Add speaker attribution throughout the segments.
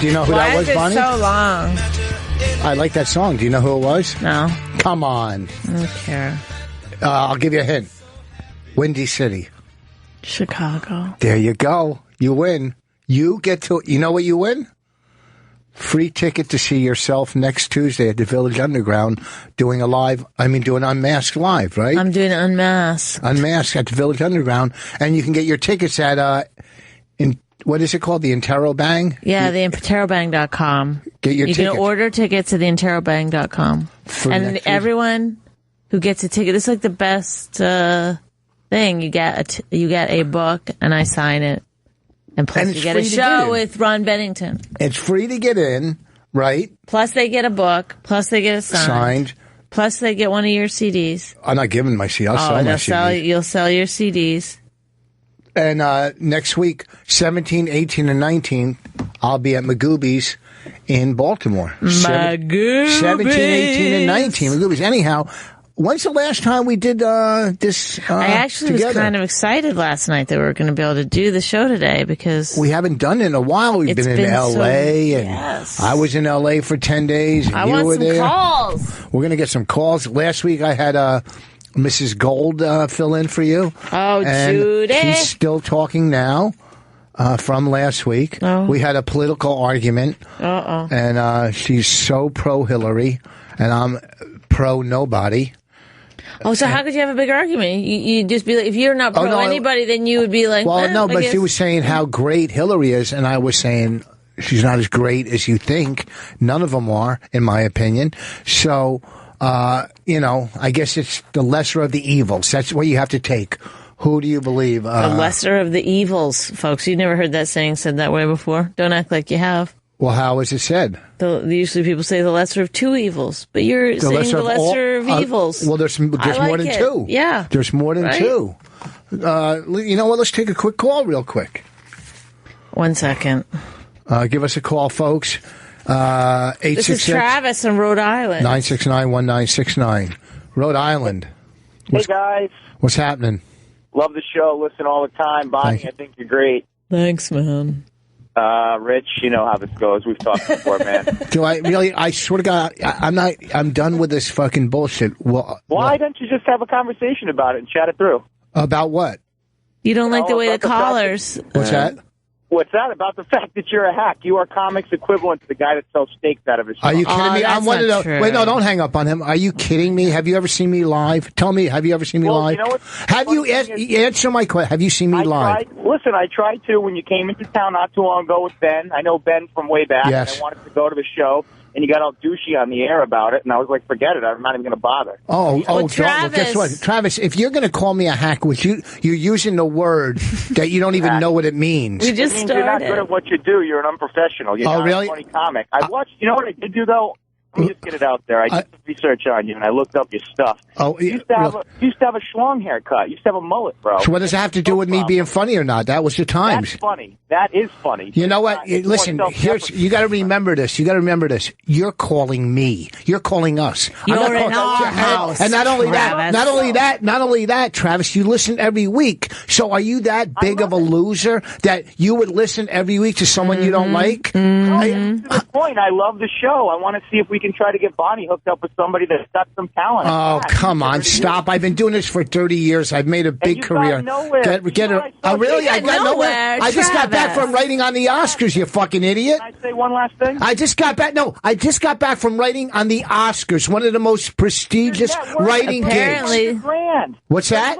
Speaker 1: Do you know who that was, Bonnie?
Speaker 2: Why is it so long?
Speaker 1: I like that song. Do you know who it was?
Speaker 2: No.
Speaker 1: Come on.
Speaker 2: I don't care.
Speaker 1: I'll give you a hint. Windy City.
Speaker 2: Chicago.
Speaker 1: There you go. You win. You get to, you know what you win? Free ticket to see yourself next Tuesday at the Village Underground doing Unmasked Live, right?
Speaker 2: I'm doing Unmasked.
Speaker 1: Unmasked at the Village Underground. And you can get your tickets at, what is it called? The Interrobang?
Speaker 2: Yeah, the interrobang.com.
Speaker 1: Get your
Speaker 2: tickets. You can order tickets at the interrobang.com. And everyone who gets a ticket, this is like the best thing. You get a book, and I sign it. And plus you get a show with Ron Bennington.
Speaker 1: It's free to get in, right?
Speaker 2: Plus they get a book. Plus they get a signed. Plus they get one of your CDs.
Speaker 1: I'm not giving my CD. I'll sell my CD.
Speaker 2: You'll sell your CDs.
Speaker 1: And next week, 17, 18, and 19, I'll be at Magooby's in Baltimore.
Speaker 2: Magooby's.
Speaker 1: 17, 18, and 19. Magooby's. Anyhow, when's the last time we did this
Speaker 2: I actually
Speaker 1: together?
Speaker 2: was kind of excited last night that we were going to be able to do the show today because...
Speaker 1: We haven't done it in a while. We've been in L.A. and
Speaker 2: yes.
Speaker 1: I was in L.A. for 10 days. And you were there.
Speaker 2: I want some calls.
Speaker 1: We're going to get some calls. Last week I had Mrs. Gold fill in for you.
Speaker 2: Oh,
Speaker 1: and
Speaker 2: Judy.
Speaker 1: She's still talking now from last week.
Speaker 2: Oh.
Speaker 1: We had a political argument. And she's so pro-Hillary, and I'm pro-nobody.
Speaker 2: Oh, so how could you have a big argument? You just be like, if you're not pro anybody, then you would be like,
Speaker 1: well, no, but she was saying how great Hillary is, and I was saying she's not as great as you think. None of them are, in my opinion. So, I guess it's the lesser of the evils. That's what you have to take. Who do you believe?
Speaker 2: The lesser of the evils, folks. You've never heard that saying said that way before. Don't act like you have.
Speaker 1: Well, how is it said?
Speaker 2: Usually people say the lesser of two evils, but you're saying the lesser of evils.
Speaker 1: Well, there's more than two.
Speaker 2: Yeah.
Speaker 1: There's more than two. You know what? Let's take a quick call real quick.
Speaker 2: 1 second.
Speaker 1: Give us a call, folks. 866.
Speaker 2: This is Travis in Rhode Island.
Speaker 1: 969-1969. Rhode Island.
Speaker 3: Hey, guys.
Speaker 1: What's happening?
Speaker 3: Love the show. Listen all the time. Bonnie, I think you're great.
Speaker 2: Thanks, man.
Speaker 3: Rich, you know how this goes. We've talked before, man.
Speaker 1: Do I really? I swear to God, I'm done with this fucking bullshit.
Speaker 3: Why don't you just have a conversation about it and chat it through?
Speaker 1: About what?
Speaker 2: You don't like the way the callers...
Speaker 1: What's that?
Speaker 3: What's that? About the fact that you're a hack. You are comics equivalent to the guy that sells steaks out of his shop.
Speaker 1: Are you kidding me?
Speaker 2: I'm one of those.
Speaker 1: Wait, no, don't hang up on him. Are you kidding me? Have you ever seen me live? Tell me, have you ever seen me live?
Speaker 3: You know what?
Speaker 1: Have you answer my question? Have you seen me live?
Speaker 3: I tried to when you came into town not too long ago with Ben. I know Ben from way back.
Speaker 1: Yes.
Speaker 3: And I wanted to go to the show, and you got all douchey on the air about it, and I was like, forget it. I'm not even going to bother.
Speaker 2: Travis.
Speaker 1: Guess what? Travis, if you're going to call me a hack, you're using the word that you don't even know what it means.
Speaker 2: We just started.
Speaker 3: You're not good at what you do. You're an unprofessional. You're not
Speaker 1: really?
Speaker 3: a funny comic. I watched. You know what I did do though? Let me just get it out there. I did some research on you, and I looked up your stuff. You used to have a schlong haircut. You used to have a mullet, bro.
Speaker 1: So what does it have to do with me being funny or not? That was the times.
Speaker 3: That's funny. That is funny.
Speaker 1: You know what? Listen, you got to remember this. You're calling me. You're calling us.
Speaker 2: You're in our house.
Speaker 1: And not only that, Travis, you listen every week. So are you that big of a loser that you would listen every week to someone you don't like?
Speaker 3: To the point, I love the show. I want to see if we can try to get Bonnie hooked up with somebody that's got some talent.
Speaker 1: Oh, come on, stop. I've been doing this for 30 years. I've made a big career. Get her. Oh, really? I got nowhere. I just got back from writing on the Oscars, you fucking idiot.
Speaker 3: Can I say one last thing?
Speaker 1: I just got back from writing on the Oscars, one of the most prestigious writing gigs. What's that?
Speaker 3: I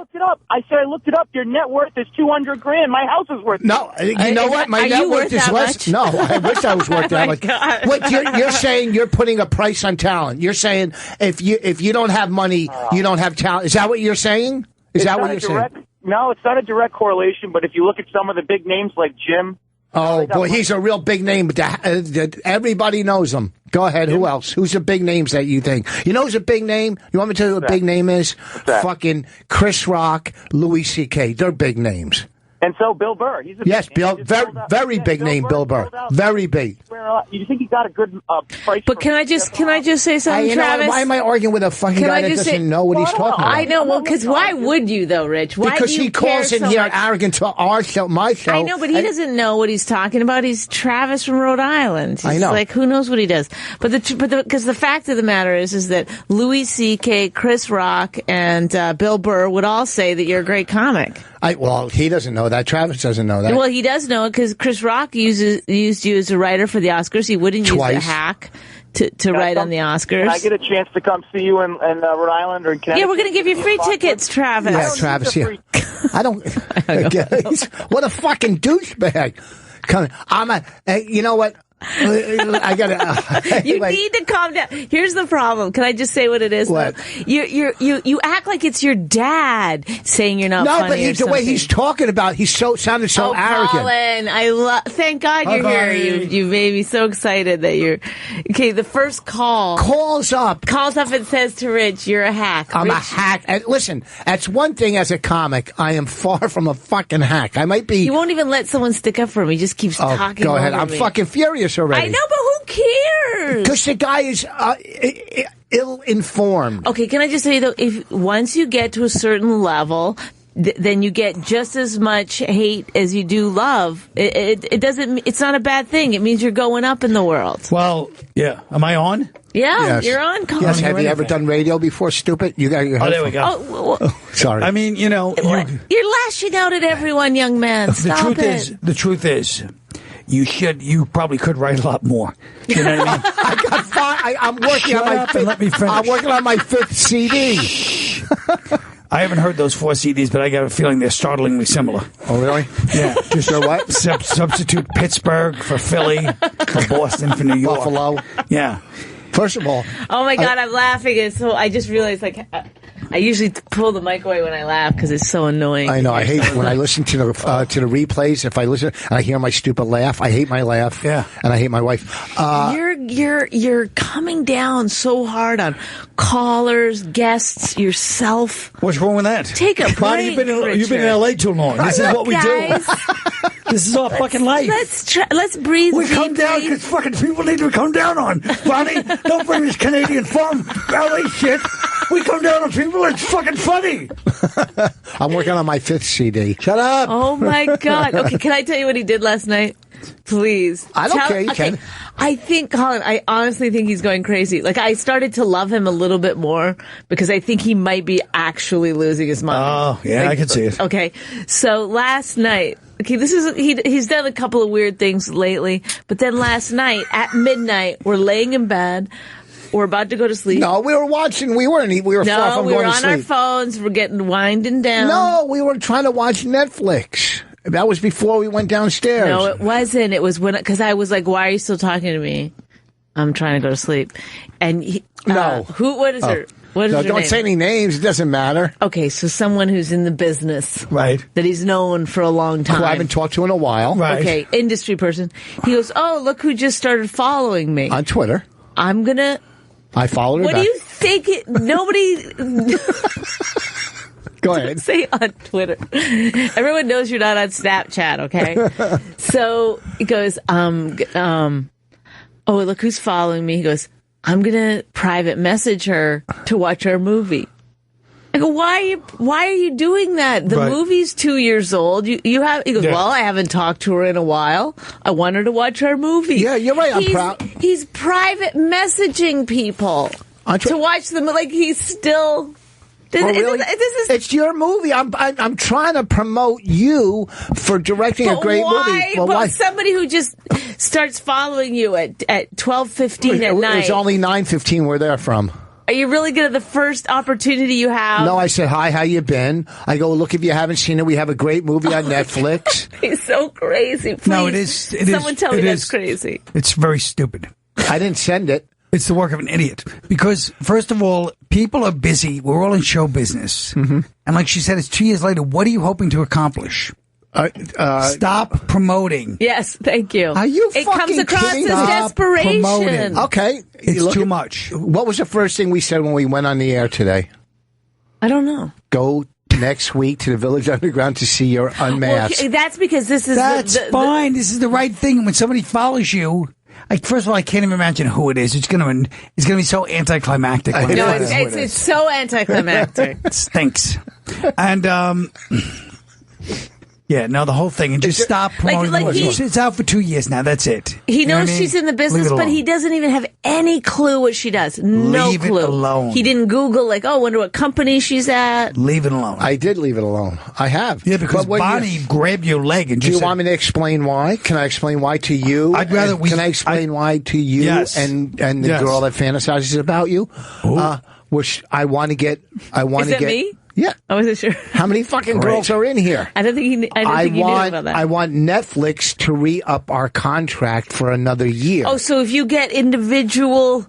Speaker 3: looked it up. Your net worth is $200,000. My house is worth.
Speaker 1: No, you know what? My net worth is less. No, I wish I was worth that much. What you're saying? You're putting a price on talent. You're saying if you don't have money, you don't have talent. Is that what you're saying? Is that what you're saying?
Speaker 3: No, it's not a direct correlation. But if you look at some of the big names like Jim.
Speaker 1: Oh boy, he's a real big name. Everybody knows him. Go ahead. Who else? Who's the big names that you think? You know who's a big name? You want me to tell you what a big name is? Fucking Chris Rock, Louis C.K. They're big names.
Speaker 3: And so Bill Burr. He's a
Speaker 1: Bill. Very big name, Bill Burr. Very big.
Speaker 3: You think he got a good price?
Speaker 2: But can I just say something, Travis?
Speaker 1: Why am I arguing with a fucking guy that doesn't know what he's talking about?
Speaker 2: I know. Well, because why would you though, Rich? Why
Speaker 1: because he calls in here arrogant to our show, my show.
Speaker 2: I know, but he doesn't know what he's talking about. He's Travis from Rhode Island. He's
Speaker 1: I know.
Speaker 2: Like, who knows what he does? But because the fact of the matter is that Louis C.K., Chris Rock, and Bill Burr would all say that you're a great comic.
Speaker 1: Well, he doesn't know that. Travis doesn't know that.
Speaker 2: Well, he does know it because Chris Rock used you as a writer for the Oscars. He wouldn't use a hack to write on the Oscars.
Speaker 3: Can I get a chance to come see you in Rhode Island or in Connecticut?
Speaker 2: Yeah, we're going to give you free tickets, Travis.
Speaker 1: Yeah, Travis, yeah. I don't. What a fucking douchebag. You know what? I gotta.
Speaker 2: You need to calm down. Here's the problem. Can I just say what it is?
Speaker 1: What?
Speaker 2: You act like it's your dad saying you're not.
Speaker 1: No, but the way he's talking about, sounded so arrogant.
Speaker 2: Colin, thank God you're here. You made me so excited that you're. Okay, the first calls up and says to Rich, "You're a hack."
Speaker 1: I'm a hack. And listen, that's one thing as a comic. I am far from a fucking hack. I might be.
Speaker 2: You won't even let someone stick up for him. He just keeps talking.
Speaker 1: Go ahead. I'm fucking furious already.
Speaker 2: I know, but who cares?
Speaker 1: Because the guy is ill-informed.
Speaker 2: Okay, can I just say though, if once you get to a certain level, then you get just as much hate as you do love. It doesn't. It's not a bad thing. It means you're going up in the world.
Speaker 4: Well, yeah. Am I on?
Speaker 2: Yeah,
Speaker 1: yes.
Speaker 2: You're on. Colin.
Speaker 1: Yes. Have you ever done radio before? Stupid. You got your.
Speaker 4: Oh, there we go.
Speaker 2: Oh,
Speaker 1: sorry.
Speaker 4: I mean,
Speaker 2: you're lashing out at everyone, young man. Stop it.
Speaker 4: The truth is. You probably could write a lot more. You know what I mean?
Speaker 1: I got five. I'm working on my fifth.
Speaker 4: Let me finish.
Speaker 1: I'm working on my fifth CD.
Speaker 4: I haven't heard those 4 CDs, but I got a feeling they're startlingly similar.
Speaker 1: Oh, really?
Speaker 4: Yeah.
Speaker 1: Just so what?
Speaker 4: Substitute Pittsburgh for Philly, for Boston for New York.
Speaker 1: Buffalo.
Speaker 4: Yeah.
Speaker 1: First of all.
Speaker 2: Oh my God, I'm laughing. And so I just realized, I usually pull the mic away when I laugh because it's so annoying.
Speaker 1: I know. I hate when I listen to the replays. If I listen and I hear my stupid laugh, I hate my laugh.
Speaker 4: Yeah.
Speaker 1: And I hate my wife.
Speaker 2: You're coming down so hard on callers, guests, yourself.
Speaker 4: What's wrong with that?
Speaker 2: Take a break.
Speaker 4: Bonnie, you've been in LA too long. This is what we do. This is our fucking life.
Speaker 2: Let's breathe.
Speaker 4: We come down because fucking people need to come down on. Bonnie, don't bring this Canadian farm LA shit. We come down on people. It's fucking funny.
Speaker 1: I'm working on my fifth CD.
Speaker 4: Shut up.
Speaker 2: Oh my God. Okay, can I tell you what he did last night? Please.
Speaker 1: I don't care. You can.
Speaker 2: I think, Colin, I honestly think he's going crazy. Like, I started to love him a little bit more because I think he might be actually losing his mind.
Speaker 4: Oh, yeah, I can see it.
Speaker 2: Okay. So last night, he's done a couple of weird things lately, but then last night at midnight, we're laying in bed. We're about to go to sleep.
Speaker 1: No, we were watching. We were far from going to sleep.
Speaker 2: No, we were on our phones. We're getting winding down.
Speaker 1: No, we were trying to watch Netflix. That was before we went downstairs.
Speaker 2: No, it wasn't. It was because I was like, "Why are you still talking to me? I'm trying to go to sleep." And what is her? What is her
Speaker 1: don't
Speaker 2: name?
Speaker 1: say any names. It doesn't matter.
Speaker 2: Okay, so someone who's in the business,
Speaker 4: right? That
Speaker 2: he's known for a long time.
Speaker 1: Who I haven't talked to in a while,
Speaker 4: right?
Speaker 2: Okay, industry person. He goes, "Oh, look who just started following me
Speaker 1: on Twitter."
Speaker 2: I
Speaker 1: followed her.
Speaker 2: What
Speaker 1: back.
Speaker 2: do you think? Nobody.
Speaker 1: Go ahead.
Speaker 2: Say on Twitter. Everyone knows you're not on Snapchat, okay? So he goes, oh, look who's following me. He goes, I'm going to private message her to watch our movie. I go, why are you doing that? The movie's 2 years old. You have. He goes, well, I haven't talked to her in a while. I want her to watch our movie.
Speaker 1: Yeah, you're right. I'm proud.
Speaker 2: He's private messaging people to watch them. Like he's still.
Speaker 1: It's your movie. I'm trying to promote you for directing a great movie.
Speaker 2: Well, why? Somebody who just starts following you at 12:15 at night.
Speaker 1: It was only 9:15 where they're from.
Speaker 2: Are you really good at the first opportunity you have?
Speaker 1: No, I said, hi, how you been? I go, look, if you haven't seen it, we have a great movie on Netflix.
Speaker 2: He's so crazy. Please,
Speaker 4: no,
Speaker 2: someone tell me that's crazy.
Speaker 4: It's very stupid.
Speaker 1: I didn't send it.
Speaker 4: It's the work of an idiot. Because, first of all, people are busy. We're all in show business. Mm-hmm. And like she said, it's 2 years later. What are you hoping to accomplish? Stop promoting.
Speaker 2: Yes, thank you.
Speaker 1: Are you
Speaker 2: It
Speaker 1: fucking
Speaker 2: comes across
Speaker 1: kidding?
Speaker 2: as desperation.
Speaker 4: Promoting.
Speaker 1: Okay.
Speaker 4: It's too much.
Speaker 1: What was the first thing we said when we went on the air today?
Speaker 2: I don't know.
Speaker 1: Go next week to the Village Underground to see your Unmasked.
Speaker 2: Well, that's because this is
Speaker 4: fine. This is the right thing. When somebody follows you, Like, first of all, I can't even imagine who it is. It's gonna be so anticlimactic.
Speaker 2: No, it's so anticlimactic.
Speaker 4: It stinks. And yeah, no, the whole thing, and just stop promoting it's out for 2 years now. That's it.
Speaker 2: He knows she's in the business, but he doesn't even have any clue what she does. No
Speaker 4: Leave
Speaker 2: clue.
Speaker 4: It alone.
Speaker 2: He didn't Google, like, wonder what company she's at.
Speaker 4: Leave it alone.
Speaker 1: I did leave it alone. I have.
Speaker 4: Yeah, because Bonnie grabbed your leg and just
Speaker 1: Do you want me to explain why? Can I explain why to you?
Speaker 4: I'd rather
Speaker 1: Can I explain why to you and the girl that fantasizes about you? Which I want to get.
Speaker 2: Is that me?
Speaker 1: Yeah.
Speaker 2: I wasn't sure.
Speaker 1: How many fucking girls are in here?
Speaker 2: I don't think you knew about that.
Speaker 1: I want Netflix to re-up our contract for another year.
Speaker 2: Oh, so if you get individual...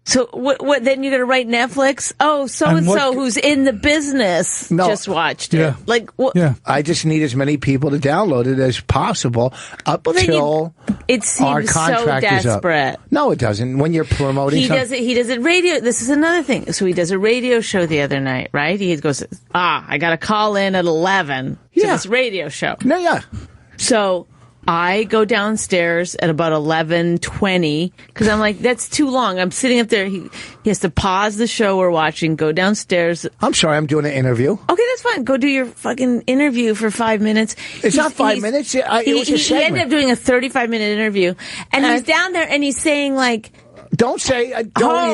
Speaker 2: So what? Then you're going to write Netflix? Oh, so-and-so who's in the business just watched it. Like, what?
Speaker 1: Yeah. I just need as many people to download it as possible up until
Speaker 2: it seems
Speaker 1: our contract
Speaker 2: so
Speaker 1: is up.
Speaker 2: desperate.
Speaker 1: No, it doesn't. When you're promoting
Speaker 2: He does it radio. This is another thing. So he does a radio show the other night, right? He goes, I got to call in at 11 to this radio show.
Speaker 1: No, yeah.
Speaker 2: So... I go downstairs at about 11:20 because I'm like, that's too long. I'm sitting up there. He has to pause the show we're watching, go downstairs.
Speaker 1: I'm sorry, I'm doing an interview.
Speaker 2: Okay, that's fine. Go do your fucking interview for 5 minutes.
Speaker 1: It's not 5 minutes. It was a segment.
Speaker 2: He ended up doing a 35-minute interview. And he's down there and he's saying like...
Speaker 1: Don't say, even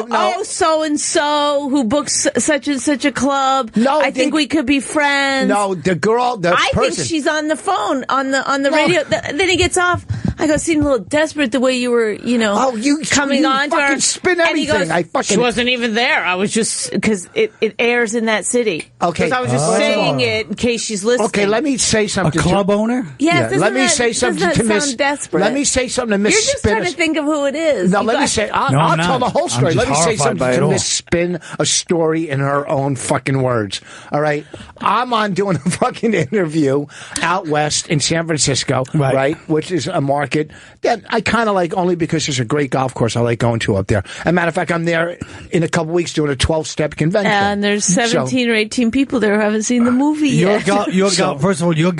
Speaker 1: know.
Speaker 2: So-and-so who books such and such a club. No, I think we could be friends.
Speaker 1: No, the girl, I
Speaker 2: think she's on the phone, on the radio. Then he gets off. I go, seemed a little desperate the way you were, coming on to her.
Speaker 1: Spin everything.
Speaker 2: And he goes, she wasn't even there. I was just, because it airs in that city. Okay. Because I was just saying it in case she's listening.
Speaker 1: Okay, let me say something.
Speaker 4: A club owner?
Speaker 2: Yes.
Speaker 1: Yeah, let me say something to Miss.
Speaker 2: Desperate?
Speaker 1: Let me say something to Miss.
Speaker 2: You're just trying to think of who it is.
Speaker 1: No, let me say. I'll tell the whole story. Let me say something to Miss Spin a story in her own fucking words. All right? I'm on doing a fucking interview out west in San Francisco, right? Which is a market that I kind of like only because there's a great golf course I like going to up there. As a matter of fact, I'm there in a couple weeks doing a 12-step convention.
Speaker 2: And there's 17 or 18 people there who haven't seen the movie yet.
Speaker 4: Your golf, first of all, your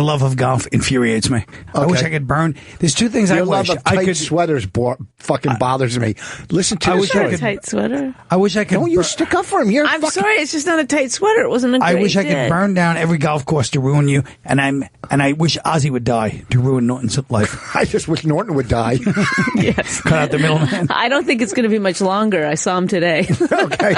Speaker 4: love of golf infuriates me. Okay. I wish I could burn. There's two things I wish.
Speaker 1: Your love of tight sweaters fucking bothers me. Listen to this story.
Speaker 2: Tight sweater.
Speaker 4: I wish I could.
Speaker 1: Don't you stick up for him.
Speaker 2: I'm sorry, it's just not a tight sweater. It wasn't a great
Speaker 4: I wish I could burn down every golf course to ruin you, and I wish Ozzy would die to ruin Norton's life.
Speaker 1: I just wish Norton would die.
Speaker 2: Yes.
Speaker 4: Cut out the middleman.
Speaker 2: I don't think it's going to be much longer. I saw him today.
Speaker 1: Okay.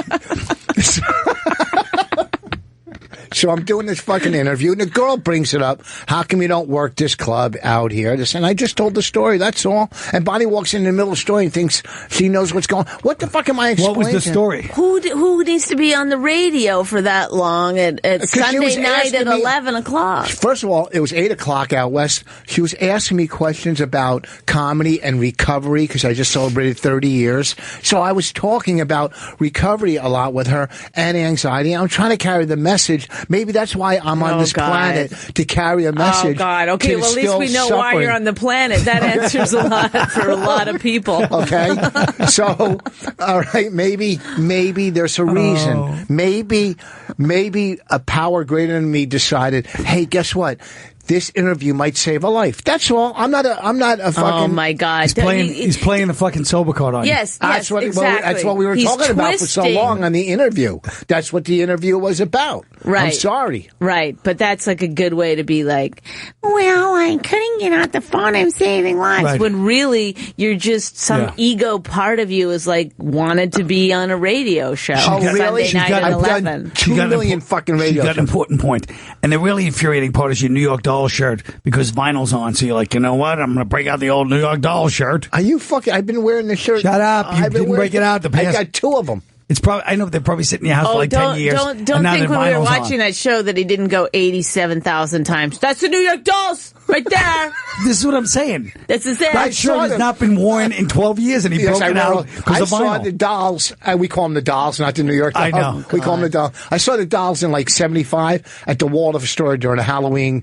Speaker 1: So I'm doing this fucking interview, and the girl brings it up. How come you don't work this club out here? And I just told the story, that's all. And Bonnie walks in the middle of the story and thinks she knows what's going on. What the fuck am I explaining?
Speaker 4: What was the story?
Speaker 2: Who needs to be on the radio for that long at Sunday night at 11 o'clock?
Speaker 1: First of all, it was 8 o'clock out west. She was asking me questions about comedy and recovery because I just celebrated 30 years. So I was talking about recovery a lot with her and anxiety. I'm trying to carry the message. Maybe that's why I'm on this planet, to carry a message.
Speaker 2: Oh, God. Okay, well, at least we know why you're on the planet. That answers a lot for a lot of people.
Speaker 1: Okay? So, all right, maybe there's a reason.
Speaker 4: Oh.
Speaker 1: Maybe a power greater than me decided, hey, guess what? This interview might save a life. That's all. I'm not a fucking.
Speaker 2: Oh my God!
Speaker 4: He's playing the fucking sober card on you.
Speaker 2: Yes, exactly.
Speaker 1: That's what we were talking about for so long on the interview. That's what the interview was about.
Speaker 2: Right.
Speaker 1: I'm sorry.
Speaker 2: Right, but that's like a good way to be like, well, I couldn't get out the phone. I'm saving lives. Right. When really you're just some ego part of you is like wanted to be on a radio show.
Speaker 1: Really?
Speaker 2: Sunday night at 11.
Speaker 1: 2 million fucking radio.
Speaker 4: She's got an important point, and the really infuriating part is your New York Doll shirt because vinyl's on. So you're like, you know what? I'm going to break out the old New York Doll shirt.
Speaker 1: Are you fucking? I've been wearing this shirt.
Speaker 4: Shut up! You didn't break it out.
Speaker 1: I got 2 of them.
Speaker 4: It's probably. I know they're probably sitting in your house for like 10 years.
Speaker 2: Don't think when we were watching that show that he didn't go 87,000 times. That's the New York Dolls right there.
Speaker 4: This is what I'm saying.
Speaker 2: That's the thing.
Speaker 4: That shirt has not been worn in 12 years, and he broke it out because of vinyl.
Speaker 1: I saw the Dolls. We call them the Dolls, not the New York Dolls.
Speaker 4: I know.
Speaker 1: We call them the Dolls. I saw the Dolls in like 75 at the Waldorf Astoria during a Halloween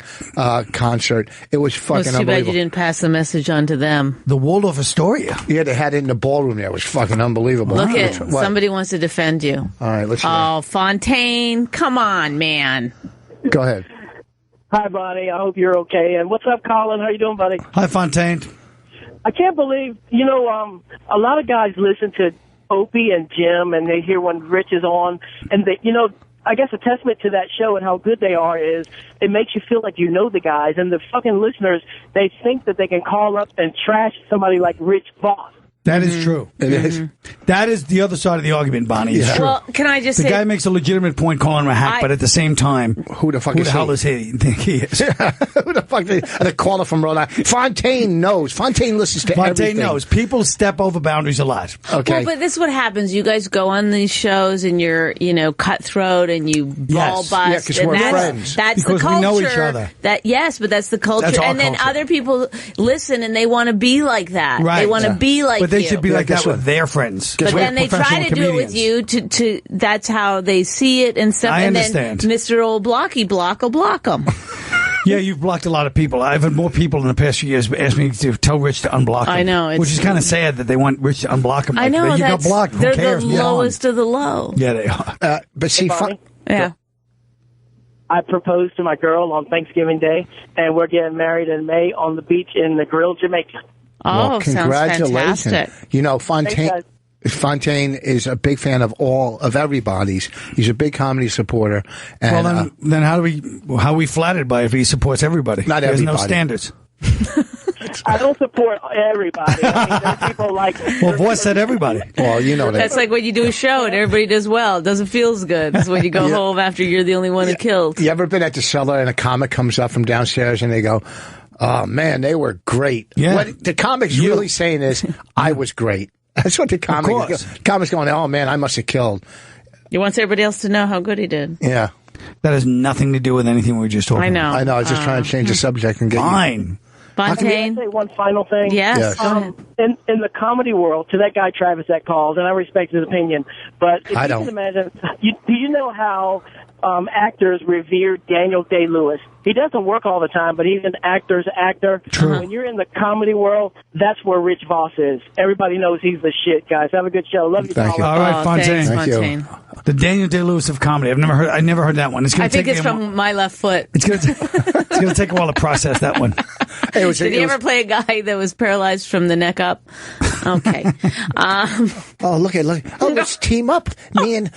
Speaker 1: concert. It was fucking unbelievable.
Speaker 2: It's too bad you didn't pass the message on to them.
Speaker 4: The Waldorf Astoria?
Speaker 1: Yeah, they had it in the ballroom there. It was fucking unbelievable.
Speaker 2: Look at somebody wants to defend you.
Speaker 1: All right, let's
Speaker 2: go. Oh, Fontaine, come on, man.
Speaker 1: Go ahead.
Speaker 5: Hi, Bonnie. I hope you're okay. And what's up, Colin? How you doing, buddy?
Speaker 4: Hi, Fontaine.
Speaker 5: I can't believe, a lot of guys listen to Opie and Jim, and they hear when Rich is on, and they, I guess a testament to that show and how good they are is it makes you feel like you know the guys, and the fucking listeners, they think that they can call up and trash somebody like Rich Vos.
Speaker 4: That is true.
Speaker 1: It is.
Speaker 4: That is the other side of the argument, Bonnie. It's true.
Speaker 2: Well, can I just
Speaker 4: say...
Speaker 2: The
Speaker 4: guy makes a legitimate point calling him a hack, but at the same time...
Speaker 1: Who the hell does he
Speaker 4: think he is?
Speaker 1: Who the fuck is the caller from Rhode Island? Fontaine knows. Fontaine listens to everything.
Speaker 4: Fontaine knows. People step over boundaries a lot.
Speaker 1: Okay.
Speaker 2: Well, but this is what happens. You guys go on these shows and you're, cutthroat and you ball bust.
Speaker 1: Yeah, because we're friends.
Speaker 2: That's
Speaker 4: because
Speaker 2: the culture.
Speaker 4: We know each other.
Speaker 2: Yes, but that's the culture.
Speaker 4: That's our
Speaker 2: and then
Speaker 4: culture.
Speaker 2: other people listen and they want to be like that.
Speaker 4: Right.
Speaker 2: They want to be like
Speaker 4: But they
Speaker 2: you.
Speaker 4: should be like that with their friends.
Speaker 2: But then they try to do it with you to that's how they see it and stuff.
Speaker 4: I
Speaker 2: and
Speaker 4: understand.
Speaker 2: Then Mr. Old Blocky Block will block them.
Speaker 4: Yeah, you've blocked a lot of people. I've had more people in the past few years ask me to tell Rich to unblock them.
Speaker 2: I know.
Speaker 4: Which is kind of sad that they want Rich to unblock them.
Speaker 2: I know.
Speaker 4: You got blocked. Who
Speaker 2: they're
Speaker 4: cares?
Speaker 2: the lowest of the low.
Speaker 4: Yeah, they are.
Speaker 1: But see,
Speaker 2: yeah.
Speaker 5: I proposed to my girl on Thanksgiving Day, and we're getting married in May on the beach in the Grill, Jamaica.
Speaker 2: Oh,
Speaker 1: well,
Speaker 2: sounds
Speaker 1: congratulations.
Speaker 2: fantastic.
Speaker 1: Fontaine is a big fan of everybody's. He's a big comedy supporter. And,
Speaker 4: well, then how are we flattered by if he supports everybody?
Speaker 1: Not
Speaker 4: There's
Speaker 1: everybody.
Speaker 4: no standards.
Speaker 5: I don't support everybody. I mean, there's people like...
Speaker 4: Well, Voss said everybody.
Speaker 1: Well, you know that.
Speaker 2: That's like when you do a show and everybody does well. It doesn't feel as good as when you go home after you're the only one who killed.
Speaker 1: You ever been at the cellar and a comic comes up from downstairs and they go, "Oh, man, they were great."
Speaker 4: Yeah.
Speaker 1: What the comic's really saying is, "I was great." That's what the comic's going, "Oh, man, I must have killed."
Speaker 2: He wants everybody else to know how good he did.
Speaker 1: Yeah.
Speaker 4: That has nothing to do with anything we were just talking about.
Speaker 1: I know. I was just trying to change the subject and get
Speaker 4: Fine.
Speaker 2: Fontaine?
Speaker 5: Can I say one final thing?
Speaker 2: Yes.
Speaker 5: In the comedy world, to that guy Travis that called, and I respect his opinion, but if
Speaker 1: I
Speaker 5: you
Speaker 1: don't.
Speaker 5: can imagine, do you know how actors revere Daniel Day-Lewis? He doesn't work all the time, but he's an actor's actor.
Speaker 4: True.
Speaker 5: When you're in the comedy world, that's where Rich Vos is. Everybody knows he's the shit, guys. Have a good show. Love you.
Speaker 1: Thank you.
Speaker 4: All right, Fontaine.
Speaker 2: Thanks, Fontaine.
Speaker 4: The Daniel Day-Lewis of comedy. I never heard that one.
Speaker 2: I think it's from My Left Foot.
Speaker 4: It's going to take a while to process that one.
Speaker 2: Did he ever play a guy that was paralyzed from the neck up? Okay.
Speaker 1: Oh, look. Oh, let's team up. Me and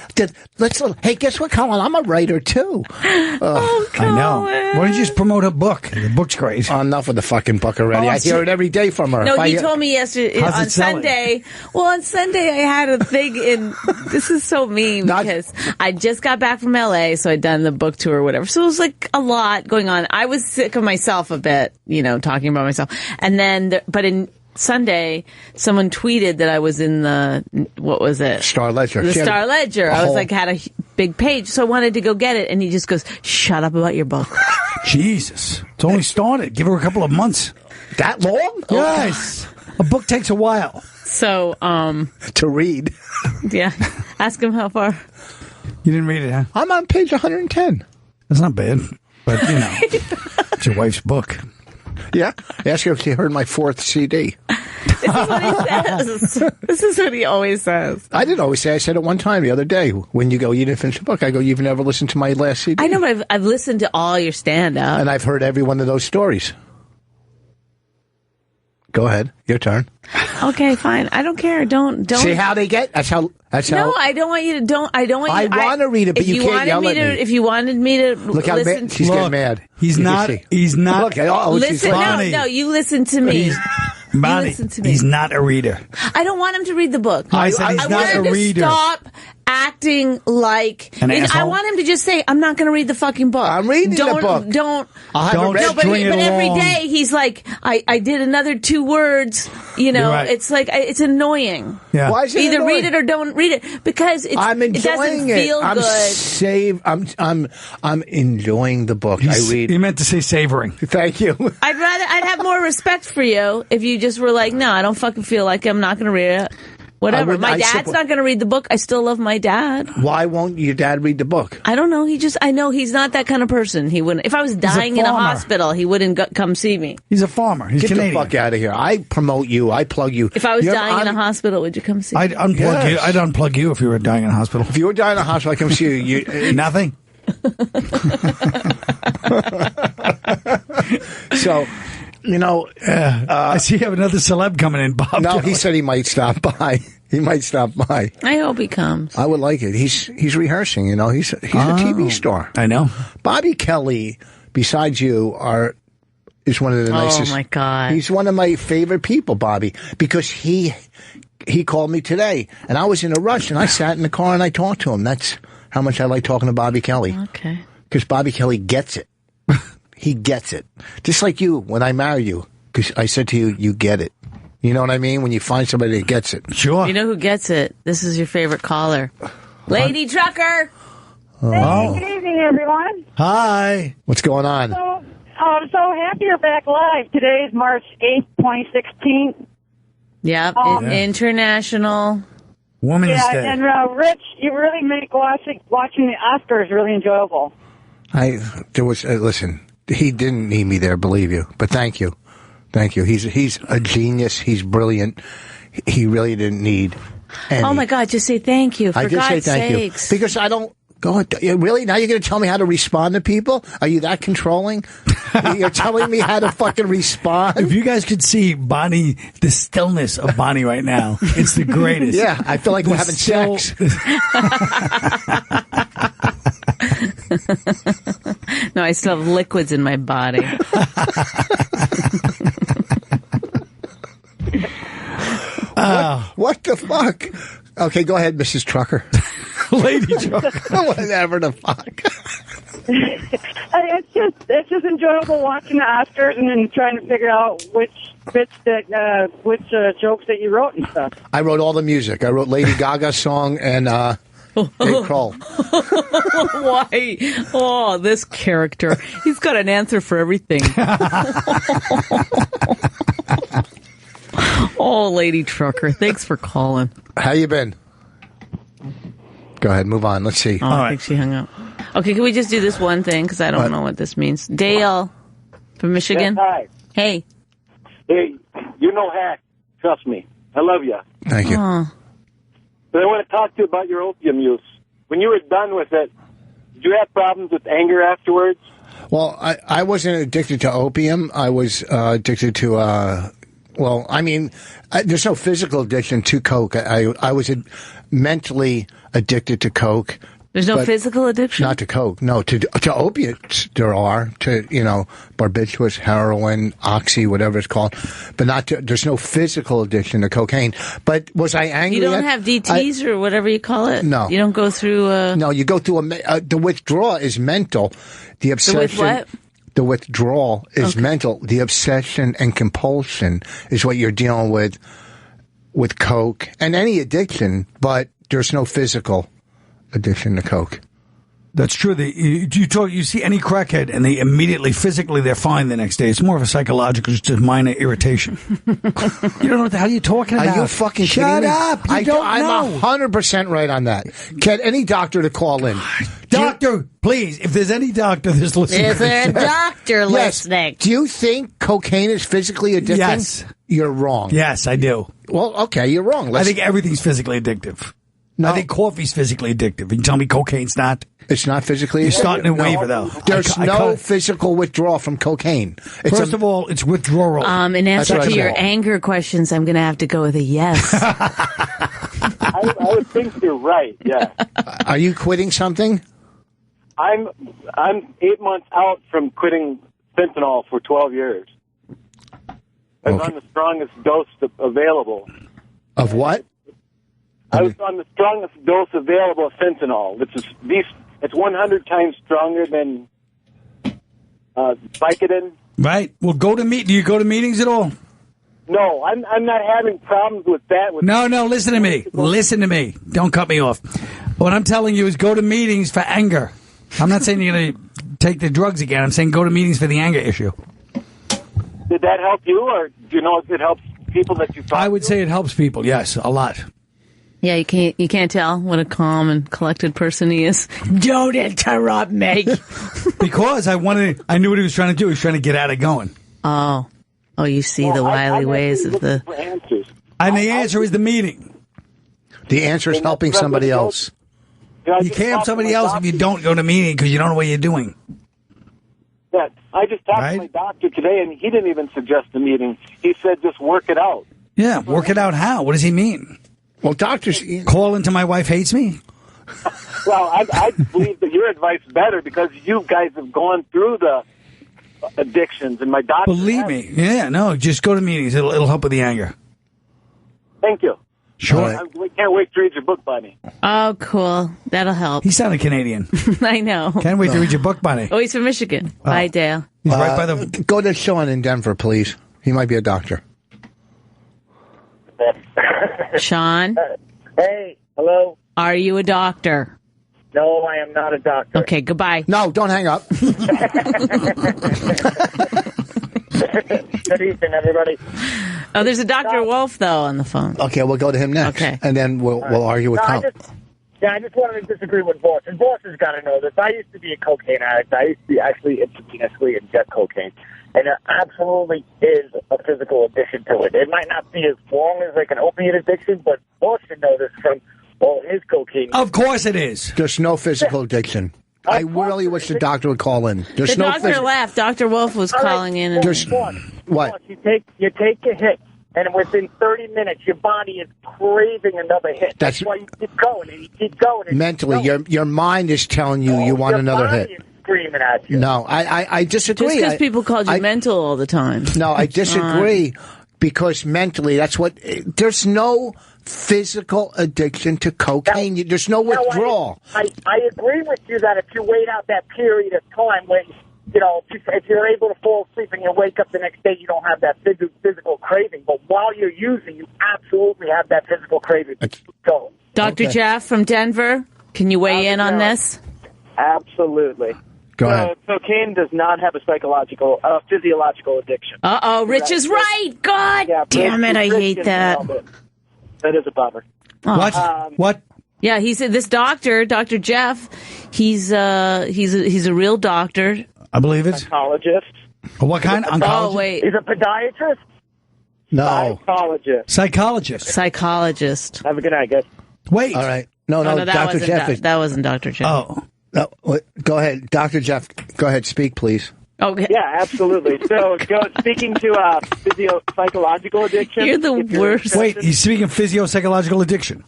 Speaker 1: hey, guess what, Colin? I'm a writer too.
Speaker 2: Oh,
Speaker 4: I know. Why don't you just promote her book? The book's great.
Speaker 1: Enough with the fucking book already. I hear it every day from her.
Speaker 2: No, you told me yesterday on Sunday. Well, on Sunday I had a thing in. This is so mean because I just got back from LA, so I'd done the book tour or whatever. So it was like a lot going on. I was sick of myself a bit, talking about myself. And then, but in Sunday, someone tweeted that I was in the, what was it?
Speaker 1: Star Ledger.
Speaker 2: The Star Ledger. I was like, had a big page, so I wanted to go get it. And he just goes, "Shut up about your book."
Speaker 4: Jesus. It's only started. Give her a couple of months.
Speaker 1: That long?
Speaker 4: Yes. A book takes a while.
Speaker 2: So,
Speaker 1: to read.
Speaker 2: Yeah. Ask him how far.
Speaker 4: You didn't read it, huh?
Speaker 1: I'm on page 110.
Speaker 4: That's not bad. But, it's your wife's book.
Speaker 1: Yeah. Ask her if she heard my fourth CD.
Speaker 2: This is what he says. This is what he always says.
Speaker 1: I didn't always say. I said it one time the other day. When you go, "You didn't finish the book," I go, "You've never listened to my last CD."
Speaker 2: I know, but I've listened to all your stand-up.
Speaker 1: And I've heard every one of those stories. Go ahead. Your turn.
Speaker 2: Okay, fine. I don't care. Don't.
Speaker 1: See how they get? That's how.
Speaker 2: No, I don't want you to. I don't want you.
Speaker 1: I want to read it, but you can't yell at me.
Speaker 2: If you wanted me to
Speaker 1: Look how
Speaker 2: listen,
Speaker 1: she's getting mad.
Speaker 4: He's not.
Speaker 1: Look,
Speaker 2: listen. No, you listen to me.
Speaker 4: Bonnie,
Speaker 2: listen to me.
Speaker 4: He's not a reader.
Speaker 2: I don't want him to read the book.
Speaker 4: I said he's not a reader.
Speaker 2: Stop acting like
Speaker 4: an asshole.
Speaker 2: I want him to just say, "I'm not going to read the fucking book."
Speaker 1: I'm reading the book.
Speaker 2: Don't.
Speaker 1: But
Speaker 2: every day he's like, I did another 2 words.
Speaker 4: Right.
Speaker 2: It's like it's annoying.
Speaker 4: Yeah.
Speaker 1: Why is it
Speaker 2: Either
Speaker 1: annoying?
Speaker 2: read it or don't read it because
Speaker 1: I'm
Speaker 2: it doesn't
Speaker 1: enjoying
Speaker 2: feel good.
Speaker 1: I'm enjoying the book. I read.
Speaker 4: He meant to say savoring.
Speaker 1: Thank you.
Speaker 2: I'd have more respect for you if you just were like, "No, I don't fucking feel like I'm not going to read it." Whatever. My dad's not going to read the book. I still love my dad.
Speaker 1: Why won't your dad read the book?
Speaker 2: I don't know. I know he's not that kind of person. He wouldn't. If I was dying in a hospital, he wouldn't come see me.
Speaker 4: He's a farmer. He's
Speaker 1: Get
Speaker 4: Canadian.
Speaker 1: the fuck out of here. I promote you. I plug you.
Speaker 2: If I was dying in a hospital, would you come see me?
Speaker 4: I'd unplug you. I'd unplug you if you were dying in a hospital.
Speaker 1: If you were dying in a hospital, I come see you.
Speaker 4: Nothing.
Speaker 1: So,
Speaker 4: I see you have another celeb coming in, Bob.
Speaker 1: No, he said he might stop by. He might stop by.
Speaker 2: I hope he comes.
Speaker 1: I would like it. He's rehearsing. He's a TV star.
Speaker 4: I know.
Speaker 1: Bobby Kelly, besides you, is one of the nicest.
Speaker 2: Oh my God!
Speaker 1: He's one of my favorite people, Bobby, because he called me today, and I was in a rush, and I sat in the car and I talked to him. That's how much I like talking to Bobby Kelly.
Speaker 2: Okay.
Speaker 1: Because Bobby Kelly gets it. He gets it. Just like you, when I marry you, because I said to you, you get it. You know what I mean? When you find somebody that gets it.
Speaker 4: Sure.
Speaker 2: You know who gets it? This is your favorite caller. Lady Trucker!
Speaker 6: Hey, good evening, everyone.
Speaker 4: Hi.
Speaker 1: What's going on?
Speaker 6: So, I'm so happy you're back live. Today is March 8th, 2016.
Speaker 2: Yep, International
Speaker 4: Women's Day.
Speaker 6: And Rich, you really make watching the Oscars really enjoyable.
Speaker 1: Listen, he didn't need me there, believe you, but thank you. Thank you. He's a genius. He's brilliant. He really didn't need any.
Speaker 2: Oh my God, just say thank you. For
Speaker 1: I just
Speaker 2: God's
Speaker 1: say thank
Speaker 2: sakes.
Speaker 1: you. Because I don't go ahead. Really? Now you're going to tell me how to respond to people? Are you that controlling? You're telling me how to fucking respond?
Speaker 4: If you guys could see Bonnie, the stillness of Bonnie right now, it's the greatest.
Speaker 1: Yeah, I feel like we're having sex.
Speaker 2: No, I still have liquids in my body.
Speaker 1: What the fuck? Okay, go ahead, Mrs. Trucker.
Speaker 4: Lady Trucker.
Speaker 1: Whatever the fuck.
Speaker 6: It's just enjoyable watching the Oscars and then trying to figure out which jokes that you wrote and stuff.
Speaker 1: I wrote all the music. I wrote Lady Gaga's song and Dave Kroll.
Speaker 2: Why? Oh, this character. He's got an answer for everything. Oh, Lady Trucker. Thanks for calling.
Speaker 1: How you been? Go ahead, move on. Let's see.
Speaker 2: Oh, I think she hung up. Okay, can we just do this one thing? Because I don't know what this means. Dale from Michigan.
Speaker 3: Yes, hi.
Speaker 2: Hey.
Speaker 3: Hey, you know Hack. Trust me. I love you.
Speaker 1: Thank you.
Speaker 3: But I want to talk to you about your opium use. When you were done with it, did you have problems with anger afterwards?
Speaker 1: Well, I wasn't addicted to opium. I was addicted to, there's no physical addiction to coke. I was mentally addicted to coke.
Speaker 2: There's no physical addiction?
Speaker 1: Not to coke. No, to opiates there are. To, barbiturates, heroin, oxy, whatever it's called. But there's no physical addiction to cocaine. But was I angry?
Speaker 2: You don't have DTs or whatever you call it?
Speaker 1: No.
Speaker 2: You don't go through
Speaker 1: No, you go through the withdrawal is mental. The obsession...
Speaker 2: what?
Speaker 1: The withdrawal is mental. The obsession and compulsion is what you're dealing with coke and any addiction, but there's no physical addiction to coke.
Speaker 4: That's true. You see any crackhead and they immediately physically they're fine the next day. It's more of a psychological, just a minor irritation. You don't know what the hell you're talking about.
Speaker 1: Are you fucking
Speaker 4: Shut
Speaker 1: kidding me?
Speaker 4: up! You don't know.
Speaker 1: I'm 100% right on that. Get any doctor to call in.
Speaker 4: Doctor, please, if there's any doctor that's listening.
Speaker 2: Is there a doctor listening?
Speaker 1: Do you think cocaine is physically addicting?
Speaker 4: Yes.
Speaker 1: You're wrong.
Speaker 4: Yes, I do.
Speaker 1: Well, okay, you're wrong.
Speaker 4: I think everything's physically addictive.
Speaker 1: No.
Speaker 4: I think coffee's physically addictive. You tell me cocaine's not?
Speaker 1: It's not physically addictive.
Speaker 4: You're starting to waver, though.
Speaker 1: There's no physical withdrawal from cocaine.
Speaker 4: First of all, it's withdrawal.
Speaker 2: In answer to your anger questions, I'm going to have to go with a yes.
Speaker 3: I would think you're right, yeah.
Speaker 1: Are you quitting something?
Speaker 3: I'm 8 months out from quitting fentanyl for 12 years. I was on the strongest dose available.
Speaker 1: Of what?
Speaker 3: I was on the strongest dose available of fentanyl, which is it's 100 times stronger than Vicodin.
Speaker 4: Right. Well, do you go to meetings at all?
Speaker 3: No, I'm not having problems with that.
Speaker 4: No, listen to me. Listen to me. Don't cut me off. What I'm telling you is go to meetings for anger. I'm not saying you're going to take the drugs again. I'm saying go to meetings for the anger issue.
Speaker 3: Did that help you, or do you know if it helps people that you talk to?
Speaker 4: I would say it helps people, yes, a lot.
Speaker 2: Yeah, you can't tell what a calm and collected person he is. Don't interrupt me.
Speaker 4: Because I knew what he was trying to do. He was trying to get out of going.
Speaker 2: Oh, you see the wily ways of the...
Speaker 3: Answers.
Speaker 4: And the answer is the meeting.
Speaker 1: The answer is helping somebody else.
Speaker 4: You can't help somebody else if you don't go to meeting because you don't know what you're doing.
Speaker 3: that. I just talked to my doctor today, and he didn't even suggest a meeting. He said just work it out.
Speaker 4: Yeah, work it out how? What does he mean?
Speaker 1: Well, doctors...
Speaker 4: Call into my wife hates me?
Speaker 3: Well, I believe that your advice better because you guys have gone through the addictions, and my doctor...
Speaker 4: Believe me. Yeah, no, just go to meetings. It'll help with the anger.
Speaker 3: Thank you.
Speaker 4: Sure.
Speaker 3: We can't wait to read your book, Bonnie.
Speaker 2: Oh, cool. That'll help.
Speaker 4: He sounded Canadian.
Speaker 2: I know.
Speaker 4: Can't wait to read your book, Bonnie.
Speaker 2: Oh, he's from Michigan. Bye, Dale.
Speaker 4: He's right by the...
Speaker 1: Go to Sean in Denver, please. He might be a doctor.
Speaker 2: Sean?
Speaker 7: Hey, hello?
Speaker 2: Are you a doctor?
Speaker 7: No, I am not a doctor.
Speaker 2: Okay, goodbye.
Speaker 1: No, don't hang up.
Speaker 7: Good evening, everybody.
Speaker 2: Oh, there's a Dr. Wolf, though, on the phone.
Speaker 1: Okay, we'll go to him next.
Speaker 2: Okay.
Speaker 1: And then we'll argue with Colin.
Speaker 7: I just wanted to disagree with Vos. And Vos has got to know this. I used to be a cocaine addict. I used to be actually intravenously inject cocaine. And it absolutely is a physical addiction to it. It might not be as long as like an opiate addiction, but Vos should know this from all his cocaine.
Speaker 4: Of course it is.
Speaker 1: There's no physical addiction. I really wish the doctor would call in. There's
Speaker 2: the doctor left. Dr. Wolf was calling in. And
Speaker 1: what?
Speaker 7: You take a hit, and within 30 minutes, your body is craving another hit. That's why you keep going, and you keep going. And
Speaker 1: mentally, your mind is telling you you want another hit.
Speaker 7: Is screaming at you.
Speaker 1: No, I disagree.
Speaker 2: Just because people called you mental all the time.
Speaker 1: No, I disagree because mentally, that's what. There's no physical addiction to cocaine. There's no withdrawal.
Speaker 7: I agree with you that if you wait out that period of time when, you know, if you're able to fall asleep and you wake up the next day, you don't have that physical craving. But while you're using, you absolutely have that physical craving. Go.
Speaker 2: Dr. Jeff from Denver, can you weigh in on this?
Speaker 3: Absolutely.
Speaker 1: Go ahead.
Speaker 3: Cocaine does not have a physiological addiction.
Speaker 2: Uh-oh, Rich is right. God damn it, I hate that.
Speaker 3: That is a bummer.
Speaker 2: Oh.
Speaker 4: What?
Speaker 2: Yeah, he said this doctor, Dr. Jeff, he's a real doctor.
Speaker 4: I believe it.
Speaker 3: Psychologist.
Speaker 4: What kind? Oncologist?
Speaker 2: Oh, wait.
Speaker 7: He's a podiatrist?
Speaker 1: No.
Speaker 2: Psychologist.
Speaker 3: Have a good night, guys.
Speaker 4: Wait.
Speaker 1: All right. No, Dr. Jeff.
Speaker 2: That wasn't Dr. Jeff.
Speaker 4: Oh.
Speaker 1: No, go ahead. Dr. Jeff, go ahead. Speak, please.
Speaker 2: Okay.
Speaker 3: Yeah, absolutely. So, speaking to psychological addiction.
Speaker 2: You're the worst.
Speaker 4: Wait, he's speaking of physio-psychological addiction.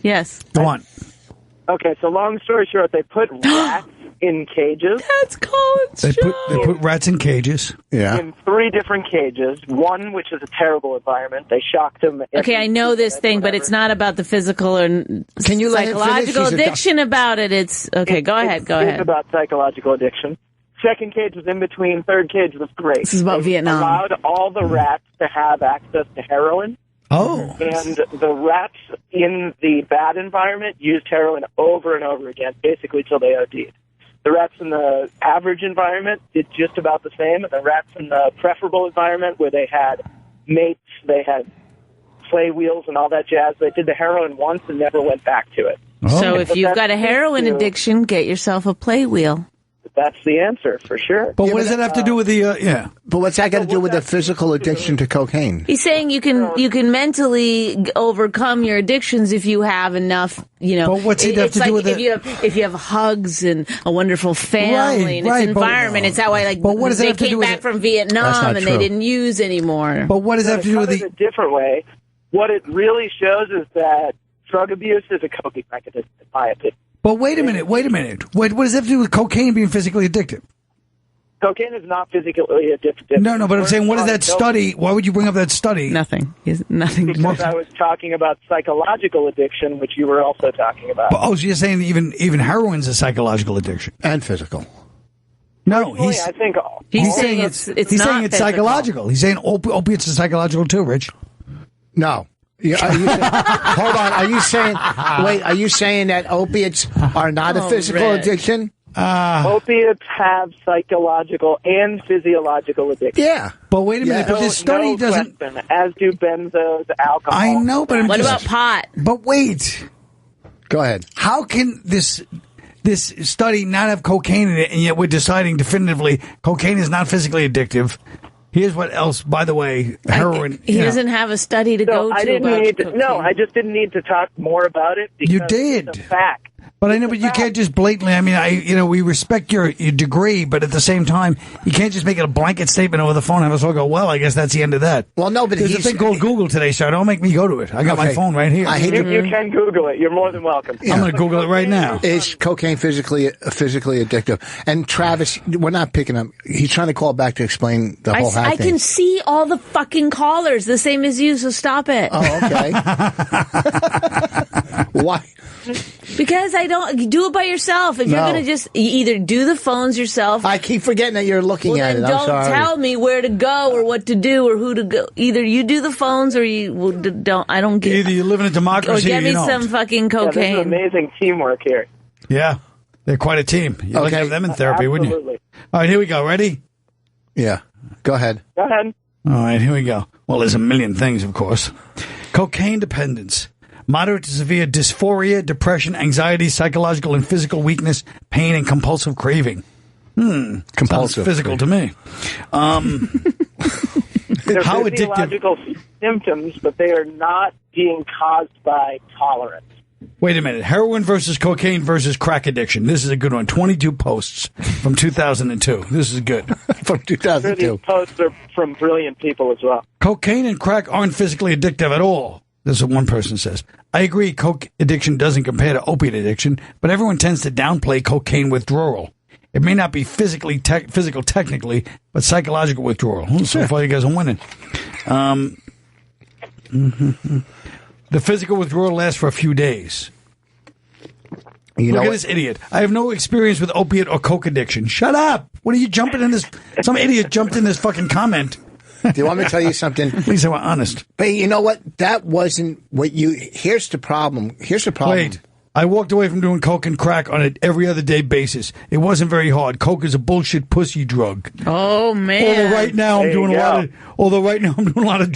Speaker 2: Yes.
Speaker 4: Go on.
Speaker 3: Okay, so long story short, they put rats in cages.
Speaker 2: That's Colin's
Speaker 4: They put rats in cages.
Speaker 1: Yeah.
Speaker 3: In 3 different cages. One, which is a terrible environment. They shocked them.
Speaker 2: Okay, I know this thing, but it's not about the physical or
Speaker 1: Can you let him finish?
Speaker 2: psychological addiction about it. It's okay. Go ahead.
Speaker 3: It's about psychological addiction. Second cage was in between. Third cage was great.
Speaker 2: This is about Vietnam.
Speaker 3: Allowed all the rats to have access to heroin.
Speaker 4: Oh.
Speaker 3: And the rats in the bad environment used heroin over and over again, basically till they OD'd. The rats in the average environment did just about the same. And the rats in the preferable environment, where they had mates, they had play wheels and all that jazz, they did the heroin once and never went back to it.
Speaker 4: Oh.
Speaker 2: So if you've got a heroin addiction, get yourself a play wheel.
Speaker 3: That's the answer, for sure.
Speaker 4: But what does that have to do with the,
Speaker 1: But what's that got to do with the physical addiction to cocaine?
Speaker 2: He's saying you can mentally overcome your addictions if you have enough, you know.
Speaker 4: But what's it have to do with
Speaker 2: it? If you have hugs and a wonderful family and its environment, it's that way.
Speaker 4: But what does
Speaker 2: they
Speaker 4: that have to
Speaker 2: came
Speaker 4: do with
Speaker 2: back from Vietnam and they didn't use anymore.
Speaker 4: But what does that have to do with
Speaker 3: a different way? What it really shows is that drug abuse is a coping mechanism, in my opinion.
Speaker 4: But wait a minute. What does that have to do with cocaine being physically addictive?
Speaker 3: Cocaine is not physically addictive.
Speaker 4: No, but I'm saying, what is that study? Why would you bring up that study?
Speaker 2: Nothing. Nothing.
Speaker 3: Because I was talking about psychological addiction, which you were also talking about.
Speaker 4: So you're saying even heroin's a psychological addiction?
Speaker 1: And physical.
Speaker 4: No,
Speaker 3: he's
Speaker 2: saying it's
Speaker 4: psychological. He's saying opiates are psychological too, Rich.
Speaker 1: No. Hold on. Are you saying that opiates are not a physical addiction?
Speaker 3: Opiates have psychological and physiological addiction.
Speaker 1: Yeah.
Speaker 4: But wait a minute. But this study doesn't.
Speaker 3: Question, as do benzos, alcohol.
Speaker 4: I know, but
Speaker 2: what about pot?
Speaker 4: But wait.
Speaker 1: Go ahead.
Speaker 4: How can this study not have cocaine in it, and yet we're deciding definitively cocaine is not physically addictive? Here's what else, by the way, heroin.
Speaker 2: He doesn't have a study to go to.
Speaker 3: I just didn't need to talk more about it. Because
Speaker 4: You did.
Speaker 3: It's a fact.
Speaker 4: But I know, but you can't just blatantly. I mean, we respect your degree, but at the same time, you can't just make it a blanket statement over the phone and have us all go, well, I guess that's the end of that.
Speaker 1: Well, no, but
Speaker 4: there's a thing called Google today, so don't make me go to it. I got my phone right here.
Speaker 3: You can Google it. You're more than welcome.
Speaker 4: I'm going to Google it right now.
Speaker 1: Is cocaine physically addictive? And Travis, we're not picking up. He's trying to call back to explain the whole thing.
Speaker 2: I can see all the fucking callers, the same as you, so stop it.
Speaker 1: Oh, okay. Why?
Speaker 2: Because you do it by yourself. If you're going to just either do the phones yourself.
Speaker 1: I keep forgetting that you're looking at it. I'm
Speaker 2: don't
Speaker 1: sorry.
Speaker 2: tell me where to go or what to do or who to go. Either you do the phones or you don't. I don't get.
Speaker 4: Either you live in a democracy
Speaker 2: or get me
Speaker 4: you don't.
Speaker 2: some fucking cocaine.
Speaker 3: Yeah, this is amazing teamwork here.
Speaker 4: Yeah, they're quite a team. You'd like to have them in therapy, wouldn't you? All right, here we go. Ready?
Speaker 1: Yeah. Go ahead.
Speaker 3: Go ahead.
Speaker 4: All right, here we go. Well, there's a million things, of course. Cocaine dependence. Moderate to severe dysphoria, depression, anxiety, psychological and physical weakness, pain, and compulsive craving.
Speaker 1: Compulsive.
Speaker 4: Sounds physical to me.
Speaker 3: They're
Speaker 4: How
Speaker 3: physiological symptoms, but they are not being caused by tolerance.
Speaker 4: Wait a minute. Heroin versus cocaine versus crack addiction. This is a good one. 22 posts from 2002. This is good.
Speaker 1: From 2002.
Speaker 3: These posts are from brilliant people as well.
Speaker 4: Cocaine and crack aren't physically addictive at all. This is what one person says. I agree coke addiction doesn't compare to opiate addiction, but everyone tends to downplay cocaine withdrawal. It may not be physical technically, but psychological withdrawal. So far you guys are winning. The physical withdrawal lasts for a few days. Look at this idiot. I have no experience with opiate or coke addiction. Shut up. What are you jumping in this? Some idiot jumped in this fucking comment.
Speaker 1: Do you want me to tell you something?
Speaker 4: At least I were honest.
Speaker 1: But you know what? That wasn't what you... Here's the problem.
Speaker 4: Wait. I walked away from doing coke and crack on an every other day basis. It wasn't very hard. Coke is a bullshit pussy drug.
Speaker 2: Oh, man.
Speaker 4: Although right now I'm doing a lot of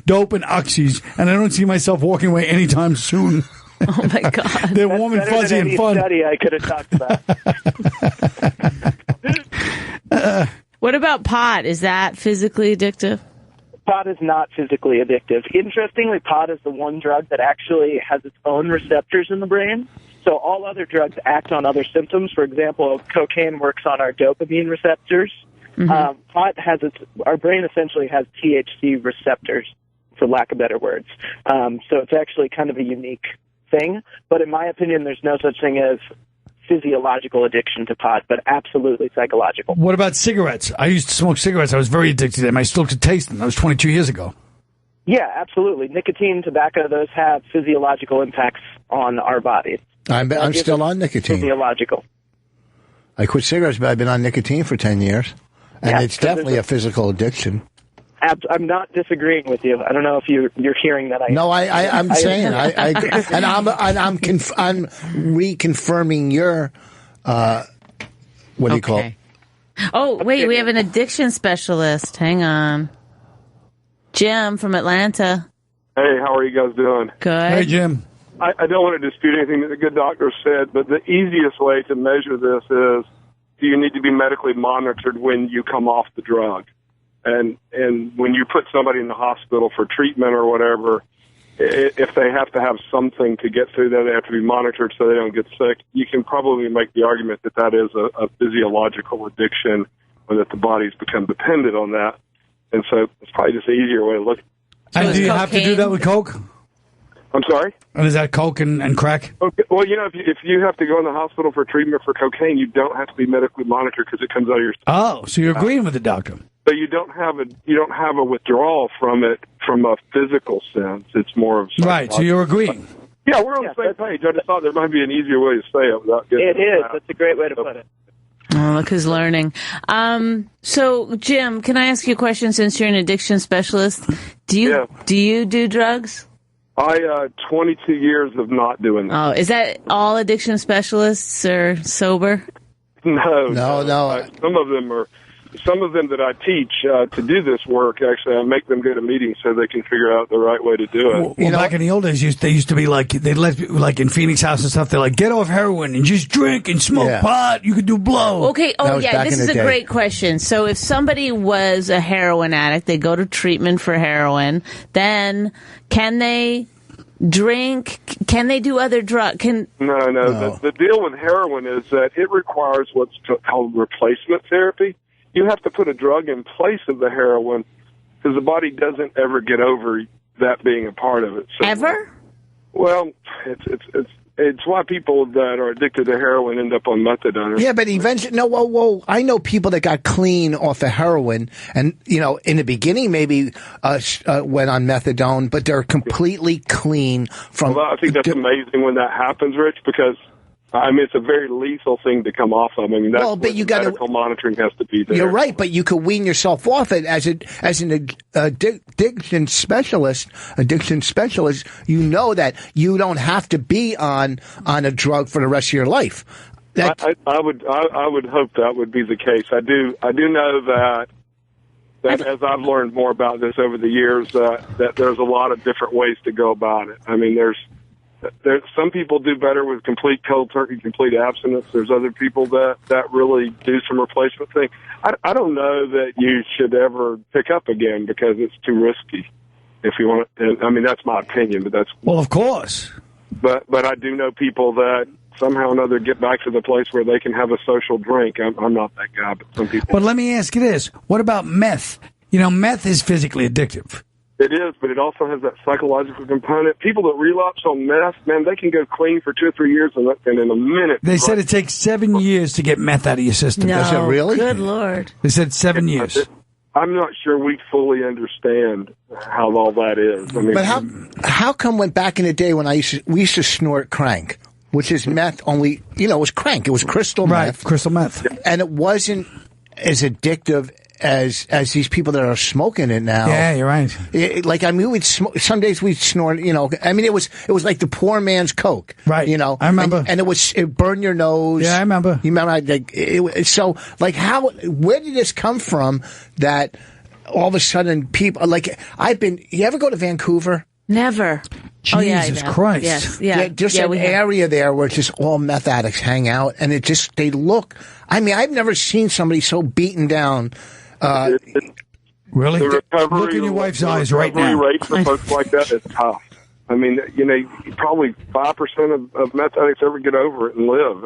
Speaker 4: dope and oxys, and I don't see myself walking away anytime soon.
Speaker 2: Oh, my God.
Speaker 4: They're warm and fuzzy and fun.
Speaker 3: Study I could have talked about.
Speaker 2: What about pot? Is that physically addictive?
Speaker 3: Pot is not physically addictive. Interestingly, pot is the one drug that actually has its own receptors in the brain. So all other drugs act on other symptoms. For example, cocaine works on our dopamine receptors.
Speaker 2: Mm-hmm.
Speaker 3: Pot has our brain essentially has THC receptors, for lack of better words. So it's actually kind of a unique thing. But in my opinion, there's no such thing as physiological addiction to pot, but absolutely psychological.
Speaker 4: What about cigarettes? I used to smoke cigarettes. I was very addicted to them. I still could taste them. That was 22 years ago.
Speaker 3: Yeah, absolutely. Nicotine, tobacco, those have physiological impacts on our bodies.
Speaker 1: I'm still on nicotine.
Speaker 3: Physiological.
Speaker 1: I quit cigarettes, but I've been on nicotine for 10 years. And it's definitely a physical addiction.
Speaker 3: I'm not disagreeing with you. I don't know if you're hearing that.
Speaker 1: I'm saying I'm reconfirming your what do you call it?
Speaker 2: Oh, wait, we have an addiction specialist. Hang on. Jim from Atlanta.
Speaker 8: Hey, how are you guys doing?
Speaker 2: Good.
Speaker 4: Hey, Jim.
Speaker 8: I don't want to dispute anything that the good doctor said, but the easiest way to measure this is, do you need to be medically monitored when you come off the drug? And when you put somebody in the hospital for treatment or whatever, if they have to have something to get through that, they have to be monitored so they don't get sick. You can probably make the argument that that is a physiological addiction, or that the body's become dependent on that. And so it's probably just an easier way to look.
Speaker 4: And do you have to do that with coke?
Speaker 8: I'm sorry?
Speaker 4: And is that coke and crack?
Speaker 8: Okay. Well, if you have to go in the hospital for treatment for cocaine, you don't have to be medically monitored because it comes out of your stomach.
Speaker 4: Oh, so you're agreeing with the doctor?
Speaker 8: So you don't have a withdrawal from it from a physical sense. It's more of
Speaker 4: right. So you're agreeing.
Speaker 8: Yeah, we're on the same page. I just thought there might be an easier way to say it without getting
Speaker 3: it is. That's a great way to put it.
Speaker 2: Oh, look who's learning. So, Jim, can I ask you a question since you're an addiction specialist? Do you do drugs?
Speaker 8: 22 years of not doing that.
Speaker 2: Oh, is that all addiction specialists are sober?
Speaker 8: No. Some of them that I teach to do this work, actually, I make them go to meetings so they can figure out the right way to do it.
Speaker 4: Well, back in the old days, they used to be like, they'd let, like in Phoenix House and stuff, they're like, get off heroin and just drink and smoke pot. You could do blow.
Speaker 2: Okay. Oh, yeah. This is a great question. So if somebody was a heroin addict, they go to treatment for heroin, then can they drink? Can they do other drugs?
Speaker 8: No. The deal with heroin is that it requires what's called replacement therapy. You have to put a drug in place of the heroin because the body doesn't ever get over that being a part of it. So,
Speaker 2: ever?
Speaker 8: Well, it's why people that are addicted to heroin end up on methadone.
Speaker 1: Yeah, but eventually, whoa. I know people that got clean off of heroin and, in the beginning maybe went on methadone, but they're completely clean from...
Speaker 8: Well, I think that's amazing when that happens, Rich, because... it's a very lethal thing to come off of. That's but you got medical monitoring has to be there.
Speaker 1: You're right, but you could wean yourself off it as an addiction specialist. You know that you don't have to be on a drug for the rest of your life.
Speaker 8: I would hope that would be the case. I do know that as I've learned more about this over the years, that there's a lot of different ways to go about it. There's some people do better with complete cold turkey, complete abstinence. There's other people that really do some replacement thing. I don't know that you should ever pick up again because it's too risky. If you want, that's my opinion, but that's
Speaker 4: well, of course.
Speaker 8: But I do know people that somehow or another get back to the place where they can have a social drink. I'm not that guy, but some people.
Speaker 4: But let me ask you this: what about meth? Meth is physically addictive.
Speaker 8: It is, but it also has that psychological component. People that relapse on meth, man, they can go clean for 2 or 3 years and in a minute.
Speaker 4: They said it takes 7 years to get meth out of your system.
Speaker 2: No,
Speaker 1: is it really?
Speaker 2: Good Lord.
Speaker 4: They said 7 years.
Speaker 8: I'm not sure we fully understand how all that is.
Speaker 1: But how come when back in the day when we used to snort crank, which is meth only, it was crank. It was crystal meth.
Speaker 4: Right, crystal meth.
Speaker 1: And it wasn't as addictive as these people that are smoking it now.
Speaker 4: Yeah, you're right.
Speaker 1: We'd some days we'd snort, it was like the poor man's Coke.
Speaker 4: Right.
Speaker 1: I
Speaker 4: remember.
Speaker 1: And it burned your nose.
Speaker 4: Yeah, I remember.
Speaker 1: You remember, where did this come from that all of a sudden people, you ever go to Vancouver?
Speaker 2: Never.
Speaker 4: Jesus Christ.
Speaker 2: Yes. Yeah.
Speaker 1: Just an area there where just all meth addicts hang out and they look, I've never seen somebody so beaten down.
Speaker 4: Really?
Speaker 8: The recovery,
Speaker 4: look in your wife's eyes right now.
Speaker 8: The rate for folks like that is tough. Probably 5% of meth addicts ever get over it and live.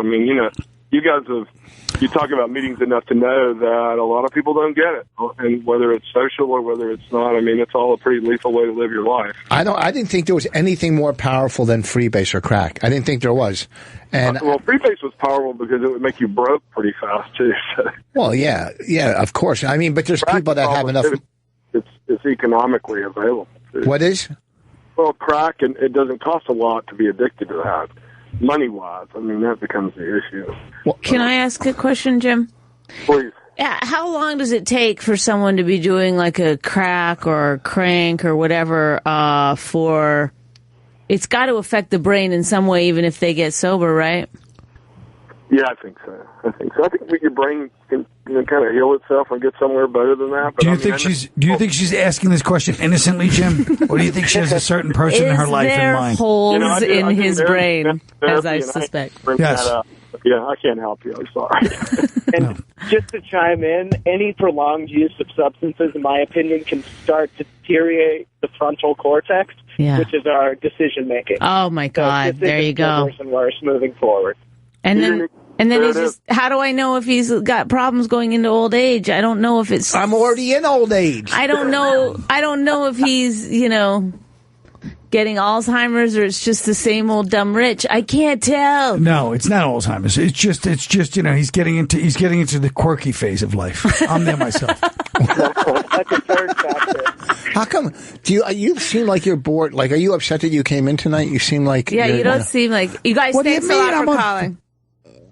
Speaker 8: You guys you talk about meetings enough to know that a lot of people don't get it. And whether it's social or whether it's not, it's all a pretty lethal way to live your life.
Speaker 1: I didn't think there was anything more powerful than freebase or crack. I didn't think there was. And
Speaker 8: freebase was powerful because it would make you broke pretty fast too.
Speaker 1: Well, yeah, of course. But there's
Speaker 8: crack
Speaker 1: people that have enough.
Speaker 8: It's economically available too.
Speaker 1: What is?
Speaker 8: Well, crack, and it doesn't cost a lot to be addicted to that. Money-wise, that becomes the issue.
Speaker 2: Well, can I ask a question, Jim?
Speaker 8: Please.
Speaker 2: Yeah, how long does it take for someone to be doing like a crack or crank or whatever for... It's got to affect the brain in some way, even if they get sober, right?
Speaker 8: Yeah, I think so. I think your brain can kind of heal itself and get somewhere better than that. But
Speaker 4: do you think she's asking this question innocently, Jim, or do you think she has a certain person in her life in mind?
Speaker 2: Holes in his brain, as I suspect.
Speaker 4: Yes.
Speaker 8: Yeah, I can't help you. I'm sorry.
Speaker 3: And just to chime in, any prolonged use of substances, in my opinion, can start to deteriorate the frontal cortex, which is our decision making.
Speaker 2: Oh my God!
Speaker 3: So
Speaker 2: there you go.
Speaker 3: Worse and worse moving forward.
Speaker 2: And then he's just, how do I know if he's got problems going into old age? I don't know if it's...
Speaker 1: I'm already in old age.
Speaker 2: I don't know if he's, getting Alzheimer's or it's just the same old dumb rich. I can't tell.
Speaker 4: No, it's not Alzheimer's. It's just he's getting into the quirky phase of life. I'm there myself.
Speaker 3: That's a third factor.
Speaker 1: How come? You seem like you're bored? Are you upset that you came in tonight? You seem like...
Speaker 2: Yeah, you don't seem like... You guys, thanks a lot for calling.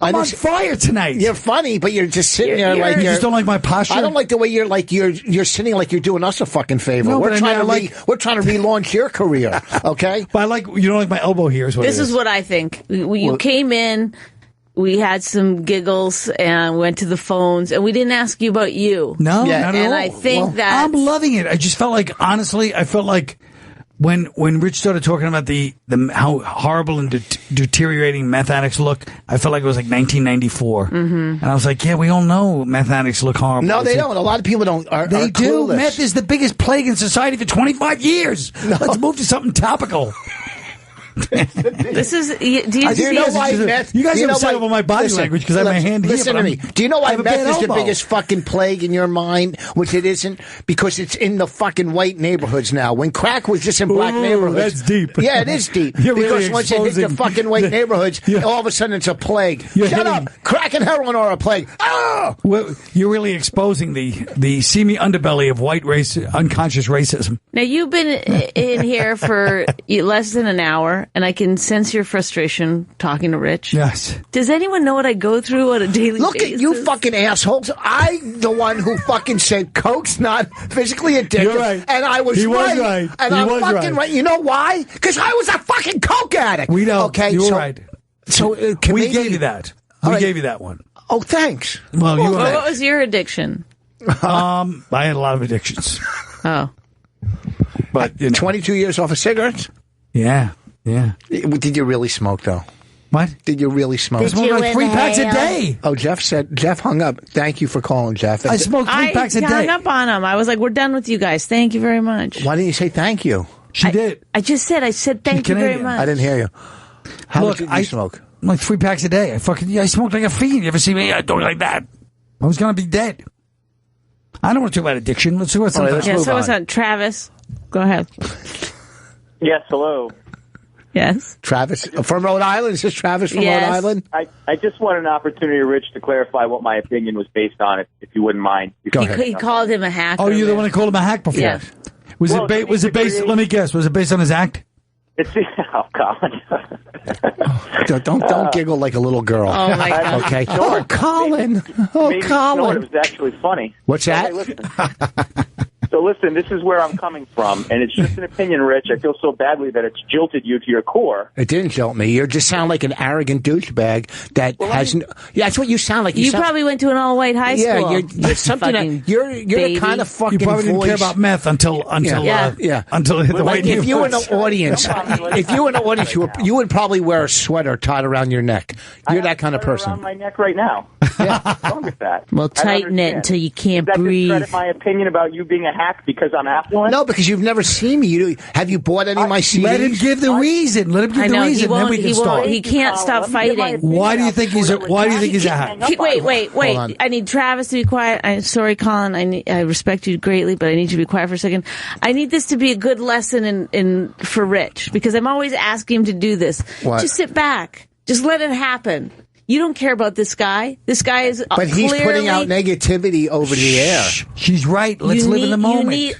Speaker 4: I'm on fire tonight.
Speaker 1: You're funny, but you're just sitting there like
Speaker 4: you just don't like my posture.
Speaker 1: I don't like the way you're sitting like you're doing us a fucking favor.
Speaker 4: No,
Speaker 1: we're trying to relaunch your career, okay?
Speaker 4: But you don't like my elbow here.
Speaker 2: This is what I think. You came in, we had some giggles and went to the phones, and we didn't ask you about you.
Speaker 4: No, not at all.
Speaker 2: And I think that
Speaker 4: I'm loving it. I just felt like, honestly, when Rich started talking about the how horrible and deteriorating meth addicts look, I felt like it was like 1994, and I was like, yeah, we all know meth addicts look horrible.
Speaker 1: No, they don't. A lot of people don't. They do.
Speaker 4: Meth is the biggest plague in society for 25 years. No. Let's move to something topical.
Speaker 2: This is. Do you
Speaker 1: know why meth?
Speaker 4: You guys
Speaker 1: are
Speaker 4: upset over my body language because I have my hand here.
Speaker 1: Listen to me. Do you know why meth is the biggest fucking plague in your mind, which it isn't? Because it's in the fucking white neighborhoods now. When crack was just in black neighborhoods.
Speaker 4: That's deep.
Speaker 1: Yeah, it is deep.
Speaker 4: You're
Speaker 1: because
Speaker 4: really
Speaker 1: once it hits the fucking white neighborhoods, all of a sudden it's a plague. Shut up. Crack and heroin are a plague. Oh!
Speaker 4: Well, you're really exposing the seamy underbelly of white race, unconscious racism.
Speaker 2: Now, you've been in here for less than an hour, and I can sense your frustration talking to Rich.
Speaker 4: Yes.
Speaker 2: Does anyone know what I go through on a daily basis?
Speaker 1: Look at you fucking assholes. I'm the one who fucking said Coke's not physically addictive.
Speaker 4: You're right.
Speaker 1: And I was right. And I'm fucking right. You know why? Because I was a fucking Coke addict.
Speaker 4: We know.
Speaker 1: Okay,
Speaker 4: you were right.
Speaker 1: So
Speaker 4: we gave you that. We gave you that one.
Speaker 1: Oh, thanks.
Speaker 4: Well, you were right.
Speaker 2: What was your addiction?
Speaker 4: I had a lot of addictions.
Speaker 2: Oh.
Speaker 4: But
Speaker 1: 22 years off of cigarettes?
Speaker 4: Yeah.
Speaker 1: Did you really smoke, though?
Speaker 4: What?
Speaker 1: Did you really smoke?
Speaker 4: I smoked like 3 packs a day.
Speaker 1: Oh, Jeff hung up. Thank you for calling, Jeff.
Speaker 4: I smoked 3 packs a day.
Speaker 2: I hung up on him. I was like, we're done with you guys. Thank you very much.
Speaker 1: Why didn't you say thank you?
Speaker 4: She did.
Speaker 2: I said thank you very much.
Speaker 1: I didn't hear you. How much did you smoke?
Speaker 4: Like 3 packs a day. I smoked like a fiend. You ever see me? I don't like that. I was going to be dead. I don't want to talk about addiction. Let's do what's on.
Speaker 2: So what's on? Travis, go ahead.
Speaker 9: Yes, hello.
Speaker 2: Yes.
Speaker 1: Travis from Rhode Island? Is this Travis from Rhode Island?
Speaker 9: I just want an opportunity, Rich, to clarify what my opinion was based on, if you wouldn't mind.
Speaker 2: He called him a hack.
Speaker 4: Oh, you're the one who called him a hack before?
Speaker 2: Yeah.
Speaker 4: Was it based, let me guess, was it based on his act?
Speaker 9: Colin.
Speaker 1: Don't giggle like a little girl.
Speaker 2: Oh, my God.
Speaker 1: Okay. Oh, Colin. Oh, Colin.
Speaker 9: It was actually funny.
Speaker 1: What's that?
Speaker 9: So listen, this is where I'm coming from, and it's just an opinion, Rich. I feel so badly that it's jilted you to your core.
Speaker 1: It didn't jolt me. You just sound like an arrogant douchebag that hasn't. Yeah, that's what you sound like.
Speaker 2: You probably went to an all-white high school.
Speaker 1: Yeah, you're something. You're the kind of fucking.
Speaker 4: You probably didn't care about meth until it hit the white.
Speaker 1: If you were in the audience, you would probably wear a sweater tied around your neck. You're that kind of person.
Speaker 9: Around my neck right now. Yeah, what's wrong with that?
Speaker 2: Well, tighten it until you can't breathe.
Speaker 9: Does that discredit my opinion about you being a hack because I'm affluent?
Speaker 1: No, because you've never seen me. Have you bought any of my CDs?
Speaker 4: Let him give the reason. Let him give the reason. Then we can start.
Speaker 2: He can't stop fighting.
Speaker 4: Why do you think he's a hack?
Speaker 2: Wait. I need Travis to be quiet. I'm sorry, Colin. I respect you greatly, but I need you to be quiet for a second. I need this to be a good lesson for Rich, because I'm always asking him to do this.
Speaker 1: What?
Speaker 2: Just sit back. Just let it happen. You don't care about this guy. This guy is
Speaker 1: But he's putting out negativity over the air.
Speaker 4: She's right. Let's live in the moment.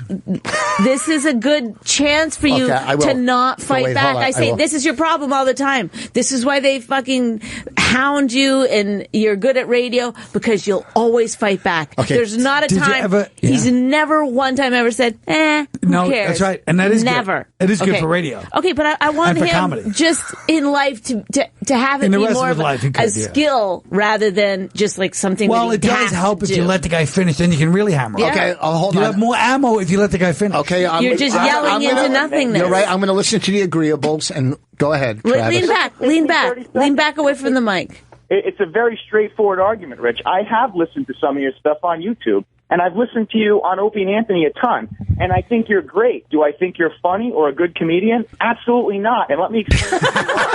Speaker 2: This is a good chance for you to not fight back. I say this is your problem all the time. This is why they fucking hound you, and you're good at radio, because you'll always fight back.
Speaker 1: Okay.
Speaker 2: There's not a time. He's never one time ever said, who
Speaker 4: no,
Speaker 2: cares?
Speaker 4: That's right. And that is
Speaker 2: never.
Speaker 4: Good. It is good for radio.
Speaker 2: Okay, but I want him
Speaker 4: comedy.
Speaker 2: just in life to have it
Speaker 4: in the
Speaker 2: be
Speaker 4: rest
Speaker 2: more
Speaker 4: of his life,
Speaker 2: a skill rather than just like something.
Speaker 4: Well,
Speaker 2: that
Speaker 4: it does help if you let the guy finish. Then you can really hammer.
Speaker 2: Yeah.
Speaker 1: Okay, hold on.
Speaker 4: You have more ammo if you let the guy finish.
Speaker 1: Okay,
Speaker 2: you're just yelling into nothingness.
Speaker 1: You're right. I'm going to listen to the agreeables and go ahead.
Speaker 2: Lean back away from the mic.
Speaker 9: It's a very straightforward argument, Rich. I have listened to some of your stuff on YouTube, and I've listened to you on Opie and Anthony a ton, and I think you're great. Do I think you're funny or a good comedian? Absolutely not. And let me explain to you why.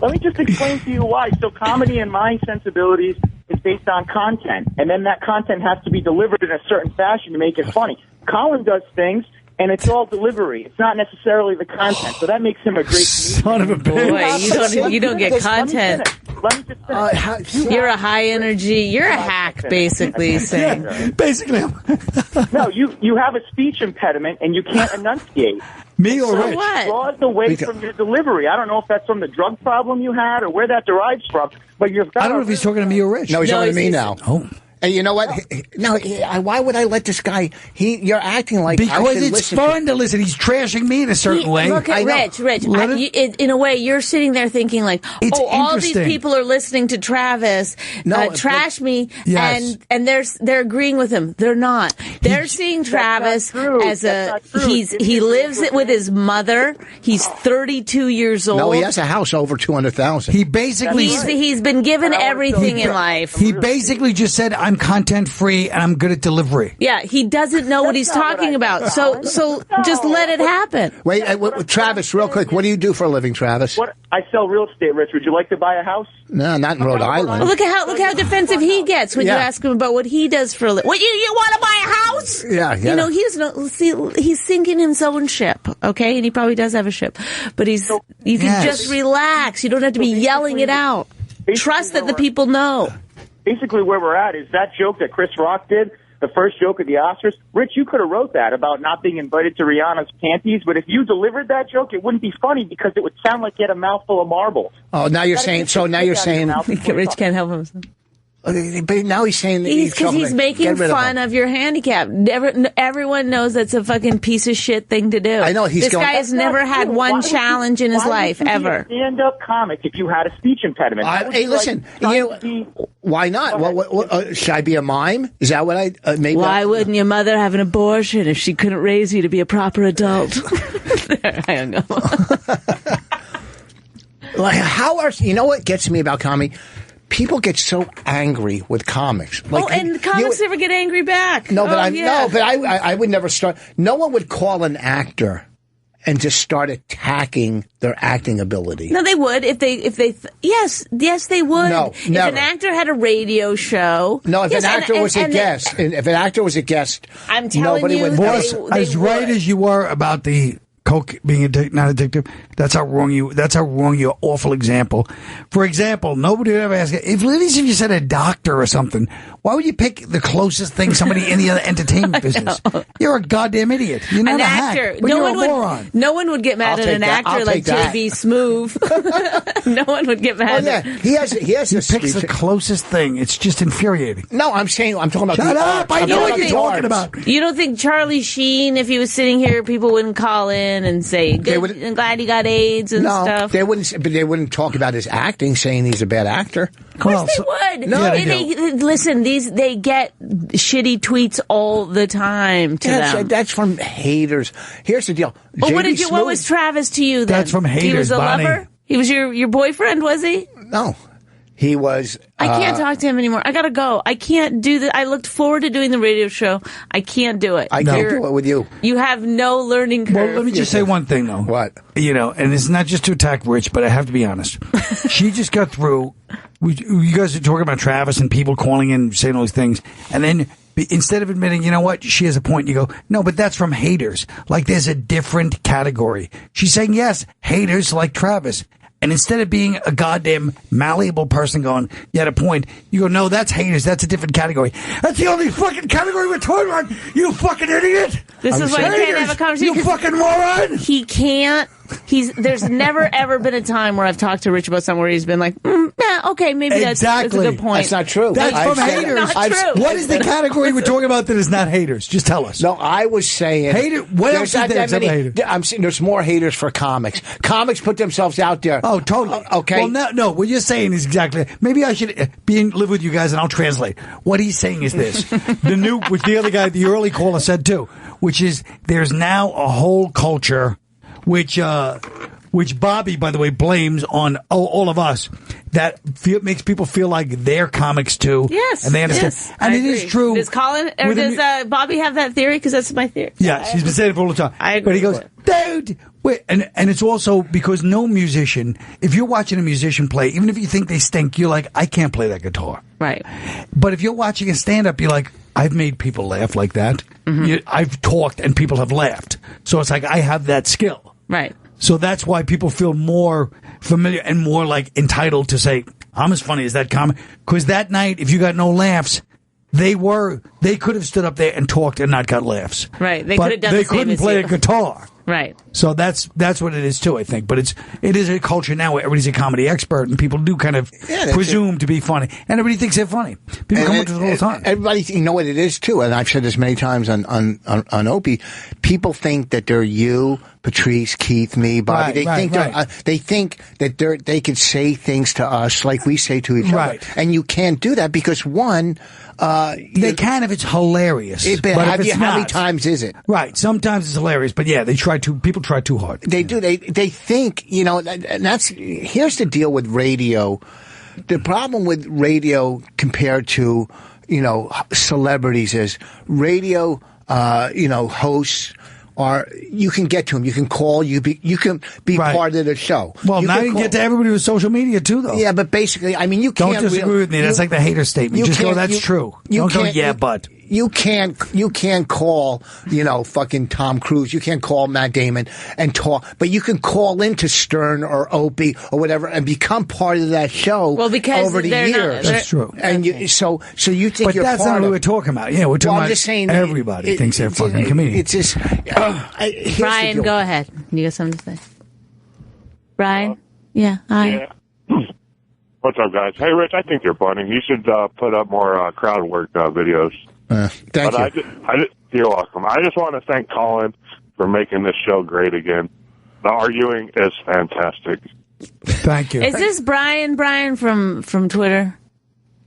Speaker 9: Let me just explain to you why. So comedy, in my sensibilities, is based on content, and then that content has to be delivered in a certain fashion to make it funny. Colin does things, and it's all delivery. It's not necessarily the content. So that makes him a great
Speaker 4: son of a
Speaker 2: bitch. Boy, you don't get content.
Speaker 9: Let me just finish.
Speaker 2: You're a high energy. You're a hack, basically saying.
Speaker 4: Yeah, basically.
Speaker 9: No, you have a speech impediment and you can't enunciate.
Speaker 4: Me or
Speaker 2: so
Speaker 4: Rich?
Speaker 2: What?
Speaker 9: It draws away from your delivery. I don't know if that's from the drug problem you had or where that derives from, but you've got.
Speaker 4: I don't know if he's talking to me or Rich.
Speaker 1: No, he's talking to me now.
Speaker 4: Oh.
Speaker 1: And you know what? No, why would I let this guy? You're acting like
Speaker 4: because it's fun to listen. He's trashing me in a certain way.
Speaker 2: Look at Rich. In a way, you're sitting there thinking like, all these people are listening to Travis trash me, and they're agreeing with him. They're not. They're seeing Travis as he lives it with his mother. He's 32 years old.
Speaker 1: No, he has a house over 200,000.
Speaker 4: He basically
Speaker 2: he's been given everything in life.
Speaker 4: He basically just said, I'm content free and I'm good at delivery.
Speaker 2: Yeah, he doesn't know what he's talking about. So just let it happen.
Speaker 1: Wait, Travis, real quick. What do you do for a living, Travis?
Speaker 9: What? I sell real estate, Rich. Would you like to buy a house?
Speaker 1: No, not in Rhode Island.
Speaker 2: Well, look how defensive he gets when you ask him about what he does for a living. What, you want to buy a house?
Speaker 1: Yeah.
Speaker 2: You know, he's sinking his own ship, okay? And he probably does have a ship. But you can just relax. You don't have to be yelling it out. Trust that the people know.
Speaker 9: Basically, where we're at is that joke that Chris Rock did, the first joke of the Oscars. Rich, you could have wrote that about not being invited to Rihanna's panties, but if you delivered that joke, it wouldn't be funny because it would sound like you had a mouthful of marbles.
Speaker 1: Oh, now you're saying.
Speaker 2: Rich can't help himself.
Speaker 1: But now he's saying that
Speaker 2: he's making fun of your handicap. Everyone knows that's a fucking piece of shit thing to do.
Speaker 1: I know
Speaker 2: this guy has never had one challenge in his life ever.
Speaker 9: Stand-up comic if you had a speech impediment.
Speaker 1: Hey, listen. Why not? Should I be a mime? Is that what I?
Speaker 2: Why wouldn't your mother have an abortion if she couldn't raise you to be a proper adult? There, I don't know.
Speaker 1: Like, you know what gets me about comedy? People get so angry with comics. Like,
Speaker 2: and comics never get angry back.
Speaker 1: No, but I would never start. No one would call an actor and just start attacking their acting ability.
Speaker 2: No, they would yes, they would.
Speaker 1: No,
Speaker 2: if
Speaker 1: never.
Speaker 2: An actor had a radio show.
Speaker 1: No, if an actor was a guest, if an actor was a guest,
Speaker 2: I'm telling you,
Speaker 4: Boss, as right as you were about the coke being not addictive, that's how wrong you're awful example. For example, nobody would ever ask if you said a doctor or something, why would you pick the closest thing somebody in the other entertainment business? You're a goddamn idiot. You're not
Speaker 2: an
Speaker 4: a
Speaker 2: actor.
Speaker 4: hack, but you're a moron.
Speaker 2: No one would get mad at an actor like JB Smoove. No one would get mad at him.
Speaker 1: He
Speaker 4: picks the closest thing. It's just infuriating.
Speaker 1: No, I'm talking about
Speaker 4: Shut up! I know what you're talking about.
Speaker 2: You don't think Charlie Sheen, if he was sitting here, people wouldn't call in and say, I'm glad he got AIDS and stuff?
Speaker 1: They wouldn't talk about his acting, saying he's a bad actor.
Speaker 2: Of course they would.
Speaker 1: No,
Speaker 2: listen, they get shitty tweets all the time to them.
Speaker 1: That's from haters. Here's the deal.
Speaker 2: Well, what was Travis to you then?
Speaker 4: That's from haters,
Speaker 2: He was a
Speaker 4: Bonnie.
Speaker 2: lover? He was your boyfriend, was he?
Speaker 1: No. He was...
Speaker 2: I can't talk to him anymore. I gotta go. I can't do that. I looked forward to doing the radio show. I can't do it.
Speaker 1: I can't do it with you.
Speaker 2: You have no learning curve.
Speaker 4: Well, let me just say one thing, though.
Speaker 1: What?
Speaker 4: And it's not just to attack Rich, but I have to be honest. She just got through... You guys are talking about Travis and people calling in, saying all these things, and then... Instead of admitting, you know what, she has a point, you go, no, but that's from haters. Like, there's a different category. She's saying, yes, haters like Travis. And instead of being a goddamn malleable person going, you had a point, you go, no, that's haters. That's a different category. That's the only fucking category we're talking about, you fucking idiot.
Speaker 2: This is why you can't have a conversation.
Speaker 4: You fucking moron.
Speaker 2: He can't. There's never ever been a time where I've talked to Rich about something where he's been like, okay, maybe that's a good point.
Speaker 1: That's not true.
Speaker 4: That's from haters.
Speaker 2: Not true.
Speaker 4: What is the category we're talking about that is not haters? Just tell us.
Speaker 1: No, I was saying...
Speaker 4: Hater. What else is there except haters?
Speaker 1: I'm saying there's more haters for comics. Comics put themselves out there.
Speaker 4: Oh, totally.
Speaker 1: Okay.
Speaker 4: Well, no, what you're saying is exactly... Maybe I should live with you guys and I'll translate. What he's saying is this. Which the other guy, the early caller said too, which is there's now a whole culture which Bobby, by the way, blames on all of us, that makes people feel like they're comics too.
Speaker 2: Yes.
Speaker 4: And they understand.
Speaker 2: Yes,
Speaker 4: and it is true.
Speaker 2: Does Bobby have that theory? Because that's my theory.
Speaker 4: Yeah, she's been saying it for all the time.
Speaker 2: I agree.
Speaker 4: But he goes, dude, wait. And it's also because no musician, if you're watching a musician play, even if you think they stink, you're like, I can't play that guitar.
Speaker 2: Right.
Speaker 4: But if you're watching a stand-up, you're like, I've made people laugh like that.
Speaker 2: Mm-hmm.
Speaker 4: I've talked and people have laughed. So it's like, I have that skill.
Speaker 2: Right.
Speaker 4: So that's why people feel more familiar and more like entitled to say, I'm as funny as that comic. Because that night, if you got no laughs, they could have stood up there and talked and not got laughs.
Speaker 2: Right. They
Speaker 4: but
Speaker 2: could have done
Speaker 4: they
Speaker 2: the same
Speaker 4: couldn't
Speaker 2: as
Speaker 4: play
Speaker 2: you.
Speaker 4: a guitar.
Speaker 2: Right.
Speaker 4: So that's what it is too, I think. But it is a culture now where everybody's a comedy expert and people do kind of presume to be funny. And everybody thinks they're funny. People come up to us all the time.
Speaker 1: Everybody, you know what it is too, and I've said this many times on Opie. People think that they're you, Patrice, Keith, me, Bobby. They think that they could say things to us like we say to each other, and you can't do that because one.
Speaker 4: They can if it's hilarious. But if it's
Speaker 1: how many times is it?
Speaker 4: Right. Sometimes it's hilarious, but yeah, people try too hard.
Speaker 1: They do. They think, and here's the deal with radio. The problem with radio compared to, celebrities is. Radio, hosts you can get to them. You can call. You can be part of the show.
Speaker 4: Well, now you can get to everybody with social media too, though.
Speaker 1: Yeah, but basically, I mean, you can't.
Speaker 4: Don't disagree with me. That's like the hater statement. Just go, that's true. Don't go, yeah, but.
Speaker 1: You can't call, fucking Tom Cruise. You can't call Matt Damon and talk, but you can call into Stern or Opie or whatever and become part of that show.
Speaker 2: Well, because
Speaker 1: over the years.
Speaker 4: That's true.
Speaker 1: And so you think you're
Speaker 4: that's
Speaker 1: part
Speaker 4: not what
Speaker 1: of,
Speaker 4: we're talking about. Yeah, we're talking about
Speaker 1: just saying
Speaker 4: everybody thinks they're fucking comedians.
Speaker 1: It's just,
Speaker 2: Brian, go ahead. You got something to say? Brian? Yeah. Hi.
Speaker 10: Yeah. What's up, guys? Hey, Rich, I think you're funny. You should put up more crowd work videos.
Speaker 1: Thank you.
Speaker 10: You're welcome. I just want to thank Colin for making this show great again. The arguing is fantastic.
Speaker 4: Thank you.
Speaker 2: Is this Brian from Twitter?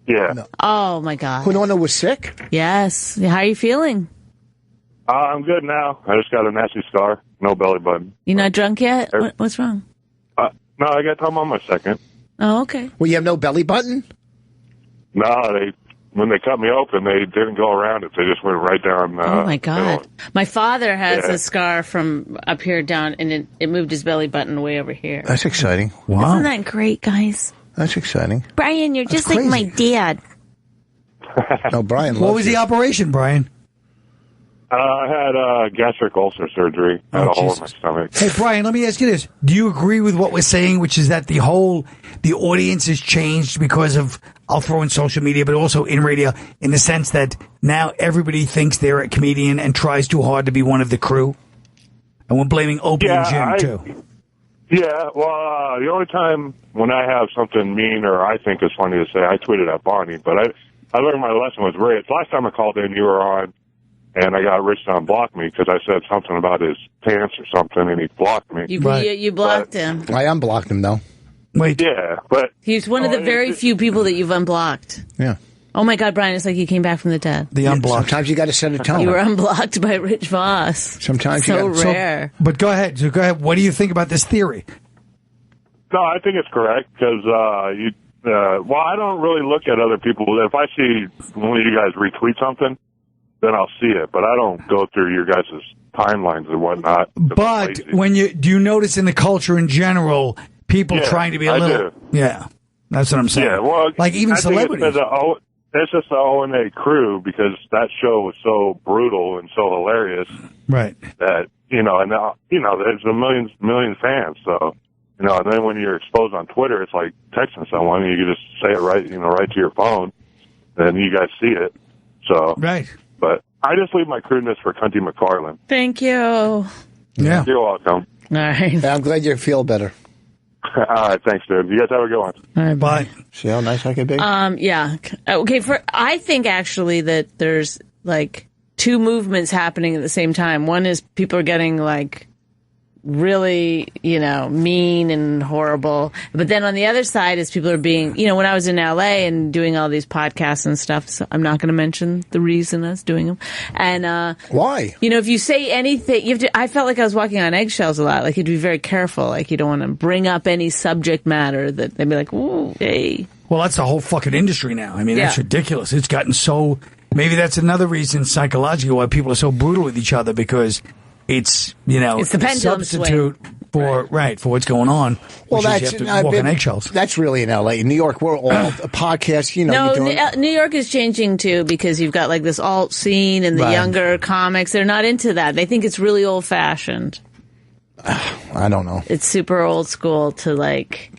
Speaker 10: Yeah.
Speaker 1: No.
Speaker 2: Oh, my God.
Speaker 1: Who was sick?
Speaker 2: Yes. How are you feeling?
Speaker 10: I'm good now. I just got a nasty scar. No belly button.
Speaker 2: You not drunk yet? What's wrong?
Speaker 10: No, I'm on my second.
Speaker 2: Oh, okay.
Speaker 1: Well, you have no belly button?
Speaker 10: No, when they cut me open, they didn't go around it. They just went right down.
Speaker 2: Oh, my God. My father has a scar from up here down, and it moved his belly button way over here.
Speaker 1: That's exciting.
Speaker 4: Wow.
Speaker 2: Isn't that great, guys?
Speaker 1: That's exciting.
Speaker 2: Brian, you're just like my dad.
Speaker 1: No, Brian.
Speaker 4: What was the operation, Brian?
Speaker 10: I had gastric ulcer surgery. I had a hole in my stomach.
Speaker 4: Hey, Brian, let me ask you this. Do you agree with what we're saying, which is that the audience has changed because of, I'll throw in social media, but also in radio, in the sense that now everybody thinks they're a comedian and tries too hard to be one of the crew? And we're blaming Opie and Jim, too.
Speaker 10: Yeah, well, the only time when I have something mean or I think is funny to say, I tweeted at Bonnie, but I learned my lesson with Rich. Last time I called in, you were on, and I got Rich to unblock me because I said something about his pants or something, and he blocked me.
Speaker 2: You blocked him.
Speaker 1: I unblocked him, though.
Speaker 4: Wait.
Speaker 10: Yeah, but...
Speaker 2: He's one of the very few people that you've unblocked.
Speaker 1: Yeah.
Speaker 2: Oh, my God, Brian, it's like you came back from the dead.
Speaker 4: The unblocked.
Speaker 1: Sometimes you got to set a tone.
Speaker 2: You were unblocked by Rich Voss.
Speaker 1: Sometimes
Speaker 2: so rare.
Speaker 4: But go ahead. So go ahead. What do you think about this theory?
Speaker 10: No, I think it's correct because I don't really look at other people. If I see one of you guys retweet something, then I'll see it. But I don't go through your guys' timelines and whatnot.
Speaker 4: But do you notice in the culture in general, people trying to be a little...
Speaker 10: do.
Speaker 4: Yeah, that's what I'm saying.
Speaker 10: Yeah, well,
Speaker 4: like even
Speaker 10: I
Speaker 4: celebrities.
Speaker 10: It's just the O&A crew because that show was so brutal and so hilarious.
Speaker 4: Right.
Speaker 10: That, there's a million fans, so... and then when you're exposed on Twitter, it's like texting someone. You can just say it right to your phone, and you guys see it. So,
Speaker 4: right.
Speaker 10: But I just leave my crudeness for Cunty McFarlane.
Speaker 2: Thank you.
Speaker 10: Yeah. You're welcome.
Speaker 2: All right.
Speaker 1: Yeah, I'm glad you feel better.
Speaker 10: All right, thanks, dude. You guys have a good one.
Speaker 2: All right,
Speaker 4: bye.
Speaker 1: See how nice I can be?
Speaker 2: Yeah. Okay, I think actually that there's like two movements happening at the same time. One is people are getting like really, mean and horrible. But then on the other side is people are being, when I was in LA and doing all these podcasts and stuff, so I'm not going to mention the reason I was doing them. And,
Speaker 1: why?
Speaker 2: If you say anything, I felt like I was walking on eggshells a lot. Like you'd be very careful. Like you don't want to bring up any subject matter that they'd be like, ooh, hey.
Speaker 4: Well, that's the whole fucking industry now. I mean, that's ridiculous. It's gotten so, maybe that's another reason psychologically why people are so brutal with each other because it's, it's
Speaker 2: the pendulum
Speaker 4: substitute for what's going on.
Speaker 1: Well,
Speaker 4: that's you have to walk on eggshells.
Speaker 1: That's really in LA. In New York, we're all podcasts.
Speaker 2: No, New York is changing too because you've got like this alt scene and the younger comics. They're not into that. They think it's really old fashioned.
Speaker 1: I don't know.
Speaker 2: It's super old school to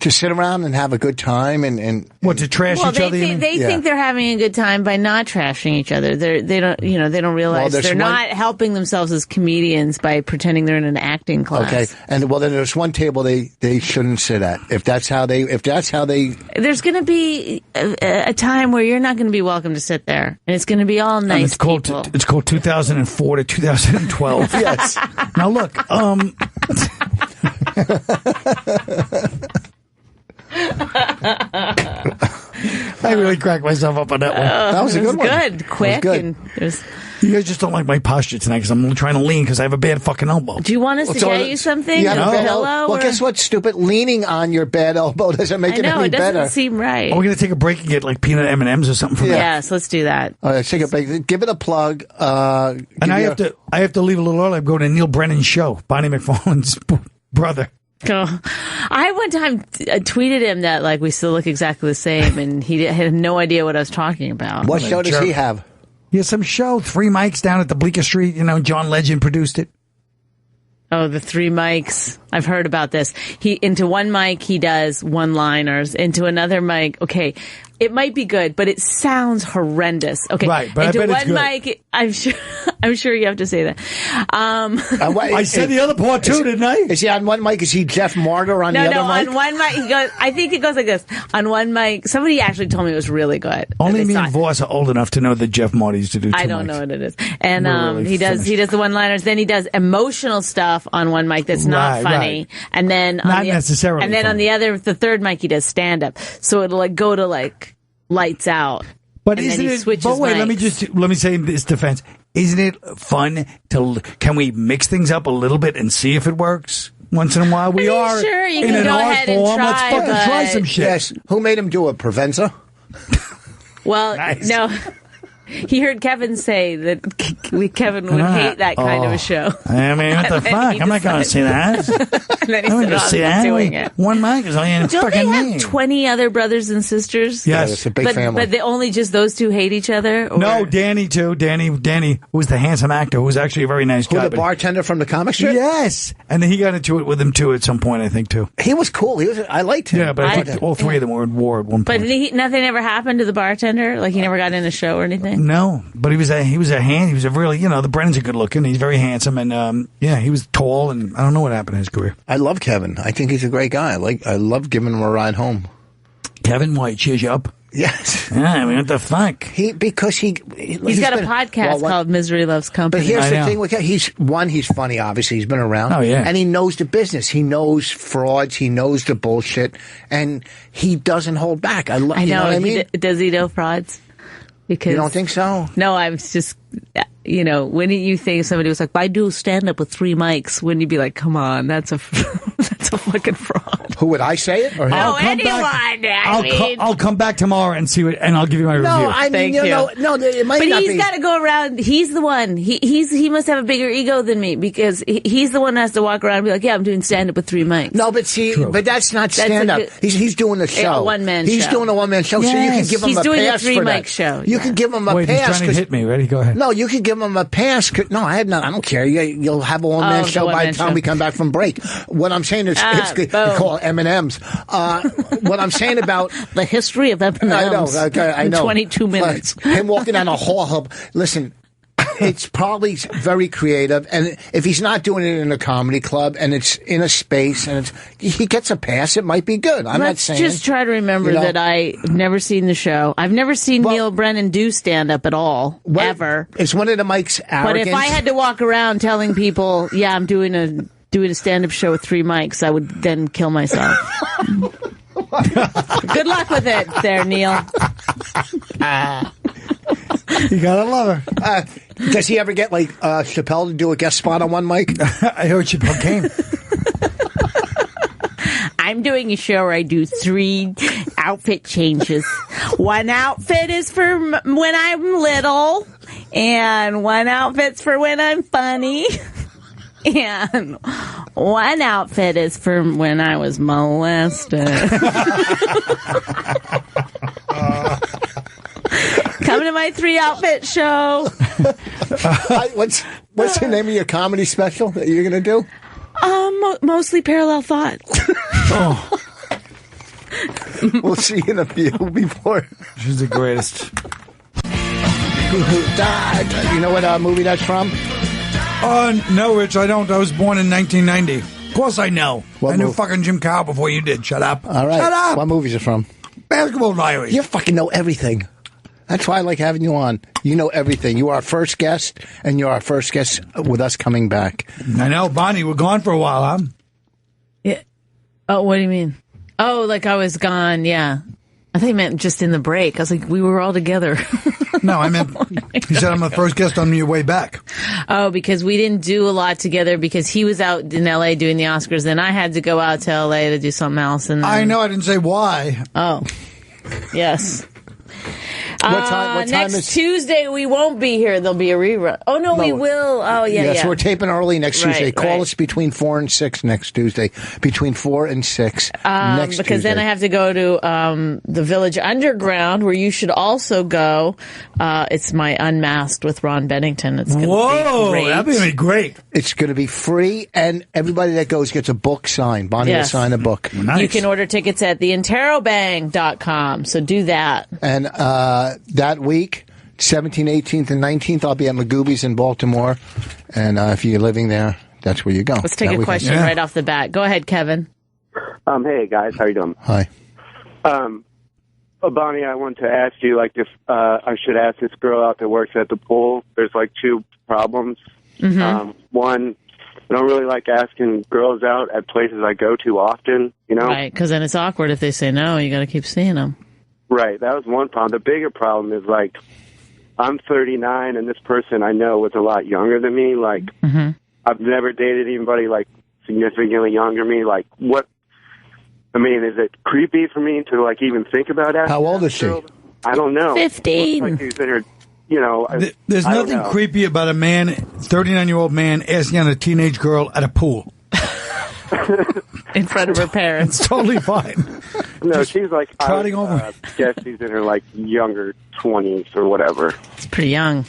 Speaker 1: sit around and have a good time and
Speaker 4: what, to trash each other.
Speaker 2: They think they're having a good time by not trashing each other. They don't realize they're not helping themselves as comedians by pretending they're in an acting class.
Speaker 1: Okay, and then there's one table they shouldn't sit at. If that's how they
Speaker 2: there's going to be a time where you're not going to be welcome to sit there, and it's going to be all nice people.
Speaker 4: It's called 2004 to 2012.
Speaker 1: Yes.
Speaker 4: Now look, I really cracked myself up on that one.
Speaker 1: That was a good one.
Speaker 2: Good, quick, and
Speaker 4: You guys just don't like my posture tonight because I'm trying to lean because I have a bad fucking elbow.
Speaker 2: Do you want us to get you something?
Speaker 1: You have a bad
Speaker 2: pillow?
Speaker 1: Well, guess what, stupid? Leaning on your bad elbow doesn't make it any
Speaker 2: it doesn't
Speaker 1: better.
Speaker 2: seem right.
Speaker 4: Are we going to take a break and get like peanut M&Ms or something from that?
Speaker 2: Yes, let's do that.
Speaker 1: All right, let's take a break. Give it a plug.
Speaker 4: And I have to leave a little early. I'm going to Neil Brennan's show, Bonnie McFarlane's brother.
Speaker 2: Oh. I one time tweeted him that like we still look exactly the same, and he had no idea what I was talking about.
Speaker 1: What show does he have?
Speaker 4: He has some show, 3 mics down at the Bleecker Street. You know, John Legend produced it.
Speaker 2: Oh, the 3 mics. I've heard about this. Into one mic, he does one-liners. Into another mic, okay, it might be good, but it sounds horrendous. Okay,
Speaker 4: right, but
Speaker 2: into
Speaker 4: I bet
Speaker 2: one
Speaker 4: it's good.
Speaker 2: mic, I'm sure you have to say that.
Speaker 4: I said the other part too, didn't I?
Speaker 1: Is he on one mic? Is he Jeff Martyr on the other mic?
Speaker 2: No, on one mic, he goes, I think it goes like this. On one mic, somebody actually told me it was really good.
Speaker 4: Only me and Vos are old enough to know that Jeff Marty used to do 2
Speaker 2: I don't
Speaker 4: mics.
Speaker 2: know what it is. And he does the one-liners, then he does emotional stuff on one mic that's not funny.
Speaker 4: Right.
Speaker 2: And then
Speaker 4: not necessarily.
Speaker 2: And then
Speaker 4: funny.
Speaker 2: on the third mic he does stand-up. So it'll like go to like lights out.
Speaker 4: But
Speaker 2: and
Speaker 4: isn't
Speaker 2: then he
Speaker 4: it?
Speaker 2: switches
Speaker 4: But wait,
Speaker 2: mics.
Speaker 4: let me say in this defense. Isn't it fun to? Can we mix things up a little bit and see if it works once in a while? We are
Speaker 2: sure, you
Speaker 4: in
Speaker 2: can
Speaker 4: an
Speaker 2: go
Speaker 4: art
Speaker 2: ahead and
Speaker 4: form. Let's
Speaker 2: try,
Speaker 4: fucking try
Speaker 2: but-
Speaker 4: some shit.
Speaker 1: Yes. Who made him do it? Provenza?
Speaker 2: Well,
Speaker 4: Nice.
Speaker 2: no. He heard Kevin say that Kevin would hate that kind of a show.
Speaker 4: I mean, what the
Speaker 2: And then
Speaker 4: fuck?
Speaker 2: he
Speaker 4: I'm not going to see that.
Speaker 2: And then he
Speaker 4: I'm
Speaker 2: said,
Speaker 4: going to see that.
Speaker 2: doing it.
Speaker 4: One mic is all you
Speaker 2: Don't they
Speaker 4: fucking
Speaker 2: have
Speaker 4: need.
Speaker 2: 20 other brothers and sisters?
Speaker 4: Yes.
Speaker 1: Yeah, it's a big
Speaker 2: but,
Speaker 1: family.
Speaker 2: But they only just those two hate each other? Or?
Speaker 4: No, Danny too. Danny, who was the handsome actor, who was actually a very nice
Speaker 1: Who,
Speaker 4: guy.
Speaker 1: the
Speaker 4: but-
Speaker 1: bartender from the comic strip?
Speaker 4: Yes, and then he got into it with him too at some point, I think too.
Speaker 1: He was cool. I liked him.
Speaker 4: Yeah, but I think all 3 of them were in war at one
Speaker 2: But
Speaker 4: point.
Speaker 2: nothing ever happened to the bartender? Like he never got in a show or anything?
Speaker 4: No, but he was a really, the Brennan's are good looking. He's very handsome, and he was tall, and I don't know what happened in his career.
Speaker 1: I love Kevin. I think he's a great guy. I love giving him a ride home.
Speaker 4: Kevin, why he cheers you up?
Speaker 1: Yes.
Speaker 4: Yeah, I mean, what the fuck?
Speaker 2: He's got a podcast called Misery Loves Company.
Speaker 1: But here's the thing with him. He's funny, obviously. He's been around.
Speaker 4: Oh, yeah.
Speaker 1: And he knows the business. He knows frauds. He knows the bullshit. And he doesn't hold back. I know. You know what I mean?
Speaker 2: Does he know frauds? Because
Speaker 1: You don't think so?
Speaker 2: No, I was just, when you think somebody was like, I do stand up with 3 mics, wouldn't you be like, come on, that's a fucking fraud.
Speaker 1: Who would I say it? Or him?
Speaker 2: Oh, anyone.
Speaker 4: I'll come back tomorrow and see and I'll give you my review.
Speaker 1: No, I mean, it might
Speaker 2: But
Speaker 1: not
Speaker 2: he's
Speaker 1: be.
Speaker 2: got to go around. He's the one. He must have a bigger ego than me because he's the one that has to walk around and be like, yeah, I'm doing stand up with 3 mics.
Speaker 1: No, but see, but that's not
Speaker 2: That's a
Speaker 1: stand up.
Speaker 2: good-
Speaker 1: He's doing a show.
Speaker 2: A one-man
Speaker 1: He's
Speaker 2: show.
Speaker 1: doing a one-man show, so you can
Speaker 4: Yes.
Speaker 1: give him
Speaker 2: He's
Speaker 1: a
Speaker 2: doing a
Speaker 1: pass
Speaker 2: 3
Speaker 1: for
Speaker 2: mic
Speaker 1: that.
Speaker 2: show,
Speaker 1: You
Speaker 2: yeah.
Speaker 1: can give him a
Speaker 4: Wait, he's
Speaker 1: pass.
Speaker 4: trying to hit me. Ready? Go ahead.
Speaker 1: No, you could give him a pass. No, I don't care. You'll have a one-man
Speaker 2: the
Speaker 1: show by the
Speaker 2: one-man
Speaker 1: time
Speaker 2: show.
Speaker 1: we come back from break. What I'm saying is, it's
Speaker 2: boom.
Speaker 1: called M&M's. What I'm saying about
Speaker 2: The history of M&M's.
Speaker 1: I know.
Speaker 2: 22 minutes.
Speaker 1: Him walking down a hall. Listen, it's probably very creative, and if he's not doing it in a comedy club and it's in a space and he gets a pass, it might be good. I'm not
Speaker 2: Let's
Speaker 1: saying.
Speaker 2: just try to remember that I've never seen the show. I've never seen Neil Brennan do stand up at all, ever.
Speaker 1: It's one of the Mike's arrogance.
Speaker 2: But if I had to walk around telling people, yeah, I'm doing a stand up show with 3 mics, I would then kill myself. Good luck with it there, Neil.
Speaker 4: You gotta love her.
Speaker 1: Does he ever get like Chappelle to do a guest spot on one mic?
Speaker 4: I heard Chappelle came.
Speaker 2: I'm doing a show where I do 3 outfit changes. One outfit is for when I'm little, and one outfit's for when I'm funny, and one outfit is for when I was molested. Come to my 3 outfit show.
Speaker 1: What's the name of your comedy special that you're going to do?
Speaker 2: Mostly parallel thought.
Speaker 1: We'll see you in a few before.
Speaker 4: She's the greatest.
Speaker 1: You know what movie that's from?
Speaker 4: No, Rich, I don't. I was born in 1990. Of course I know.
Speaker 1: What
Speaker 4: I knew
Speaker 1: movie?
Speaker 4: fucking Jim Carrey before you did. Shut up.
Speaker 1: All right.
Speaker 4: Shut up.
Speaker 1: What movie's it from?
Speaker 4: Basketball Diaries.
Speaker 1: You fucking know everything. That's why I like having you on. You know everything. You are our first guest, and you're our first guest with us coming back.
Speaker 4: I know, Bonnie. We're gone for a while, huh?
Speaker 2: Yeah. Oh, what do you mean? Oh, like I was gone. Yeah. I think you meant just in the break. I was like, we were all together.
Speaker 4: No, I meant, he said I'm the first guest on your way back.
Speaker 2: Oh, because we didn't do a lot together because he was out in L.A. doing the Oscars, then I had to go out to L.A. to do something else. And then...
Speaker 4: I know, I didn't say why.
Speaker 2: Oh, yes.
Speaker 1: What time
Speaker 2: next
Speaker 1: is
Speaker 2: Tuesday we won't be here. There'll be a rerun. Oh no, we will. Oh yeah,
Speaker 1: yeah. So we're taping early next Tuesday. Call us between 4 and 6 next Tuesday. Between 4 and 6 next Tuesday.
Speaker 2: Because then I have to go to the Village Underground, where you should also go. It's my Unmasked with Ron Bennington. It's gonna be great.
Speaker 4: That'd be great.
Speaker 1: It's going to be free, and everybody that goes gets a book signed. Bonnie will sign a book.
Speaker 4: Nice.
Speaker 2: You can order tickets at theinterrobang.com. So do that.
Speaker 1: And that week, 17th, 18th, and 19th, I'll be at Magoobies in Baltimore. And if you're living there, that's where you go.
Speaker 2: Let's take a question right off the bat. Go ahead, Kevin.
Speaker 11: Hey, guys. How you doing?
Speaker 1: Hi.
Speaker 11: Bonnie, I wanted to ask you, like, if I should ask this girl out that works at the pool. There's, like, 2 problems.
Speaker 2: Mm-hmm.
Speaker 11: One, I don't really like asking girls out at places I go to often, you know?
Speaker 2: Right, because then it's awkward if they say no. You got to keep seeing them.
Speaker 11: Right, that was one problem. The bigger problem is, like, I'm 39, and this person I know was a lot younger than me. Like, I've never dated anybody, like, significantly younger than me. Like, what, I mean, is it creepy for me to, like, even think about that?
Speaker 1: How old is she?
Speaker 11: I don't know.
Speaker 2: 15.
Speaker 11: Like he's in her, you know.
Speaker 4: There's nothing creepy about a man, 39-year-old man, asking out a teenage girl at a pool.
Speaker 2: In front of her parents.
Speaker 4: It's totally fine.
Speaker 11: No, just she's like
Speaker 4: trotting over.
Speaker 11: Guess she's in her like younger 20s or whatever.
Speaker 2: It's pretty young.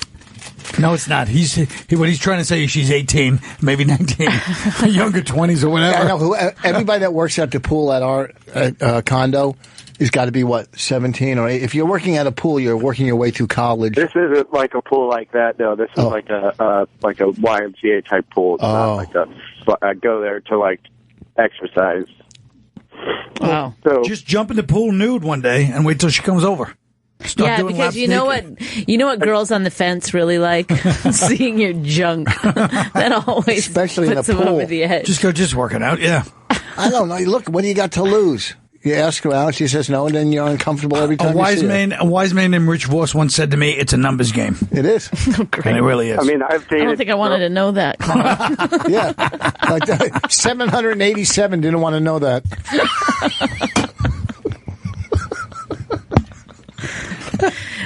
Speaker 4: No, it's not. What he's trying to say is she's 18, maybe 19, younger 20s or whatever.
Speaker 1: I know everybody that works at the pool at our condo has got to be 17 or 8. If you're working at a pool, you're working your way through college.
Speaker 11: This isn't like a pool like that. No, this is like a YMCA type pool. It's not like a. I go there to like exercise.
Speaker 2: Wow.
Speaker 11: So
Speaker 4: just jump in the pool nude one day and wait till she comes over.
Speaker 2: Yeah, because you know what girls on the fence really like? Seeing your junk. That always
Speaker 1: especially
Speaker 2: puts
Speaker 1: in the
Speaker 2: them
Speaker 1: pool.
Speaker 2: over the edge.
Speaker 4: Just working out, yeah.
Speaker 1: I don't know. Look, what do you got to lose? You ask her out, she says no, and then you're uncomfortable every time.
Speaker 4: A wise man named Rich Voss once said to me, "It's a numbers game."
Speaker 1: It is,
Speaker 4: and it really is.
Speaker 11: I mean, I've dated.
Speaker 2: I don't think I wanted to know that.
Speaker 1: Yeah, like 787 didn't want to know that.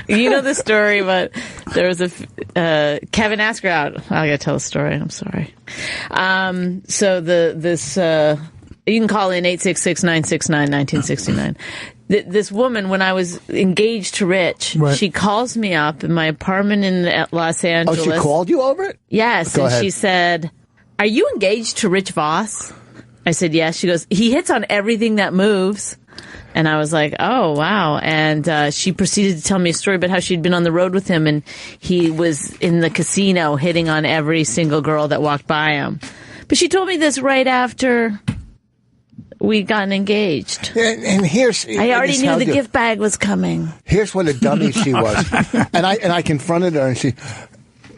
Speaker 2: You know the story, but there was a Kevin asked her out. I gotta tell the story. I'm sorry. So you can call in 866-969-1969. This woman, when I was engaged to Rich, she calls me up in my apartment in Los Angeles.
Speaker 1: Oh, she called you over it?
Speaker 2: Yes,
Speaker 1: Go ahead.
Speaker 2: She said, "Are you engaged to Rich Voss?" I said, "Yes." She goes, "He hits on everything that moves." And I was like, "Oh, wow." And she proceeded to tell me a story about how she'd been on the road with him, and he was in the casino hitting on every single girl that walked by him. But she told me this right after we'd gotten engaged.
Speaker 1: And
Speaker 2: I already knew the gift bag was coming.
Speaker 1: Here's what a dummy she was. And I confronted her, and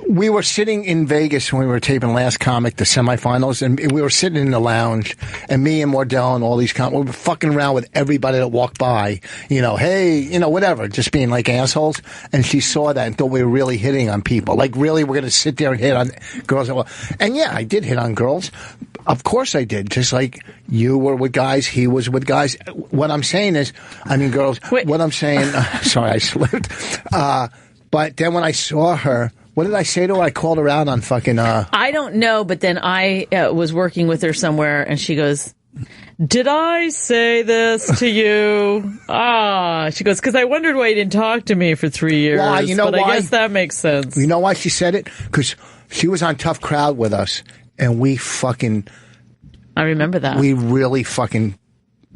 Speaker 1: we were sitting in Vegas when we were taping Last Comic, the semifinals, and we were sitting in the lounge, and me and Mordell and all these we were fucking around with everybody that walked by, hey, whatever, just being like assholes. And she saw that and thought we were really hitting on people. Like, really, we're going to sit there and hit on girls. And yeah, I did hit on girls. Of course I did. Just like you were with guys, he was with guys. What I'm saying is, girls, what I'm saying, sorry, I slipped. But then when I saw her, what did I say to her? I called her out on fucking...
Speaker 2: I don't know, but then I was working with her somewhere, and she goes, "Did I say this to you?" She goes, "Because I wondered why you didn't talk to me for 3 years."
Speaker 1: Why? You know
Speaker 2: but
Speaker 1: why?
Speaker 2: I guess that makes sense.
Speaker 1: You know why she said it? Because she was on Tough Crowd with us, and we fucking...
Speaker 2: I remember that.
Speaker 1: We really fucking...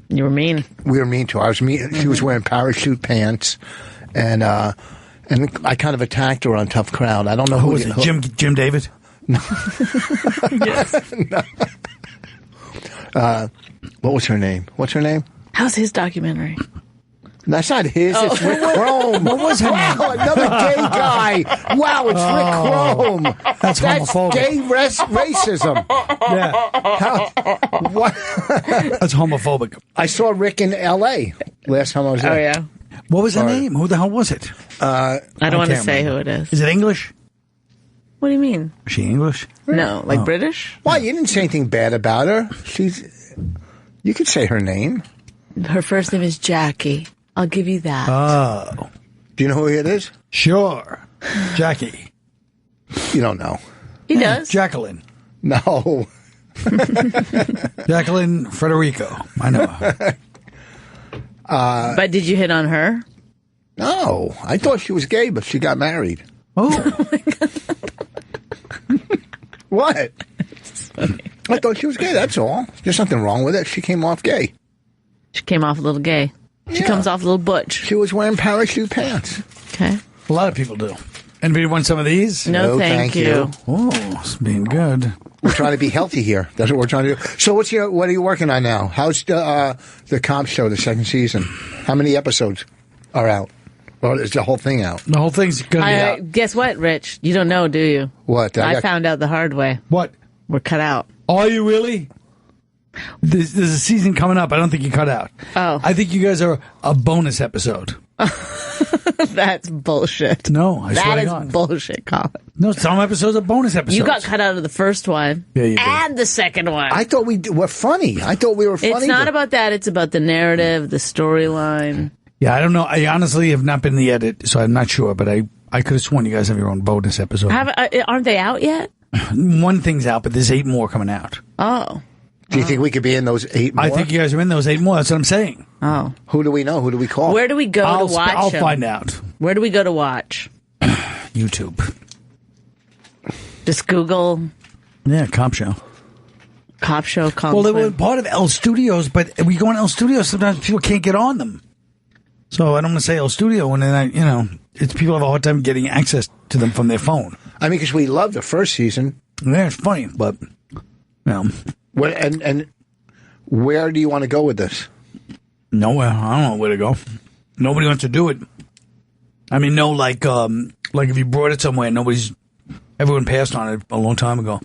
Speaker 2: You were mean.
Speaker 1: We were mean to her. I was mean. She was wearing parachute pants, and I kind of attacked her on Tough Crowd. I don't know who
Speaker 4: was it. Jim David?
Speaker 1: No.
Speaker 2: Yes.
Speaker 1: No. What was her name? What's her name?
Speaker 2: How's his documentary?
Speaker 1: That's not his. It's Rick Chrome.
Speaker 4: What was her name?
Speaker 1: Wow, another gay guy. Wow, it's Rick Chrome.
Speaker 4: That's homophobic.
Speaker 1: Gay racism.
Speaker 4: Yeah.
Speaker 1: What?
Speaker 4: That's homophobic.
Speaker 1: I saw Rick in L.A. last time I was there.
Speaker 2: Oh, yeah.
Speaker 4: What was her name? Who the hell was it?
Speaker 2: I don't want to say who it is.
Speaker 4: Is it English?
Speaker 2: What do you mean?
Speaker 4: Is she English?
Speaker 2: No, like British?
Speaker 1: Why? You didn't say anything bad about her. You could say her name.
Speaker 2: Her first name is Jackie. I'll give you that.
Speaker 4: Oh.
Speaker 1: Do you know who it is?
Speaker 4: Sure. Jackie.
Speaker 1: You don't know.
Speaker 2: He does.
Speaker 4: Jacqueline.
Speaker 1: No.
Speaker 4: Jacqueline Federico. I know her.
Speaker 2: But did you hit on her?
Speaker 1: No. I thought she was gay, but she got married.
Speaker 4: Oh.
Speaker 2: My God.
Speaker 1: What? I thought she was gay, that's all. There's nothing wrong with it. She came off gay.
Speaker 2: She came off a little gay. She comes off a little butch.
Speaker 1: She was wearing parachute pants.
Speaker 2: Okay.
Speaker 4: A lot of people do. Anybody want some of these?
Speaker 2: No, thank you.
Speaker 4: Oh, it's being good.
Speaker 1: We're trying to be healthy here. That's what we're trying to do. So what are you working on now? How's the comp show, the second season? How many episodes are out? Or is the whole thing out?
Speaker 4: The whole thing's going to be out.
Speaker 2: Guess what, Rich? You don't know, do you?
Speaker 1: What?
Speaker 2: I found out the hard way.
Speaker 4: What?
Speaker 2: We're cut out.
Speaker 4: Are you really? There's a season coming up. I don't think you cut out.
Speaker 2: Oh.
Speaker 4: I think you guys are a bonus episode.
Speaker 2: That's bullshit.
Speaker 4: No, I swear to God.
Speaker 2: That is bullshit, Colin.
Speaker 4: No, some episodes are bonus episodes.
Speaker 2: You got cut out of the first one.
Speaker 4: Yeah, you did.
Speaker 2: And the second one.
Speaker 1: I thought we were funny. I thought we were funny.
Speaker 2: It's not about that. It's about the narrative, the storyline.
Speaker 4: Yeah, I don't know. I honestly have not been in the edit, so I'm not sure, but I could have sworn you guys have your own bonus episode.
Speaker 2: Aren't they out yet?
Speaker 4: One thing's out, but there's 8 more coming out.
Speaker 2: Oh.
Speaker 1: Do you think we could be in those 8 more?
Speaker 4: I think you guys are in those 8 more. That's what I'm saying.
Speaker 2: Oh.
Speaker 1: Who do we know? Who do we call?
Speaker 2: Where do we go to watch
Speaker 4: I'll
Speaker 2: them?
Speaker 4: find out.
Speaker 2: Where do we go to watch?
Speaker 4: YouTube.
Speaker 2: Just Google.
Speaker 4: Yeah, Comp Show.
Speaker 2: Cop Show.
Speaker 4: Well, they were part of L Studios, but we go on L Studios, sometimes people can't get on them. So I don't want to say L Studio when it's people have a hard time getting access to them from their phone.
Speaker 1: I mean, because we loved the first season.
Speaker 4: Yeah, it's funny, but
Speaker 1: And where do you want to go with this?
Speaker 4: Nowhere. I don't know where to go. Nobody wants to do it. I mean, no, like if you brought it somewhere, everyone passed on it a long time ago.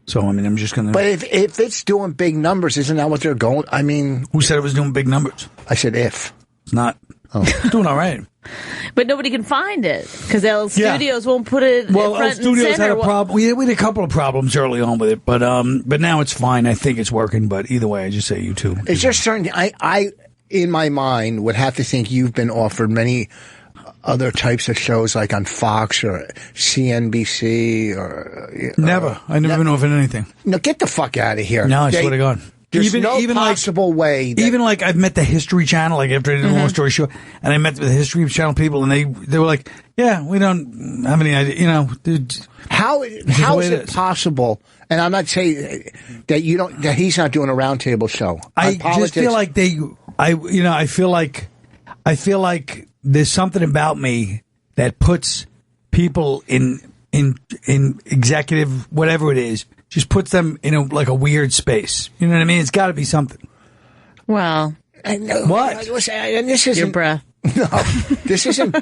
Speaker 4: So, I mean, I'm just going to...
Speaker 1: But if it's doing big numbers, isn't that what they're going... I mean...
Speaker 4: Who said it was doing big numbers?
Speaker 1: I said if.
Speaker 4: It's not. Oh. It's doing all right.
Speaker 2: But nobody can find it because L Studios won't put it
Speaker 4: Well,
Speaker 2: front
Speaker 4: L Studios
Speaker 2: and center.
Speaker 4: had a problem. We had a couple of problems early on with it, but now it's fine. I think it's working, but either way, I just say YouTube.
Speaker 1: It's just certain... I, in my mind, would have to think you've been offered many other types of shows like on Fox or CNBC or...
Speaker 4: Never. I never been offered anything.
Speaker 1: No, get the fuck out of here.
Speaker 4: No, I swear to God.
Speaker 1: There's no possible way.
Speaker 4: Even like I've met the History Channel, like after I did a Long Story Short, and I met the History Channel people, and they were like, "Yeah, we don't have any idea."
Speaker 1: How is it possible? And I'm not saying that he's not doing a roundtable show.
Speaker 4: I just feel like I feel like there's something about me that puts people in executive whatever it is. Just puts them in a weird space. You know what I mean? It's got to be something.
Speaker 2: Well,
Speaker 4: what?
Speaker 1: And this isn't
Speaker 2: your breath.
Speaker 1: No, this isn't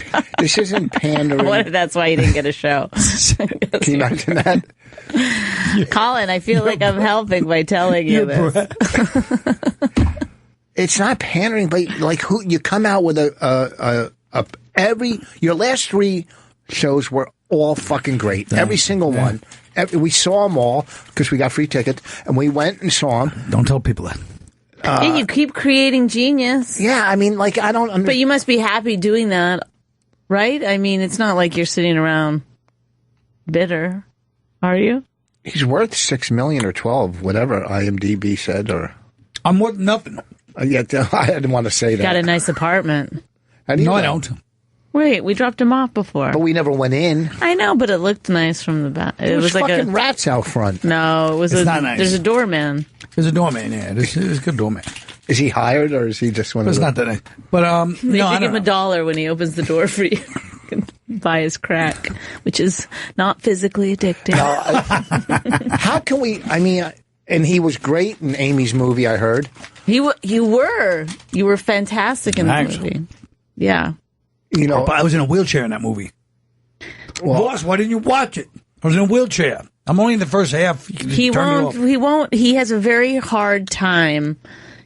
Speaker 1: pandering.
Speaker 2: What if that's why you didn't get a show?
Speaker 1: Can you imagine that?
Speaker 2: Colin, I feel like I'm helping by telling you this.
Speaker 1: It's not pandering, but like you come out with your last 3 shows were all fucking great. Yeah. Every single one. We saw them all because we got free tickets, and we went and saw them.
Speaker 4: Don't tell people that.
Speaker 2: You keep creating genius.
Speaker 1: Yeah, I mean, like, I don't...
Speaker 2: But you must be happy doing that, right? I mean, it's not like you're sitting around bitter, are you?
Speaker 1: He's worth $6 million or 12, whatever IMDb said, or...
Speaker 4: I'm worth nothing.
Speaker 1: Yeah, I didn't want to say that.
Speaker 2: Got a nice apartment.
Speaker 1: No,
Speaker 4: I don't.
Speaker 2: Wait, we dropped him off before.
Speaker 1: But we never went in.
Speaker 2: I know, but it looked nice from the back.
Speaker 1: It was like
Speaker 2: fucking
Speaker 1: rats out front.
Speaker 2: No, it was
Speaker 4: not nice.
Speaker 2: There's a doorman.
Speaker 4: There's a doorman, yeah. There's a good doorman.
Speaker 1: Is he hired, or is he just one of
Speaker 4: It's not that nice. But,
Speaker 2: They give him $1 when he opens the door for you. Buy his crack, which is not physically addictive.
Speaker 1: How can we... I mean... And he was great in Amy's movie, I heard.
Speaker 2: You were fantastic in the movie. Yeah.
Speaker 1: You know,
Speaker 4: I was in a wheelchair in that movie. Well, Boss, why didn't you watch it? I was in a wheelchair. I'm only in the first half.
Speaker 2: He won't. He has a very hard time.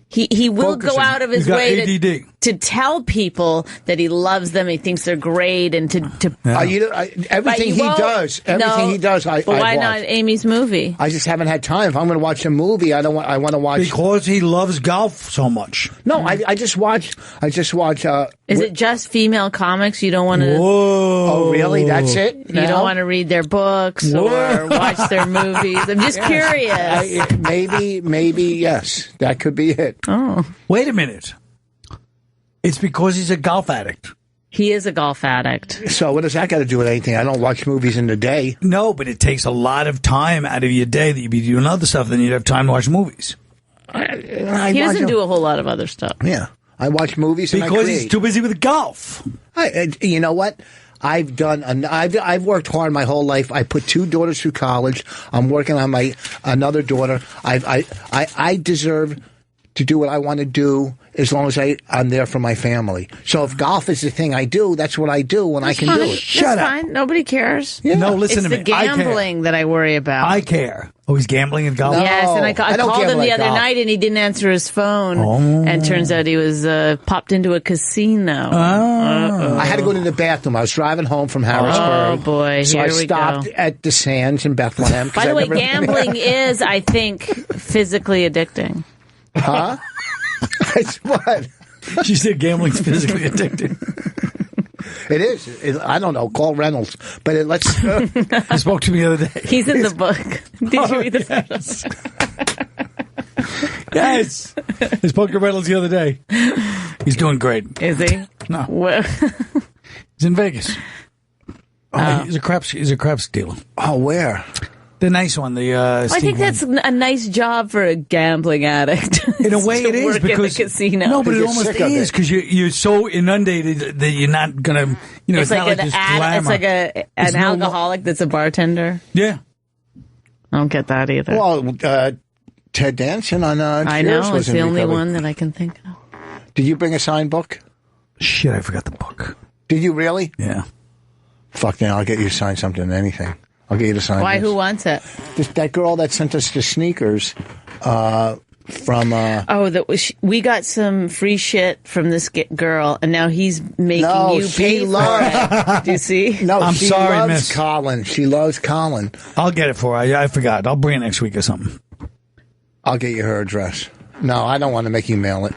Speaker 2: He will go out of his way to tell people that he loves them, he thinks they're great, and
Speaker 1: everything he does, I
Speaker 2: why
Speaker 1: watch.
Speaker 2: not Amy's movie?
Speaker 1: I just haven't had time. If I'm going to watch a movie, I want to watch
Speaker 4: because he loves golf so much.
Speaker 1: No, I just watch.
Speaker 2: Is it just female comics? You don't want to?
Speaker 4: Whoa!
Speaker 1: Oh, really? That's it?
Speaker 2: You don't want to read their books or watch their movies? I'm just curious.
Speaker 1: Maybe yes, that could be it.
Speaker 2: Oh,
Speaker 4: wait a minute. It's because he's a golf addict.
Speaker 2: He is a golf addict.
Speaker 1: So what does that got to do with anything? I don't watch movies in the day.
Speaker 4: No, but it takes a lot of time out of your day that you'd be doing other stuff. Then you'd have time to watch movies.
Speaker 2: He doesn't do a whole lot of other stuff.
Speaker 1: Yeah, I watch movies
Speaker 4: because he's too busy with golf.
Speaker 1: You know what? I've worked hard my whole life. I put 2 daughters through college. I'm working on another daughter. I deserve to do what I want to do as long as I'm there for my family. So if golf is the thing I do, that's what I do when I can do it.
Speaker 2: Shut up. Fine. Nobody cares.
Speaker 1: Yeah.
Speaker 4: No, listen to me.
Speaker 2: It's the gambling that I worry about.
Speaker 4: I care. Oh, he's gambling at golf?
Speaker 1: No,
Speaker 2: yes, and I called him the other
Speaker 1: night
Speaker 2: and he didn't answer his phone.
Speaker 4: Oh.
Speaker 2: And turns out he was popped into a casino.
Speaker 4: Oh.
Speaker 1: I had to go to the bathroom. I was driving home from Harrisburg.
Speaker 2: Oh, boy.
Speaker 1: So I stopped at the Sands in Bethlehem.
Speaker 2: By the way, gambling is, I think, physically addicting.
Speaker 1: Huh? It's what?
Speaker 4: She said gambling's physically addicting.
Speaker 1: It is. I don't know. Call Reynolds. But let's...
Speaker 4: He spoke to me the other day.
Speaker 2: He's in the book. Did you read the
Speaker 4: Yes. I spoke to Reynolds the other day. He's doing great.
Speaker 2: Is he?
Speaker 4: No.
Speaker 2: Well,
Speaker 4: he's in Vegas. He's a craps dealer.
Speaker 1: Oh, where?
Speaker 4: The nice one.
Speaker 2: I think that's a nice job for a gambling addict.
Speaker 4: In a way, it is because
Speaker 2: in the casino.
Speaker 4: No, but it almost is because you're so inundated that you're not gonna.
Speaker 2: It's
Speaker 4: not
Speaker 2: like
Speaker 4: like this glamour.
Speaker 2: It's like an alcoholic that's a bartender.
Speaker 4: Yeah,
Speaker 2: I don't get that either.
Speaker 1: Well, Ted Danson on
Speaker 2: I
Speaker 1: Cheers
Speaker 2: know
Speaker 1: was
Speaker 2: it's the
Speaker 1: in
Speaker 2: only
Speaker 1: recovery.
Speaker 2: one that I can think of.
Speaker 1: Did you bring a signed book?
Speaker 4: Shit, I forgot the book.
Speaker 1: Did you really?
Speaker 4: Yeah.
Speaker 1: Fuck, then I'll get you to sign something, anything. I'll get you to sign.
Speaker 2: Why?
Speaker 1: this.
Speaker 2: Who wants it?
Speaker 1: That girl that sent us the sneakers from.
Speaker 2: We got some free shit from this girl, and now he's making you pay for it. Do you see?
Speaker 1: No,
Speaker 4: I'm
Speaker 1: she
Speaker 4: sorry,
Speaker 1: loves
Speaker 4: miss.
Speaker 1: Colin. She loves Colin.
Speaker 4: I'll get it for her. I forgot. I'll bring it next week or something.
Speaker 1: I'll get you her address. No, I don't want to make you mail it.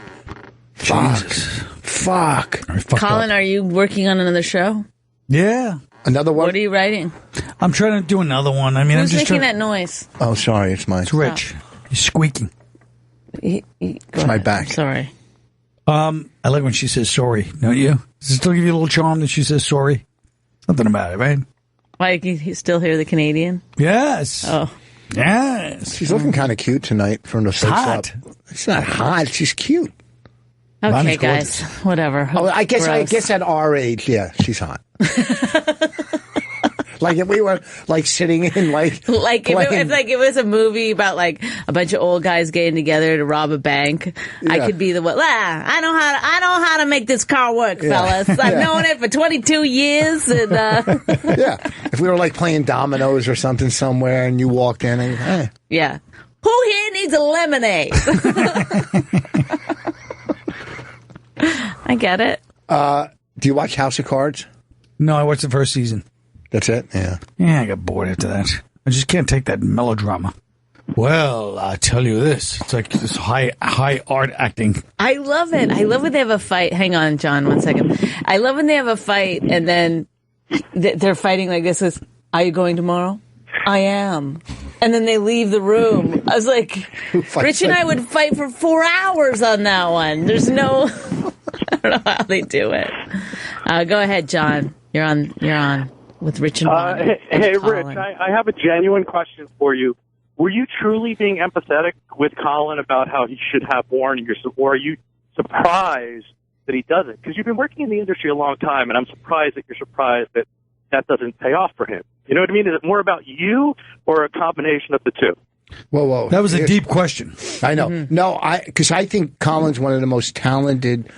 Speaker 1: Fuck.
Speaker 2: Colin, are you working on another show?
Speaker 4: Yeah.
Speaker 1: Another one?
Speaker 2: What are you writing?
Speaker 4: I'm trying to do another one. I mean,
Speaker 2: Who's
Speaker 4: I'm just
Speaker 2: making
Speaker 4: trying...
Speaker 2: that noise?
Speaker 1: Oh, sorry, it's mine.
Speaker 4: It's Rich. He's squeaking.
Speaker 1: It's my back.
Speaker 2: Sorry.
Speaker 4: I like when she says sorry, don't you? Does it still give you a little charm that she says sorry? Something about it, right?
Speaker 2: Like, you still hear the Canadian?
Speaker 4: Yes.
Speaker 2: Oh.
Speaker 4: Yes.
Speaker 1: She's looking kind of cute tonight from the face
Speaker 4: hot.
Speaker 1: up. It's not hot. She's cute.
Speaker 2: Okay,
Speaker 4: Bonnie's
Speaker 2: guys. Whatever.
Speaker 1: Oh, I guess
Speaker 2: Gross.
Speaker 1: at our age, yeah, she's hot. Like if we were like sitting in like
Speaker 2: if it was a movie about like a bunch of old guys getting together to rob a bank, I could be the one. I know how to make this car work, fellas. I've known it for 22 years, and
Speaker 1: yeah. If we were like playing dominoes or something somewhere, and you walked in, and
Speaker 2: yeah, who here needs a lemonade? I get it.
Speaker 1: do you watch House of Cards?
Speaker 4: No, I watched the first season.
Speaker 1: That's it? Yeah.
Speaker 4: Yeah, I got bored after that. I just can't take that melodrama. Well, I tell you this. It's like this high art acting.
Speaker 2: I love it. I love when they have a fight. Hang on, John, 1 second. I love when they have a fight and then they're fighting like this. Are you going tomorrow? I am. And then they leave the room. I was like, Rich and I would fight for 4 hours on that one. There's no, I don't know how they do it. Go ahead, John. You're on with Rich and Bonnie.
Speaker 12: Hey, Rich, I have a genuine question for you. Were you truly being empathetic with Colin about how he should have warning, or are you surprised that he doesn't? Because you've been working in the industry a long time, and I'm surprised that you're surprised that that doesn't pay off for him. You know what I mean? Is it more about you or a combination of the two?
Speaker 1: Whoa.
Speaker 4: That was a deep question.
Speaker 1: I know. Mm-hmm. No, because I think Colin's one of the most talented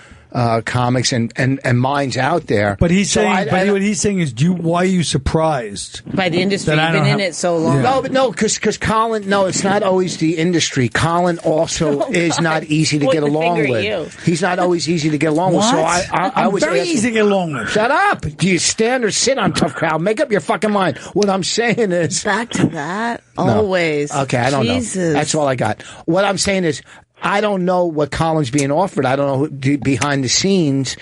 Speaker 1: comics and minds out there.
Speaker 4: But he's saying, what he's saying is, why are you surprised
Speaker 2: by the industry? You've been in it so long.
Speaker 1: Yeah. No, because Colin. No, it's not always the industry. Colin also is not easy to get along with. He's not always easy to get along with. So I was
Speaker 4: very easy to get along with.
Speaker 1: Shut up! Do you stand or sit on Tough Crowd? Make up your fucking mind. What I'm saying is
Speaker 2: back to that. Always.
Speaker 1: Okay, I don't know. That's all I got. What I'm saying is, I don't know what Colin's being offered. I don't know who, behind the scenes.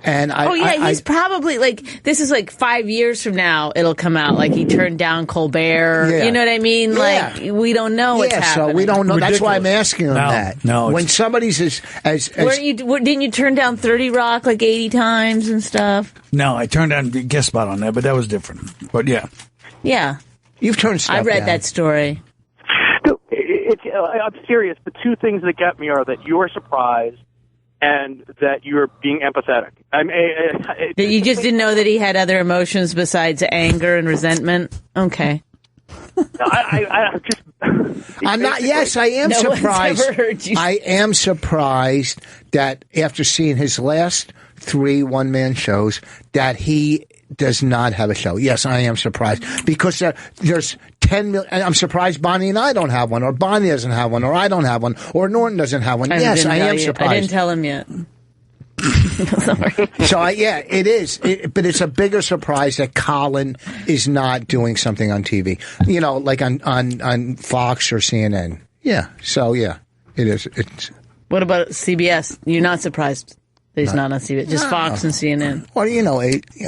Speaker 1: And
Speaker 2: he's probably like, this is like 5 years from now, it'll come out. Like he turned down Colbert. Yeah. You know what I mean? Yeah. Like we don't know what's happening.
Speaker 1: So we don't know. Ridiculous. That's why I'm asking him that.
Speaker 4: No.
Speaker 1: When somebody's
Speaker 2: didn't you turn down 30 Rock like 80 times and stuff?
Speaker 4: No, I turned down a guest spot on there, but that was different. But yeah.
Speaker 2: Yeah.
Speaker 1: You've turned stuff
Speaker 2: I read
Speaker 1: down.
Speaker 2: that story.
Speaker 12: I'm serious. The two things that get me are that you're surprised and that you're being empathetic.
Speaker 2: You just didn't know that he had other emotions besides anger and resentment? Okay.
Speaker 1: I'm not. Yes, I am surprised. I am surprised that after seeing his last 3 one-man shows, that he does not have a show. Yes, I am surprised because there's 10 million. And I'm surprised Bonnie and I don't have one, or Bonnie doesn't have one, or I don't have one, or Norton doesn't have one. Yes, I am surprised.
Speaker 2: I didn't tell him yet.
Speaker 1: So it is, but it's a bigger surprise that Colin is not doing something on TV. You know, like on Fox or CNN. Yeah. So yeah, it is.
Speaker 2: What about CBS? You're not surprised that he's not on CBS, just Fox and CNN.
Speaker 1: Or,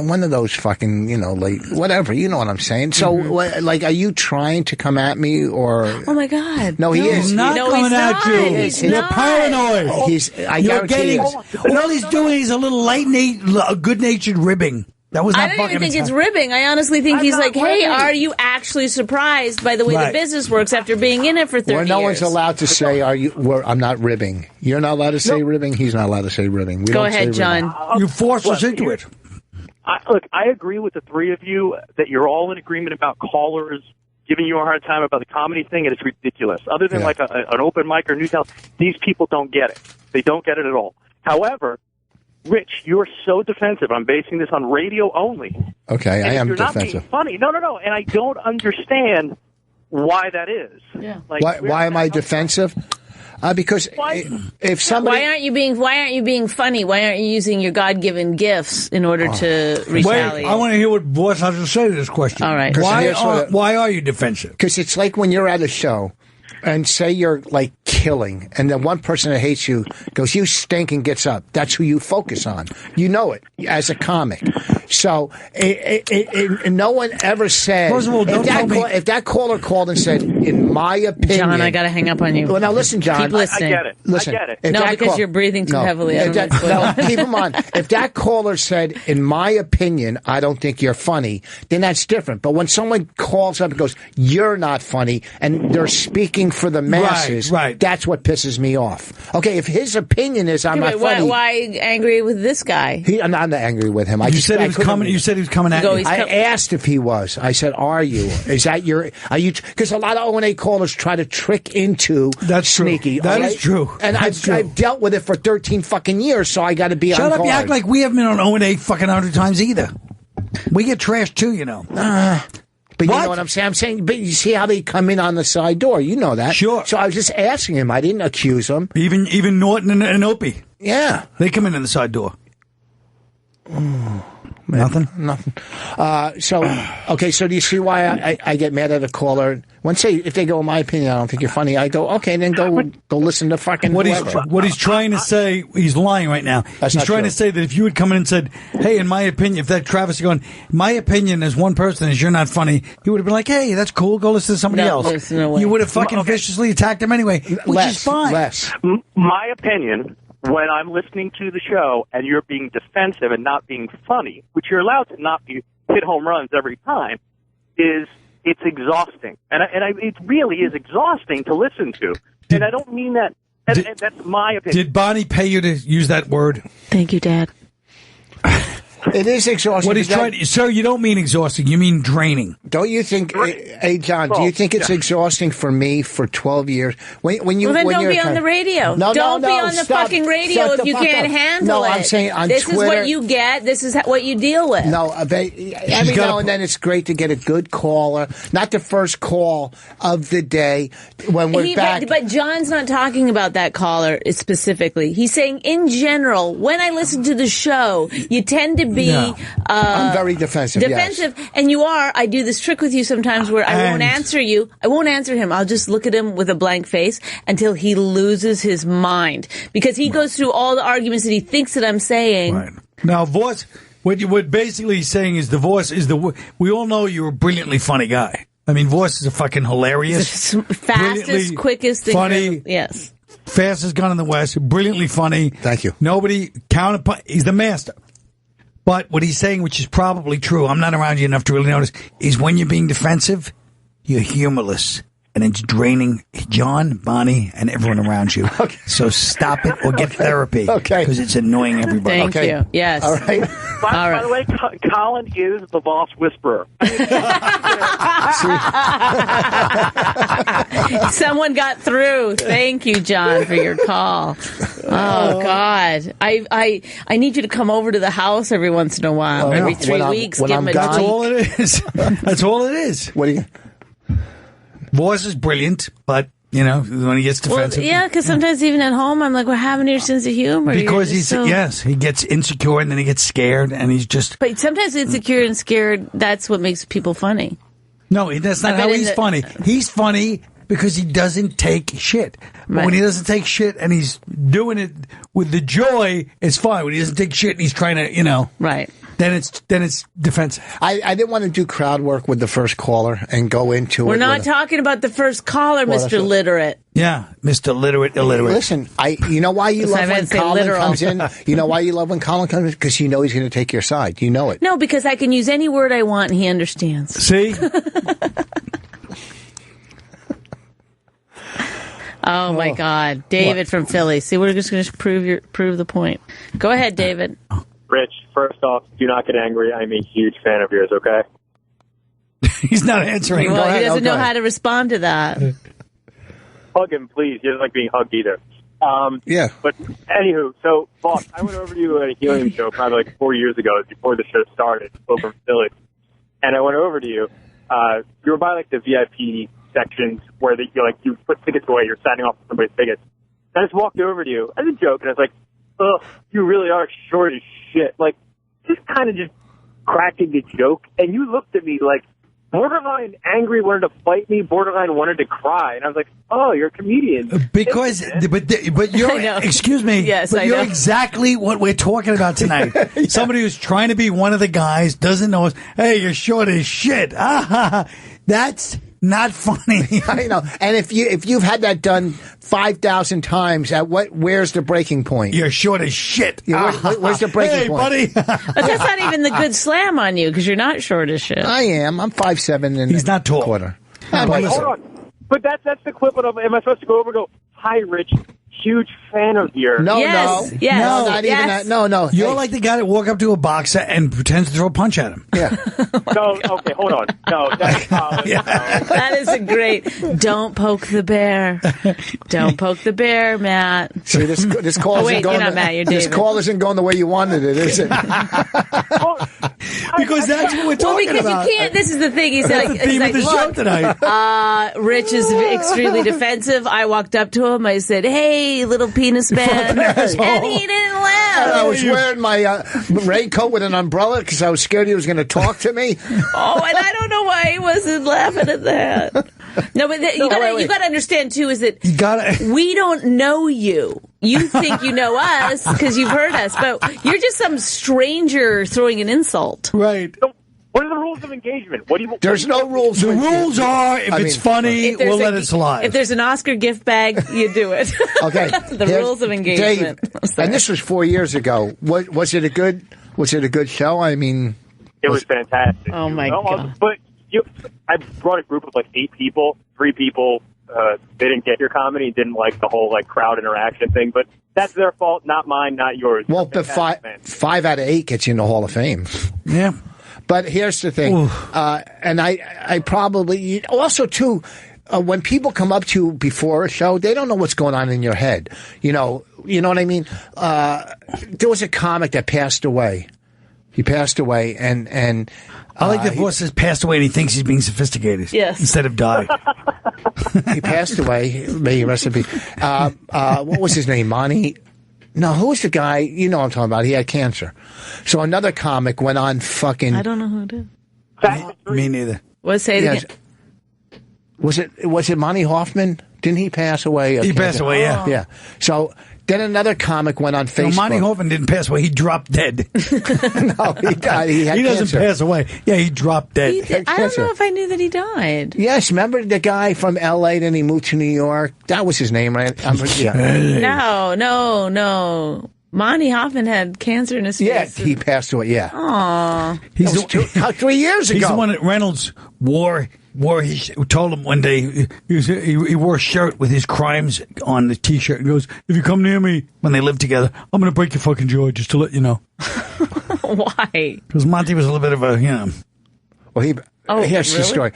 Speaker 1: one of those fucking, late, whatever, you know what I'm saying. So, like, are you trying to come at me, or?
Speaker 2: Oh, my God.
Speaker 1: No, he is.
Speaker 4: He's not coming at you. You're paranoid.
Speaker 1: You're getting,
Speaker 4: all he's doing is a little good-natured ribbing. That was not
Speaker 2: I don't even think it's ribbing. I honestly think he's like, hey, are you actually surprised by the way the business works after being in it for 30 years?
Speaker 1: No one's allowed to say, I'm not ribbing. You're not allowed to say ribbing. He's not allowed to say ribbing.
Speaker 2: Go ahead, John.
Speaker 4: You forced us into it.
Speaker 12: I agree with the three of you that you're all in agreement about callers giving you a hard time about the comedy thing, and it's ridiculous. Other than like an open mic or news house, these people don't get it. They don't get it at all. However, Rich, you're so defensive. I'm basing this on radio only.
Speaker 1: Okay, I am
Speaker 12: you're
Speaker 1: defensive.
Speaker 12: Not being funny. No. And I don't understand why that is.
Speaker 2: Yeah.
Speaker 12: Like,
Speaker 1: why am I defensive? Because if somebody...
Speaker 2: Why aren't you being funny? Why aren't you using your God-given gifts in order to retaliate?
Speaker 4: Wait, I want to hear what Vos has to say to this question.
Speaker 2: All right.
Speaker 4: Why are you defensive?
Speaker 1: Because it's like when you're at a show and say you're like killing, and then one person that hates you goes, you stink, and gets up. That's who you focus on. You know it as a comic. So no one ever said.
Speaker 4: First of all,
Speaker 1: if that caller called and said, in my opinion,
Speaker 2: John, I got to hang up on you.
Speaker 1: Well, now listen, John.
Speaker 2: Keep listening.
Speaker 12: I get it.
Speaker 1: Listen,
Speaker 12: I get it.
Speaker 2: No, because you're breathing too heavily.
Speaker 1: Keep in mind, if that caller said, in my opinion, I don't think you're funny, then that's different. But when someone calls up and goes, you're not funny, and they're speaking for the masses,
Speaker 4: right.
Speaker 1: That's what pisses me off. Okay, if his opinion is I'm not funny.
Speaker 2: Why angry with this guy?
Speaker 1: I'm not angry with him.
Speaker 4: You said he was coming at you.
Speaker 1: I asked if he was. I said, are you? Is that are you? Because a lot of O&A callers try to trick into sneaky.
Speaker 4: That is true.
Speaker 1: And I've dealt with it for 13 fucking years, so I got to be on guard.
Speaker 4: Shut up, you act like we haven't been on O&A fucking 100 times either. We get trashed too, you know.
Speaker 1: But you know what I'm saying? I'm saying, but you see how they come in on the side door. You know that.
Speaker 4: Sure.
Speaker 1: So I was just asking him. I didn't accuse him.
Speaker 4: Even Norton and Opie.
Speaker 1: Yeah.
Speaker 4: They come in the side door. Nothing?
Speaker 1: So do you see why I get mad at a caller? If they go, in my opinion, I don't think you're funny, I go, okay, then go listen to fucking
Speaker 4: what he's trying to say, he's lying right now. He's trying to say that if you had come in and said, hey, in my opinion, if that Travis had gone, my opinion as one person is you're not funny, he would have been like, hey, that's cool, go listen to somebody else.
Speaker 2: There's no way.
Speaker 4: You would have fucking viciously attacked him anyway, which is fine.
Speaker 12: My opinion, when I'm listening to the show and you're being defensive and not being funny, which you're allowed to not be hit home runs every time, is it's exhausting. And it really is exhausting to listen to. And I don't mean that. That's my opinion.
Speaker 4: Did Bonnie pay you to use that word?
Speaker 2: Thank you, Dad.
Speaker 1: It is exhausting.
Speaker 4: What he's sir, you don't mean exhausting. You mean draining.
Speaker 1: Don't you think, hey, John, do you think it's exhausting for me for 12 years? When you,
Speaker 2: well, then
Speaker 1: when
Speaker 2: don't
Speaker 1: you're
Speaker 2: be on the radio.
Speaker 1: No,
Speaker 2: don't be on the
Speaker 1: stop.
Speaker 2: fucking radio
Speaker 1: Shut
Speaker 2: if
Speaker 1: the
Speaker 2: you
Speaker 1: fuck
Speaker 2: can't
Speaker 1: up.
Speaker 2: handle it.
Speaker 1: No, I'm saying on
Speaker 2: this
Speaker 1: Twitter.
Speaker 2: This is what you get. This is what you deal with.
Speaker 1: No, every now and then it's great to get a good caller. Not the first call of the day when we're back.
Speaker 2: But John's not talking about that caller specifically. He's saying in general, when I listen to the show, you tend to be...
Speaker 1: I'm very defensive,
Speaker 2: yes. And you are. I do this trick with you sometimes where I won't answer you. I won't answer him. I'll just look at him with a blank face until he loses his mind. Because he goes through all the arguments that he thinks that I'm saying.
Speaker 4: Right. Now, Vos, what basically he's saying is we all know you're a brilliantly funny guy. I mean, Vos is a fucking hilarious.
Speaker 2: The fastest, quickest thing.
Speaker 4: Funny.
Speaker 2: Yes.
Speaker 4: Fastest gun in the West. Brilliantly funny.
Speaker 1: Thank you.
Speaker 4: Nobody counterpunch. He's the master. But what he's saying, which is probably true, I'm not around you enough to really notice, is when you're being defensive, you're humorless. And it's draining John, Bonnie, and everyone around you. Okay. So stop it or get therapy.
Speaker 1: Okay.
Speaker 4: Because it's annoying everybody.
Speaker 2: Thank you. Yes.
Speaker 1: All right.
Speaker 12: By the way, Colin is the Vos whisperer.
Speaker 2: Someone got through. Thank you, John, for your call. Oh God, I need you to come over to the house every once in a while. Every 3 weeks, give him a
Speaker 4: That's all it is. That's all it is.
Speaker 1: What do you?
Speaker 4: Vos is brilliant, but when he gets defensive,
Speaker 2: well, yeah, because sometimes even at home, I'm like, "What happened to your sense of humor?"
Speaker 4: Because he gets insecure and then he gets scared and he's just.
Speaker 2: But sometimes insecure and scared, that's what makes people funny.
Speaker 4: No, that's not how he's funny. He's funny because he doesn't take shit. But
Speaker 2: Right.
Speaker 4: when he doesn't take shit and he's doing it with the joy, it's fine. When he doesn't take shit and he's trying to,
Speaker 2: right.
Speaker 4: Then it's defensive.
Speaker 1: I didn't want to do crowd work with the first caller and go into
Speaker 2: We're not talking about the first caller, Mr. Literate.
Speaker 4: Yeah, Mr. Illiterate.
Speaker 1: Listen, you know why you love when Colin
Speaker 2: literal.
Speaker 1: comes in? You know why you love when Colin comes in? Because you know he's going to take your side. You know it.
Speaker 2: No, because I can use any word I want and he understands.
Speaker 4: See?
Speaker 2: Oh my God, David from Philly. See, we're just going to prove the point. Go ahead, David.
Speaker 13: Rich, first off, do not get angry. I'm a huge fan of yours, okay?
Speaker 4: He's not answering.
Speaker 2: Well, he doesn't know how to respond to that.
Speaker 13: Hug him, please. He doesn't like being hugged either.
Speaker 1: Yeah.
Speaker 13: But anywho, so, Boss, I went over to you at a helium show probably like 4 years ago, before the show started, over in Philly. And I went over to you. You were by like the VIP sections where you put tickets away. You're signing off for somebody's tickets. And I just walked over to you as a joke, and I was like, "Ugh, you really are short as shit." Like, just kind of just cracking the joke. And you looked at me like borderline angry, wanted to fight me, borderline wanted to cry. And I was like, "Oh, you're a comedian."
Speaker 4: Because, but you're, excuse me,
Speaker 2: yes,
Speaker 4: but you're exactly what we're talking about tonight. Yeah. Somebody who's trying to be one of the guys, doesn't know us. Hey, you're short as shit. That's not funny.
Speaker 1: I know. And if you've had that done 5,000 times, where's the breaking point?
Speaker 4: You're short as shit.
Speaker 1: Yeah, where's the breaking point?
Speaker 4: Buddy.
Speaker 2: But that's not even the good slam on you because you're not short as shit.
Speaker 1: I am. I'm 5'7" and
Speaker 4: he's not tall.
Speaker 1: Quarter.
Speaker 13: Hold on. But that's the clip of. Am I supposed to go over and go, "Hi, Rich, huge fan of yours"?
Speaker 1: No,
Speaker 2: yes.
Speaker 1: No, not even that. No.
Speaker 4: You're like the guy that walk up to a boxer and pretends to throw a punch at him.
Speaker 1: Yeah.
Speaker 13: No, okay, hold on. No, that's
Speaker 2: That is a great. Don't poke the bear. Don't poke the bear, Matt.
Speaker 1: See, this call isn't
Speaker 2: wait,
Speaker 1: going.
Speaker 2: you're not Matt, you're
Speaker 1: this
Speaker 2: David.
Speaker 1: call isn't going the way you wanted it, is it?
Speaker 4: Because that's what we're talking
Speaker 2: because
Speaker 4: about.
Speaker 2: You can't. This is the thing. He's
Speaker 4: That's
Speaker 2: like,
Speaker 4: the theme
Speaker 2: he's
Speaker 4: of the
Speaker 2: like,
Speaker 4: show
Speaker 2: look,
Speaker 4: tonight.
Speaker 2: Rich is extremely defensive. I walked up to him. I said, "Hey, little penis man," and he didn't laugh.
Speaker 1: I was wearing my raincoat with an umbrella because I was scared he was going to talk to me.
Speaker 2: Oh, and I don't know why he wasn't laughing at that. No, but you got to understand too is that we don't know you. You think you know us because you've heard us, but you're just some stranger throwing an insult.
Speaker 4: Right.
Speaker 13: So, what are the rules of engagement?
Speaker 1: There's no rules.
Speaker 4: The rules are if it's funny, we'll let it slide.
Speaker 2: If there's an Oscar gift bag, you do it.
Speaker 1: Okay.
Speaker 2: The rules of engagement.
Speaker 1: Dave, and this was 4 years ago. Was it a good show? I mean,
Speaker 13: it was fantastic.
Speaker 2: Oh my God.
Speaker 13: But I brought a group of like 8 people, 3 people they didn't get your comedy, didn't like the whole like crowd interaction thing. But that's their fault, not mine, not yours.
Speaker 1: Well, the 5 out of 8 gets you in the Hall of Fame.
Speaker 4: Yeah.
Speaker 1: But here's the thing, and I probably also too. When people come up to you before a show, they don't know what's going on in your head. You know what I mean? There was a comic that passed away. He passed away, and
Speaker 4: I like that Vos has passed away and he thinks he's being sophisticated.
Speaker 2: Yes.
Speaker 4: Instead of died.
Speaker 1: He passed away. May he rest in peace. What was his name? Monty? No, who was the guy? You know what I'm talking about. He had cancer. So another comic went on fucking...
Speaker 2: I don't know who it is.
Speaker 4: Me neither.
Speaker 2: Let's say it again.
Speaker 1: Was it Monty Hoffman? Didn't he pass away?
Speaker 4: He passed away, yeah.
Speaker 1: Yeah. So then another comic went on Facebook.
Speaker 4: No, Monty Hoffman didn't pass away. He dropped dead.
Speaker 1: No, he died. He had
Speaker 4: doesn't
Speaker 1: cancer.
Speaker 4: pass away. Yeah, he dropped dead.
Speaker 2: I don't know if I knew that he died.
Speaker 1: Yes, remember the guy from L.A., then he moved to New York? That was his name, right?
Speaker 2: No. Monty Hoffman had cancer in his face.
Speaker 1: Yeah, he passed away, yeah.
Speaker 2: Aww.
Speaker 4: He's
Speaker 1: 3 years ago.
Speaker 4: He's the one that Reynolds wore. Told him one day he wore a shirt with his crimes on the T-shirt and goes, "If you come near me," when they lived together, "I'm going to break your fucking jaw, just to let you know."
Speaker 2: Why?
Speaker 4: Because Monty was a little bit of a,
Speaker 1: Well, here's the story.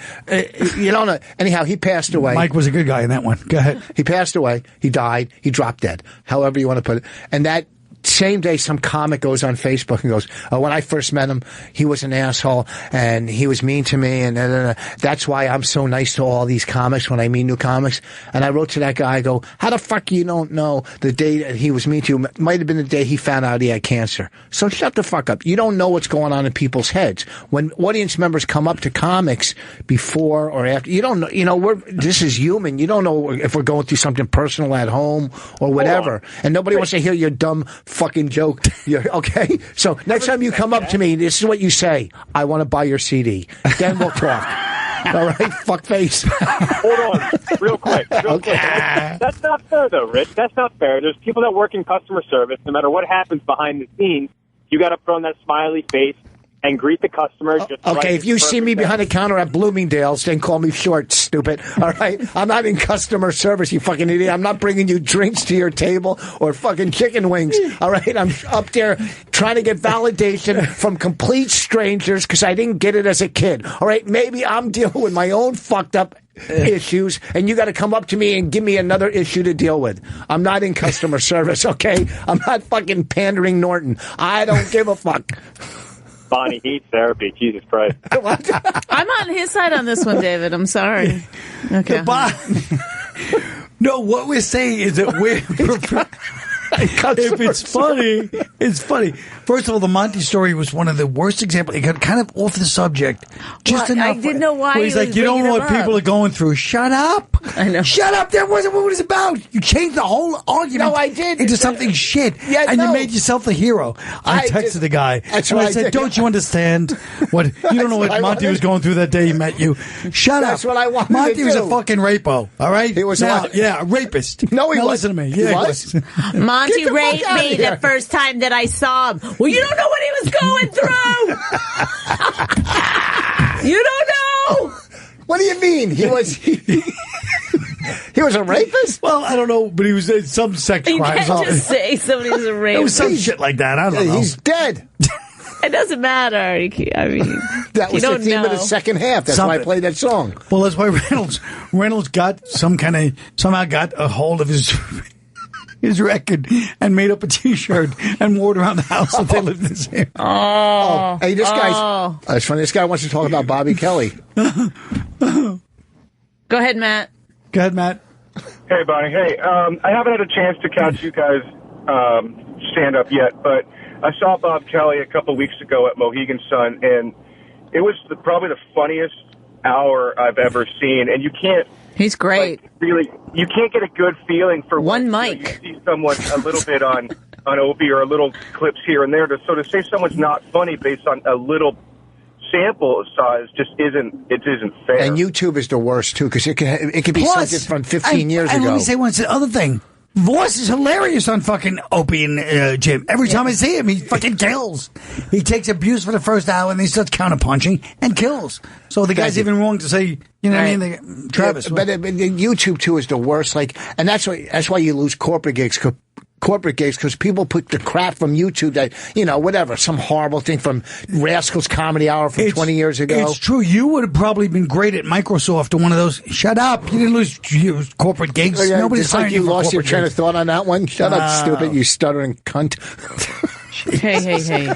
Speaker 1: You don't know. Anyhow, he passed away.
Speaker 4: Mike was a good guy in that one. Go ahead.
Speaker 1: He passed away. He died. He dropped dead. However you want to put it. And that same day, some comic goes on Facebook and goes, when I first met him, he was an asshole and he was mean to me. And that's why I'm so nice to all these comics when I meet new comics. And I wrote to that guy, I go, how the fuck you don't know the day that he was mean to you? Might have been the day he found out he had cancer. So shut the fuck up. You don't know what's going on in people's heads. When audience members come up to comics before or after, you don't know, this is human. You don't know if we're going through something personal at home or whatever. And nobody wants to hear your dumb fucking joke. Okay? So next time you come up to me, this is what you say. I want to buy your CD. Then we'll talk. All right? Fuckface.
Speaker 13: Hold on. Real quick. That's not fair, though, Rich. That's not fair. There's people that work in customer service. No matter what happens behind the scenes, you got to put on that smiley face and greet the customer.
Speaker 1: Okay, if you see me behind the counter at Bloomingdale's, then call me short, stupid. All right? I'm not in customer service, you fucking idiot. I'm not bringing you drinks to your table or fucking chicken wings. All right? I'm up there trying to get validation from complete strangers because I didn't get it as a kid. All right? Maybe I'm dealing with my own fucked up issues, and you got to come up to me and give me another issue to deal with. I'm not in customer service, okay? I'm not fucking pandering Norton. I don't give a fuck.
Speaker 13: Bonnie needs therapy. Jesus Christ.
Speaker 2: I'm on his side on this one, David. I'm sorry. Okay.
Speaker 4: No, what we're saying is that if it's funny, it's funny. First of all, the Monty story was one of the worst examples. It got kind of off the subject. Just enough.
Speaker 2: I didn't know why.
Speaker 4: He's like, you don't know what people are going through. Shut up.
Speaker 2: I know.
Speaker 4: Shut up. That wasn't what it was about. You changed the whole argument.
Speaker 1: No, I did.
Speaker 4: Into something shit.
Speaker 1: Yeah,
Speaker 4: and you made yourself the hero. I texted the guy.
Speaker 1: That's
Speaker 4: and
Speaker 1: what
Speaker 4: I said, don't you understand what, you don't know what Monty was going through that day he met you. Shut up.
Speaker 1: That's what I wanted
Speaker 4: Monty
Speaker 1: to
Speaker 4: was
Speaker 1: do.
Speaker 4: a fucking rapo. All right?
Speaker 1: He was
Speaker 4: a rapist.
Speaker 1: No, he
Speaker 4: wasn't. Listen to me. Yeah,
Speaker 1: he was?
Speaker 2: Monty raped me the first time that I saw him. Well, you don't know what he was going through. You don't know.
Speaker 1: What do you mean? He was a rapist?
Speaker 4: Well, I don't know, but he was some sex
Speaker 2: You
Speaker 4: crimes.
Speaker 2: can't just say somebody was a rapist.
Speaker 4: It was some shit like that. I don't know.
Speaker 1: He's dead.
Speaker 2: It doesn't matter. I mean,
Speaker 1: that was the theme of the second half. That's why I played that song.
Speaker 4: Well, that's why Reynolds got somehow got a hold of his record and made up a T-shirt and wore it around the house that they lived in the same.
Speaker 1: Hey, this guy's... That's funny. This guy wants to talk about Bobby Kelly.
Speaker 2: Go ahead, Matt.
Speaker 4: Go ahead, Matt.
Speaker 14: Hey, Bonnie. Hey, I haven't had a chance to catch you guys stand up yet, but I saw Bob Kelly a couple weeks ago at Mohegan Sun, and it was probably the funniest hour I've ever seen. And you can't...
Speaker 2: He's great.
Speaker 14: Really, you can't get a good feeling for
Speaker 2: one mic.
Speaker 14: You see someone a little bit on Opie or a little clips here and there. So to say someone's not funny based on a little sample size just isn't fair.
Speaker 1: And YouTube is the worst too because it could be something from 15 years ago.
Speaker 4: And let me say one other thing. Vos is hilarious on fucking Opie and Jim. Every time I see him, he fucking kills. He takes abuse for the first hour and then he starts counterpunching and kills. So the guy's even wrong to say, you know what I mean? Travis.
Speaker 1: But YouTube, too, is the worst. Like, and that's why you lose corporate gigs. Because people put the crap from YouTube that, whatever, some horrible thing from Rascals Comedy Hour from 20 years ago.
Speaker 4: It's true. You would have probably been great at Microsoft or one of those. Shut up. You didn't lose corporate gigs.
Speaker 1: Yeah,
Speaker 4: Nobody's
Speaker 1: like you lost your train of thought on that one. Shut up, stupid, you stuttering cunt.
Speaker 2: Hey.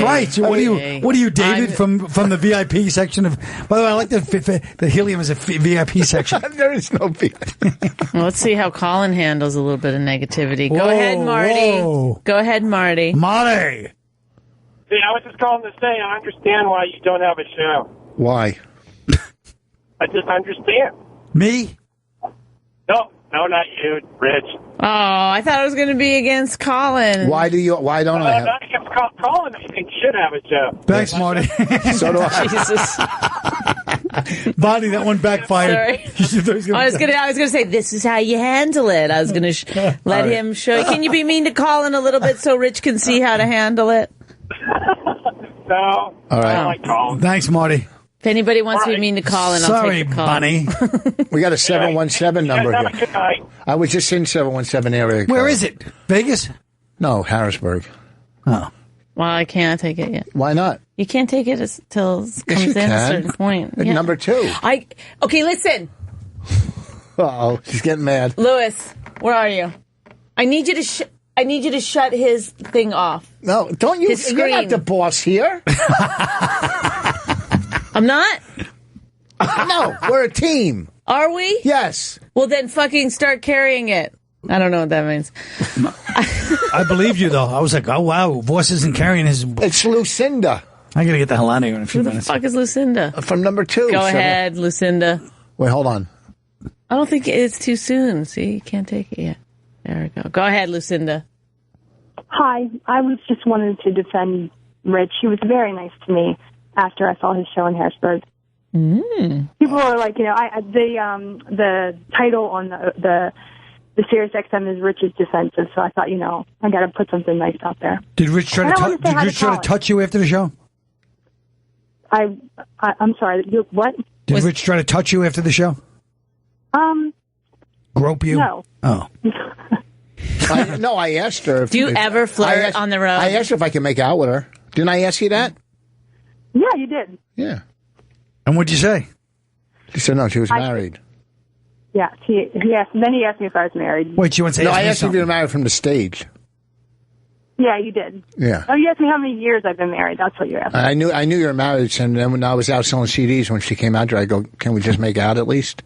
Speaker 4: Right. So what are you, David, from the VIP section of? By the way, I like the Helium is a VIP section.
Speaker 1: There is no VIP.
Speaker 2: Well, let's see how Colin handles a little bit of negativity. Go ahead, Marty. Go ahead, Marty.
Speaker 4: Marty.
Speaker 15: See, I was just calling to say I understand why you don't have a show.
Speaker 1: Why?
Speaker 15: I just understand.
Speaker 4: Me?
Speaker 15: No, not you, Rich.
Speaker 2: Oh, I thought it was going to be against Colin.
Speaker 1: Why don't I have?
Speaker 15: Not against Colin. I think should have a show.
Speaker 4: Thanks, Marty.
Speaker 1: So do I.
Speaker 2: Jesus.
Speaker 4: Bonnie, that one backfired.
Speaker 2: Sorry. I was gonna say this is how you handle it. I was gonna let him show. Can you be mean to Colin a little bit so Rich can see how to handle it?
Speaker 15: No.
Speaker 1: All right.
Speaker 15: I don't like Colin.
Speaker 4: Thanks, Marty.
Speaker 2: If anybody wants to be mean to Colin, I'll take the call.
Speaker 4: Bonnie.
Speaker 1: We got a 717 number
Speaker 15: Have a
Speaker 1: here.
Speaker 15: good night.
Speaker 1: I was just in 717 area.
Speaker 4: Where is it? Vegas?
Speaker 1: No, Harrisburg.
Speaker 4: Oh.
Speaker 2: Well, I can't take it yet.
Speaker 1: Why not?
Speaker 2: You can't take it until it comes
Speaker 1: you
Speaker 2: in
Speaker 1: can.
Speaker 2: a certain point. Yeah.
Speaker 1: Number 2.
Speaker 2: Okay, listen.
Speaker 1: Uh-oh, she's getting mad.
Speaker 2: Lewis, where are you? I need you to shut his thing off.
Speaker 1: No, don't you? You're not the boss here.
Speaker 2: I'm not?
Speaker 1: No, we're a team.
Speaker 2: Are we?
Speaker 1: Yes.
Speaker 2: Well, then fucking start carrying it. I don't know what that means.
Speaker 4: I believed you, though. I was like, oh, wow, Voss isn't carrying his...
Speaker 1: It's Lucinda.
Speaker 4: I got to get the hell out of here in a few
Speaker 2: Who the
Speaker 4: minutes.
Speaker 2: fuck is Lucinda?
Speaker 1: From number 2.
Speaker 2: Go ahead, Lucinda.
Speaker 1: Wait, hold on.
Speaker 2: I don't think it's too soon. See, you can't take it yet. There we go. Go ahead, Lucinda.
Speaker 16: Hi. I was just wanting to defend Rich. He was very nice to me after I saw his show in Harrisburg. People were like, the title on the Sirius XM is Rich's Defensive, so I thought, I got to put something nice out there.
Speaker 4: Did Rich try to touch you after the show?
Speaker 16: I'm sorry. What?
Speaker 4: Did Rich try to touch you after the show? Grope you?
Speaker 16: No.
Speaker 4: Oh.
Speaker 1: I asked her.
Speaker 2: Do you ever flirt on the road?
Speaker 1: I asked her if I could make out with her. Didn't I ask you that?
Speaker 16: Yeah, you did.
Speaker 1: Yeah.
Speaker 4: And what'd you say?
Speaker 1: She said no, she was married.
Speaker 16: Yeah, he asked. Then he asked me if I was married.
Speaker 4: Wait, you want to say?
Speaker 1: No, I asked you if you were married from the stage.
Speaker 16: Yeah, you did.
Speaker 1: Yeah.
Speaker 16: Oh, you asked me how many years I've been married. That's what you asked.
Speaker 1: I knew you were married, and then when I was out selling CDs, when she came out there, I go, "Can we just make out at least?"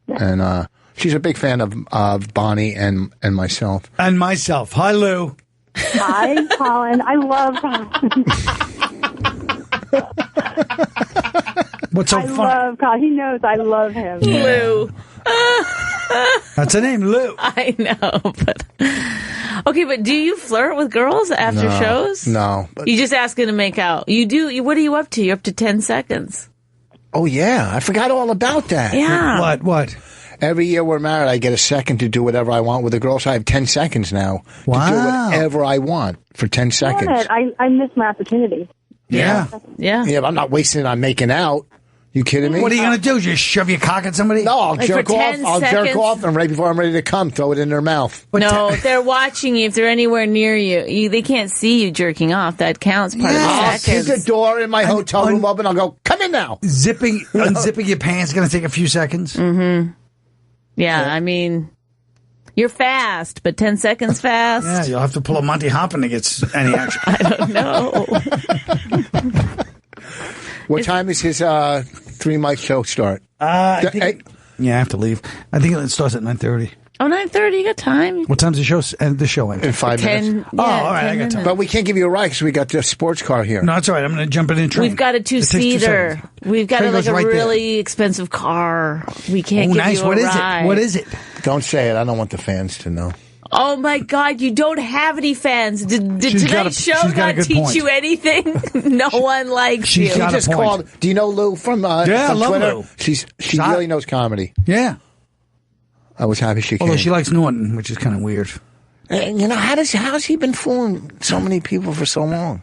Speaker 1: Yeah. And she's a big fan of Bonnie and myself.
Speaker 4: And myself. Hi, Lou.
Speaker 16: Hi, Colin. I love Colin.
Speaker 4: What's so
Speaker 16: I
Speaker 4: fun?
Speaker 16: love Colin. He knows I love him.
Speaker 2: Lou.
Speaker 4: That's her name, Lou.
Speaker 2: I know, but... Okay, but do you flirt with girls after shows?
Speaker 1: No.
Speaker 2: You just ask them to make out. You do. What are you up to? You're up to 10 seconds.
Speaker 1: Oh, yeah. I forgot all about that.
Speaker 2: Yeah.
Speaker 4: What?
Speaker 1: Every year we're married, I get a second to do whatever I want with a girl, so I have 10 seconds now to do whatever I want for 10 seconds.
Speaker 16: I missed my opportunity.
Speaker 4: Yeah.
Speaker 1: Yeah, but I'm not wasting it on making out. You kidding me?
Speaker 4: What are you going to do? Just shove your cock at somebody?
Speaker 1: No, I'll
Speaker 2: Like
Speaker 1: jerk
Speaker 2: for
Speaker 1: off.
Speaker 2: 10
Speaker 1: I'll jerk
Speaker 2: seconds?
Speaker 1: off, and right before I'm ready to come, throw it in their mouth.
Speaker 2: No, if they're watching you, if they're anywhere near you, they can't see you jerking off. That counts part of the
Speaker 1: I'll
Speaker 2: seconds.
Speaker 1: keep the door in my hotel room open. I'll go, come in now.
Speaker 4: Unzipping your pants is going to take a few seconds?
Speaker 2: Mm-hmm. Yeah, I mean, you're fast, but 10 seconds fast?
Speaker 4: Yeah, you'll have to pull a Monty Hoppin to get any action.
Speaker 2: I don't know.
Speaker 1: What time is his 3-mic show start?
Speaker 4: I have to leave. I think it starts at 9:30.
Speaker 2: Oh, 9:30, you got time.
Speaker 4: What time's the show end?
Speaker 1: In 5 minutes.
Speaker 2: Yeah,
Speaker 1: all right, I got time. But we can't give you a ride because we got the sports car here.
Speaker 4: No, it's all right. I'm going to jump in and train.
Speaker 2: We've got a two-seater. We've got
Speaker 4: Train
Speaker 2: like
Speaker 4: goes
Speaker 2: a
Speaker 4: right
Speaker 2: really expensive car. We can't give
Speaker 4: nice.
Speaker 2: you a ride.
Speaker 4: What is it?
Speaker 1: Don't say it. I don't want the fans to know.
Speaker 2: Oh, my God, you don't have any fans. Did
Speaker 1: She's got
Speaker 2: tonight's show
Speaker 1: a
Speaker 2: not
Speaker 1: good
Speaker 2: teach
Speaker 1: point.
Speaker 2: you anything? No one likes you.
Speaker 1: She just called. Do you know Lou from
Speaker 4: I
Speaker 1: from
Speaker 4: love
Speaker 1: Twitter?
Speaker 4: Lou.
Speaker 1: She really knows comedy.
Speaker 4: Yeah.
Speaker 1: I was happy she came.
Speaker 4: Although she likes Norton, which is kind of weird.
Speaker 1: And, how's he been fooling so many people for so long?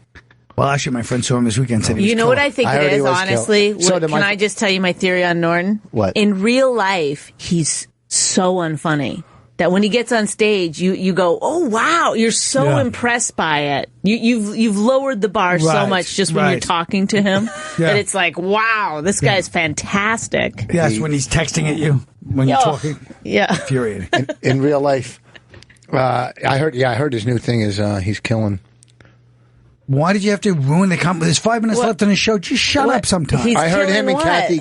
Speaker 4: Well, actually, my friend saw him this weekend. Said he was
Speaker 2: You know
Speaker 4: killed.
Speaker 2: what I think it is, honestly? Can I just tell you my theory on Norton?
Speaker 1: What?
Speaker 2: In real life, he's so unfunny that when he gets on stage, you go, oh, wow, you're so impressed by it. You've lowered the bar so much just when you're talking to him that it's like, wow, this guy's fantastic.
Speaker 4: Yes, when he's texting at you, when you're talking.
Speaker 2: Yeah.
Speaker 4: Infuriating.
Speaker 1: In real life, I heard his new thing is he's killing.
Speaker 4: Why did you have to ruin the There's 5 minutes left in the show. Just shut up sometime.
Speaker 1: I heard him and Kathy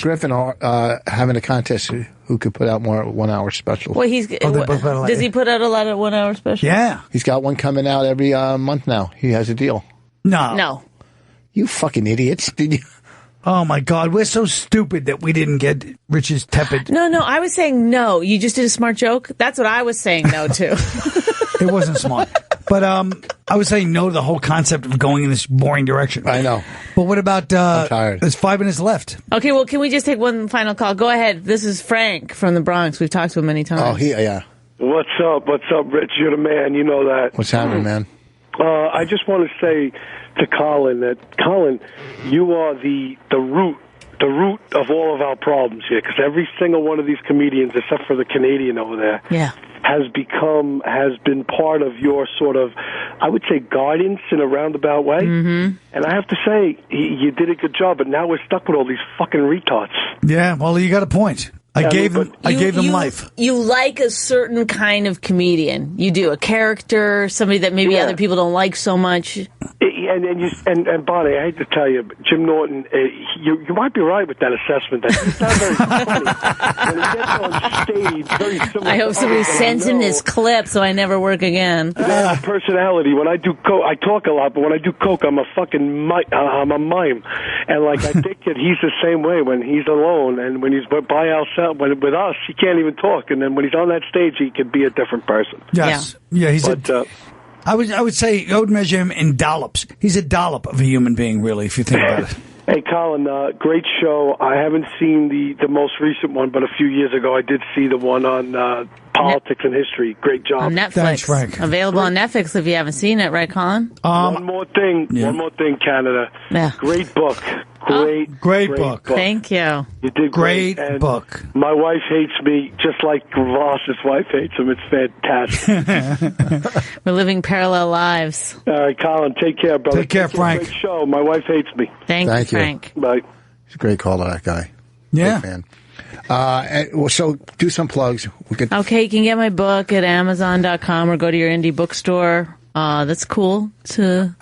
Speaker 1: Griffin are having a contest who could put out more 1 hour specials.
Speaker 2: Well, does he put out a lot of 1 hour specials?
Speaker 4: Yeah.
Speaker 1: He's got one coming out every month now. He has a deal.
Speaker 2: No.
Speaker 1: You fucking idiots. Did you?
Speaker 4: Oh, my God. We're so stupid that we didn't get Rich's tepid.
Speaker 2: No, I was saying no. You just did a smart joke? That's what I was saying no to.
Speaker 4: It wasn't smart. But I was saying no to the whole concept of going in this boring direction.
Speaker 1: I know.
Speaker 4: But what about...
Speaker 1: I'm tired.
Speaker 4: There's 5 minutes left.
Speaker 2: Okay, well, can we just take one final call? Go ahead. This is Frank from the Bronx. We've talked to him many times.
Speaker 1: Oh, yeah.
Speaker 17: What's up, Rich? You're the man. You know that.
Speaker 1: What's happening, man?
Speaker 17: I just want to say to Colin that, Colin, you are the root of all of our problems here, because every single one of these comedians, except for the Canadian over there, has been part of your sort of, I would say, guidance in a roundabout way. Mm-hmm. And I have to say, you did a good job, but now we're stuck with all these fucking retards.
Speaker 4: Yeah, well, you got a point. I gave them life.
Speaker 2: You like a certain kind of comedian. You do a character, somebody that maybe other people don't like so much.
Speaker 17: And Bonnie, I hate to tell you, but Jim Norton, you might be right with that assessment. That he's not very funny. When he gets on stage, very similar.
Speaker 2: I hope somebody sends him this clip so I never work again.
Speaker 17: Personality. When I do coke, I talk a lot, but when I do coke, I'm a fucking I'm a mime. And I think that he's the same way when he's alone and when he's by ourselves. With us, he can't even talk, and then when he's on that stage, he could be a different person.
Speaker 4: Yes, yeah, he's. I would say I would measure him in dollops. He's a dollop of a human being, really, if you think about it.
Speaker 17: Hey, Colin, great show. I haven't seen the most recent one, but a few years ago I did see the one on politics and history. Great job.
Speaker 2: On Netflix.
Speaker 4: Thanks, Frank.
Speaker 2: Available on Netflix if you haven't seen it, right, Colin?
Speaker 17: One more thing, Canada.
Speaker 2: Yeah.
Speaker 17: Great book. Great book.
Speaker 2: Thank you.
Speaker 17: You did great.
Speaker 4: Great book.
Speaker 17: My wife hates me just like Voss's wife hates him. It's fantastic.
Speaker 2: We're living parallel lives.
Speaker 17: All right, Colin, take care, brother.
Speaker 4: Take care, Frank.
Speaker 17: Great show. My wife hates me.
Speaker 2: Thank you, Frank.
Speaker 17: Bye.
Speaker 1: He's a great caller, that guy.
Speaker 4: Yeah.
Speaker 1: Great fan. So do some plugs.
Speaker 2: Okay, you can get my book at Amazon.com or go to your indie bookstore. That's cool to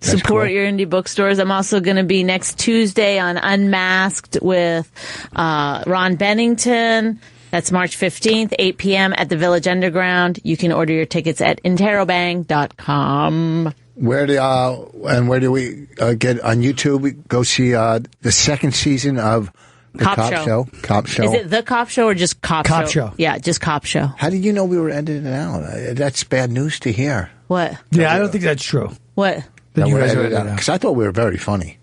Speaker 2: support your indie bookstores. I'm also going to be next Tuesday on Unmasked with Ron Bennington. That's March 15th, 8 p.m. at the Village Underground. You can order your tickets at interrobang.com.
Speaker 1: Where do we get on YouTube? We go see the second season of the Cop Show. Cop Show.
Speaker 2: Is it The Cop Show or just Cop Show?
Speaker 4: Cop Show.
Speaker 2: Yeah, just Cop Show.
Speaker 1: How did you know we were editing it out? That's bad news to hear.
Speaker 2: What?
Speaker 4: Yeah, I don't think that's true.
Speaker 2: What?
Speaker 4: That you guys are edited out.
Speaker 1: Because I thought we were very funny.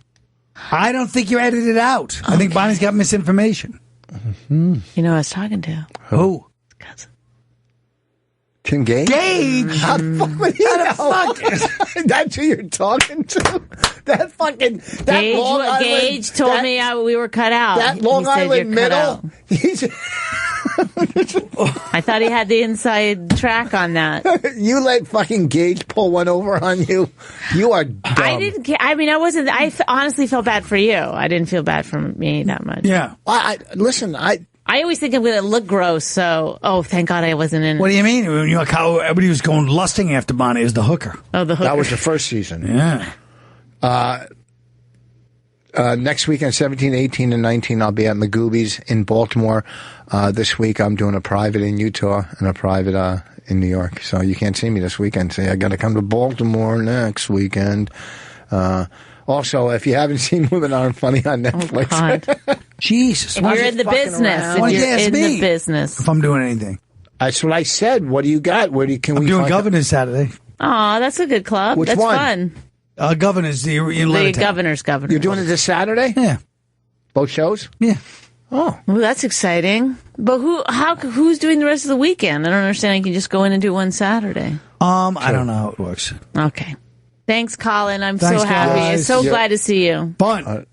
Speaker 4: I don't think you're edited out. I think Bonnie's got misinformation.
Speaker 2: Mm-hmm. You know who I was talking to?
Speaker 4: Who?
Speaker 2: Cousin.
Speaker 1: Tim Gage?
Speaker 4: Gage?
Speaker 1: How the fuck? That's who you're talking to? That fucking...
Speaker 2: Gage told me we were cut out.
Speaker 1: That Long Island middle?
Speaker 2: I thought he had the inside track on that.
Speaker 1: You let fucking Gage pull one over on you? You are dumb.
Speaker 2: I didn't care. I mean, I wasn't... I honestly felt bad for you. I didn't feel bad for me that much.
Speaker 4: Yeah.
Speaker 1: Listen,
Speaker 2: I always think I'm going to look gross, so... Oh, thank God I wasn't in...
Speaker 4: What do you mean? You know, how everybody was going lusting after Bonnie as the hooker.
Speaker 2: Oh, the hooker.
Speaker 1: That was the first season.
Speaker 4: Yeah.
Speaker 1: Next weekend, 17, 18, and 19, I'll be at Magoobies in Baltimore. This week, I'm doing a private in Utah and a private in New York. So you can't see me this weekend. So I got to come to Baltimore next weekend. Also, if you haven't seen Women Aren't Funny on Netflix...
Speaker 2: Oh,
Speaker 4: Jesus.
Speaker 2: If you're in the business. If you're in the business.
Speaker 4: If I'm doing anything.
Speaker 1: That's what I said. What do you got? I'm
Speaker 4: doing Governors Saturday.
Speaker 2: Oh, that's a good club.
Speaker 1: Which
Speaker 2: that's
Speaker 1: one?
Speaker 2: Fun.
Speaker 4: Governors, the
Speaker 2: Governor's.
Speaker 1: You're doing it this Saturday?
Speaker 4: Yeah.
Speaker 1: Both shows?
Speaker 4: Yeah.
Speaker 1: Oh,
Speaker 2: well, that's exciting. But who's doing the rest of the weekend? I don't understand. You can just go in and do one Saturday.
Speaker 4: I don't know how it works.
Speaker 2: Okay. Thanks, Colin. I'm
Speaker 4: Thanks,
Speaker 2: so happy.
Speaker 4: guys.
Speaker 2: So glad to see you.
Speaker 4: Fun.